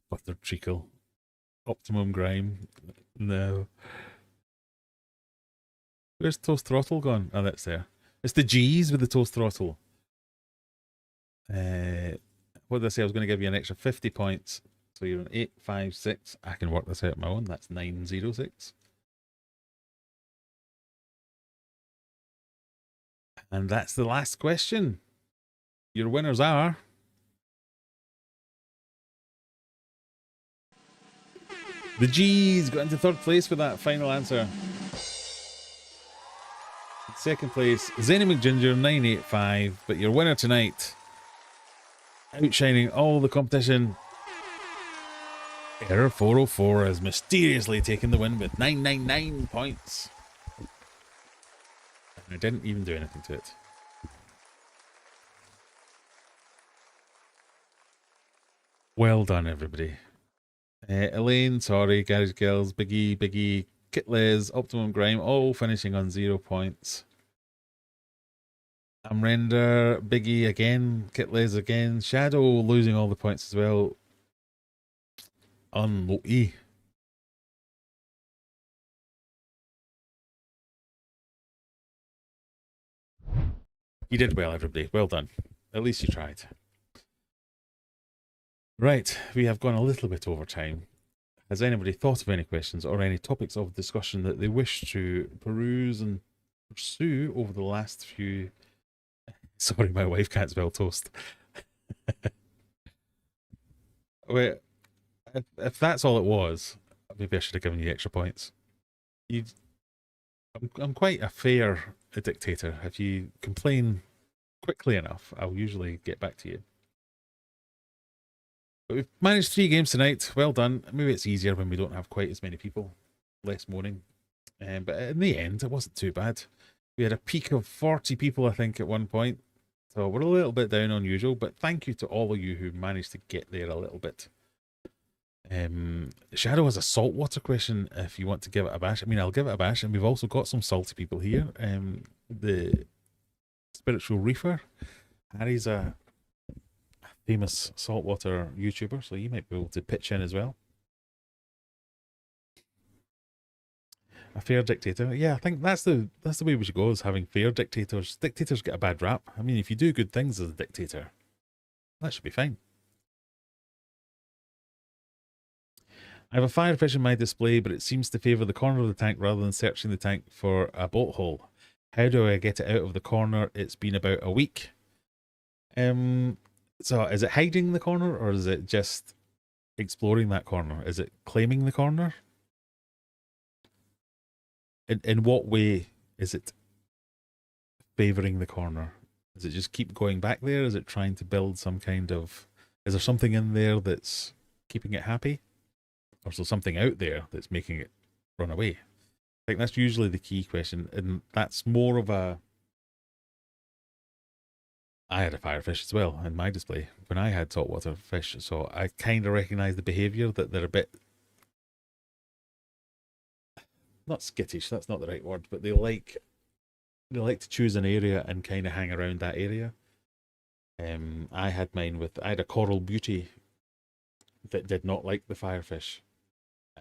Buttered treacle. Optimum grime. No. Where's toast throttle gone? Oh, that's there. It's the G's with the toast throttle. What did I say? I was going to give you an extra 50 points. So you're on 856. I can work this out on my own. That's 906. And that's the last question. Your winners are the G's got into third place with that final answer. Second place, Zany McGinger 985. But your winner tonight, outshining all the competition, Error 404 has mysteriously taken the win with 999 points. And I didn't even do anything to it. Well done, everybody. Elaine, sorry, Garage Girls, Biggie, Kitles, Optimum Grime, all finishing on 0 points. Amrender, Biggie again, Kitles again, Shadow losing all the points as well. Unlucky. You did well, everybody. Well done. At least you tried. Right, we have gone a little bit over time. Has anybody thought of any questions or any topics of discussion that they wish to peruse and pursue over the last few... Sorry, my wife can't spell toast. Wait, if that's all it was, maybe I should have given you extra points. I'm quite a fair dictator. If you complain quickly enough, I'll usually get back to you. But we've managed 3 games tonight. Well done. Maybe it's easier when we don't have quite as many people. Less moaning. But in the end, it wasn't too bad. We had a peak of 40 people, I think, at one point. So we're a little bit down on usual, but thank you to all of you who managed to get there a little bit. Shadow has a saltwater question if you want to give it a bash. I mean, I'll give it a bash. And we've also got some salty people here. The Spiritual Reefer. Harry's a famous saltwater YouTuber, so you might be able to pitch in as well. A fair dictator. Yeah, I think that's the way we should go, is having fair dictators. Dictators get a bad rap. I mean, if you do good things as a dictator, that should be fine. I have a firefish in my display, but it seems to favour the corner of the tank rather than searching the tank for a bolt hole. How do I get it out of the corner? It's been about a week. So is it hiding the corner, or is it just exploring that corner? Is it claiming the corner? In what way is it favouring the corner? Does it just keep going back there? Is it trying to build some kind of... Is there something in there that's keeping it happy? Or is there something out there that's making it run away? I think that's usually the key question, and that's more of a... I had a firefish as well in my display when I had saltwater fish, so I kind of recognise the behaviour, that they're a bit... Not skittish, that's not the right word, but they like to choose an area and kind of hang around that area. I had a coral beauty that did not like the firefish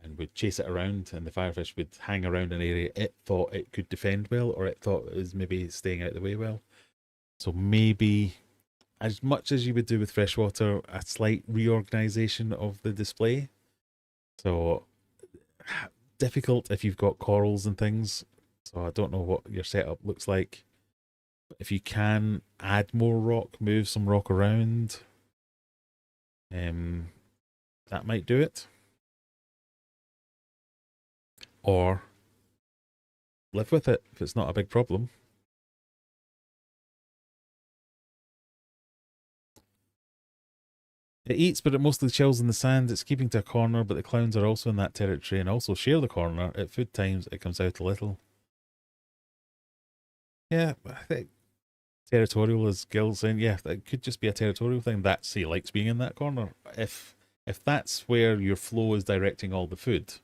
and would chase it around, and the firefish would hang around an area it thought it could defend well, or it thought it was maybe staying out of the way well. So maybe, as much as you would do with freshwater, a slight reorganisation of the display. So difficult if you've got corals and things. So I don't know what your setup looks like. But if you can add more rock, move some rock around, that might do it. Or live with it if it's not a big problem. It eats, but it mostly chills in the sand. It's keeping to a corner, but the clowns are also in that territory and also share the corner. At food times, it comes out a little. Yeah, I think territorial, as Gil's saying, yeah, it could just be a territorial thing. That's, he likes being in that corner. If that's where your flow is directing all the food,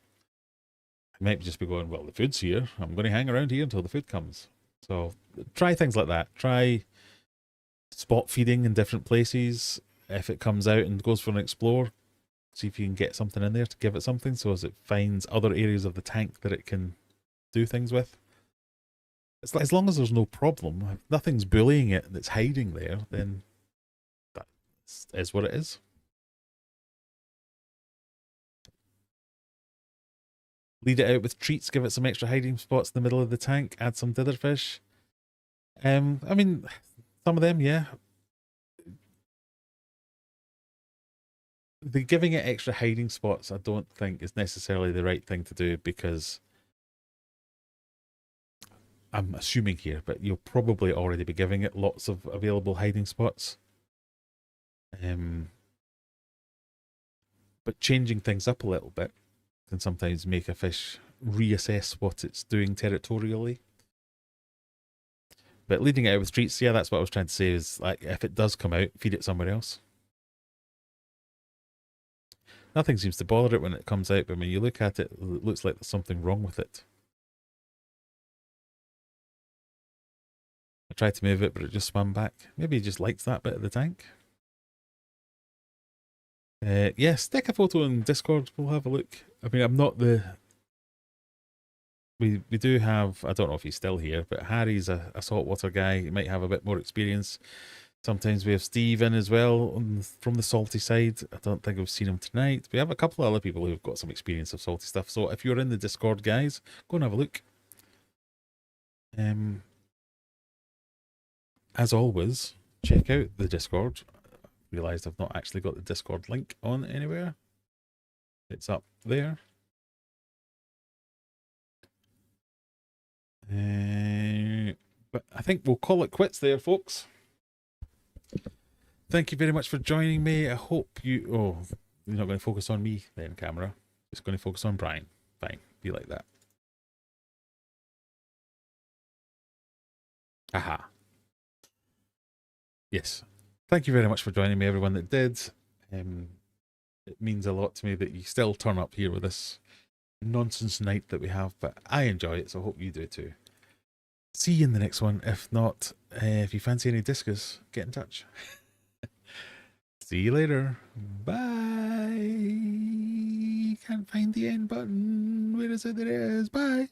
you might just be going, well, the food's here. I'm going to hang around here until the food comes. So try things like that. Try spot feeding in different places. If it comes out and goes for an explore, see if you can get something in there to give it something, so as it finds other areas of the tank that it can do things with. It's like, as long as there's no problem, if nothing's bullying it that's hiding there, then that is what it is. Lead it out with treats, give it some extra hiding spots in the middle of the tank, add some ditherfish. I mean, some of them, yeah. The giving it extra hiding spots, I don't think is necessarily the right thing to do, because I'm assuming here, but you'll probably already be giving it lots of available hiding spots. But changing things up a little bit can sometimes make a fish reassess what it's doing territorially. But leading it out with treats, yeah, that's what I was trying to say, is like, if it does come out, feed it somewhere else. Nothing seems to bother it when it comes out, but when you look at it, it looks like there's something wrong with it. I tried to move it, but it just swam back. Maybe he just likes that bit of the tank. Yeah, stick a photo on Discord. We'll have a look. I mean, I'm not the... We do have, I don't know if he's still here, but Harry's a saltwater guy. He might have a bit more experience. Sometimes we have Steve in as well from the salty side. I don't think I've seen him tonight. We have a couple of other people who've got some experience of salty stuff. So if you're in the Discord, guys, go and have a look. As always, check out the Discord. Realised I've not actually got the Discord link on anywhere. It's up there. But I think we'll call it quits there, folks. Thank you very much for joining me. I hope you... Oh, you're not going to focus on me then, camera. Just going to focus on Brian. Fine, be like that. Aha. Yes. Thank you very much for joining me, everyone that did. It means a lot to me that you still turn up here with this nonsense night that we have, but I enjoy it, so I hope you do too. See you in the next one. If not, if you fancy any discus, get in touch. See you later. Bye. Can't find the end button. Where is it? There it is. Bye.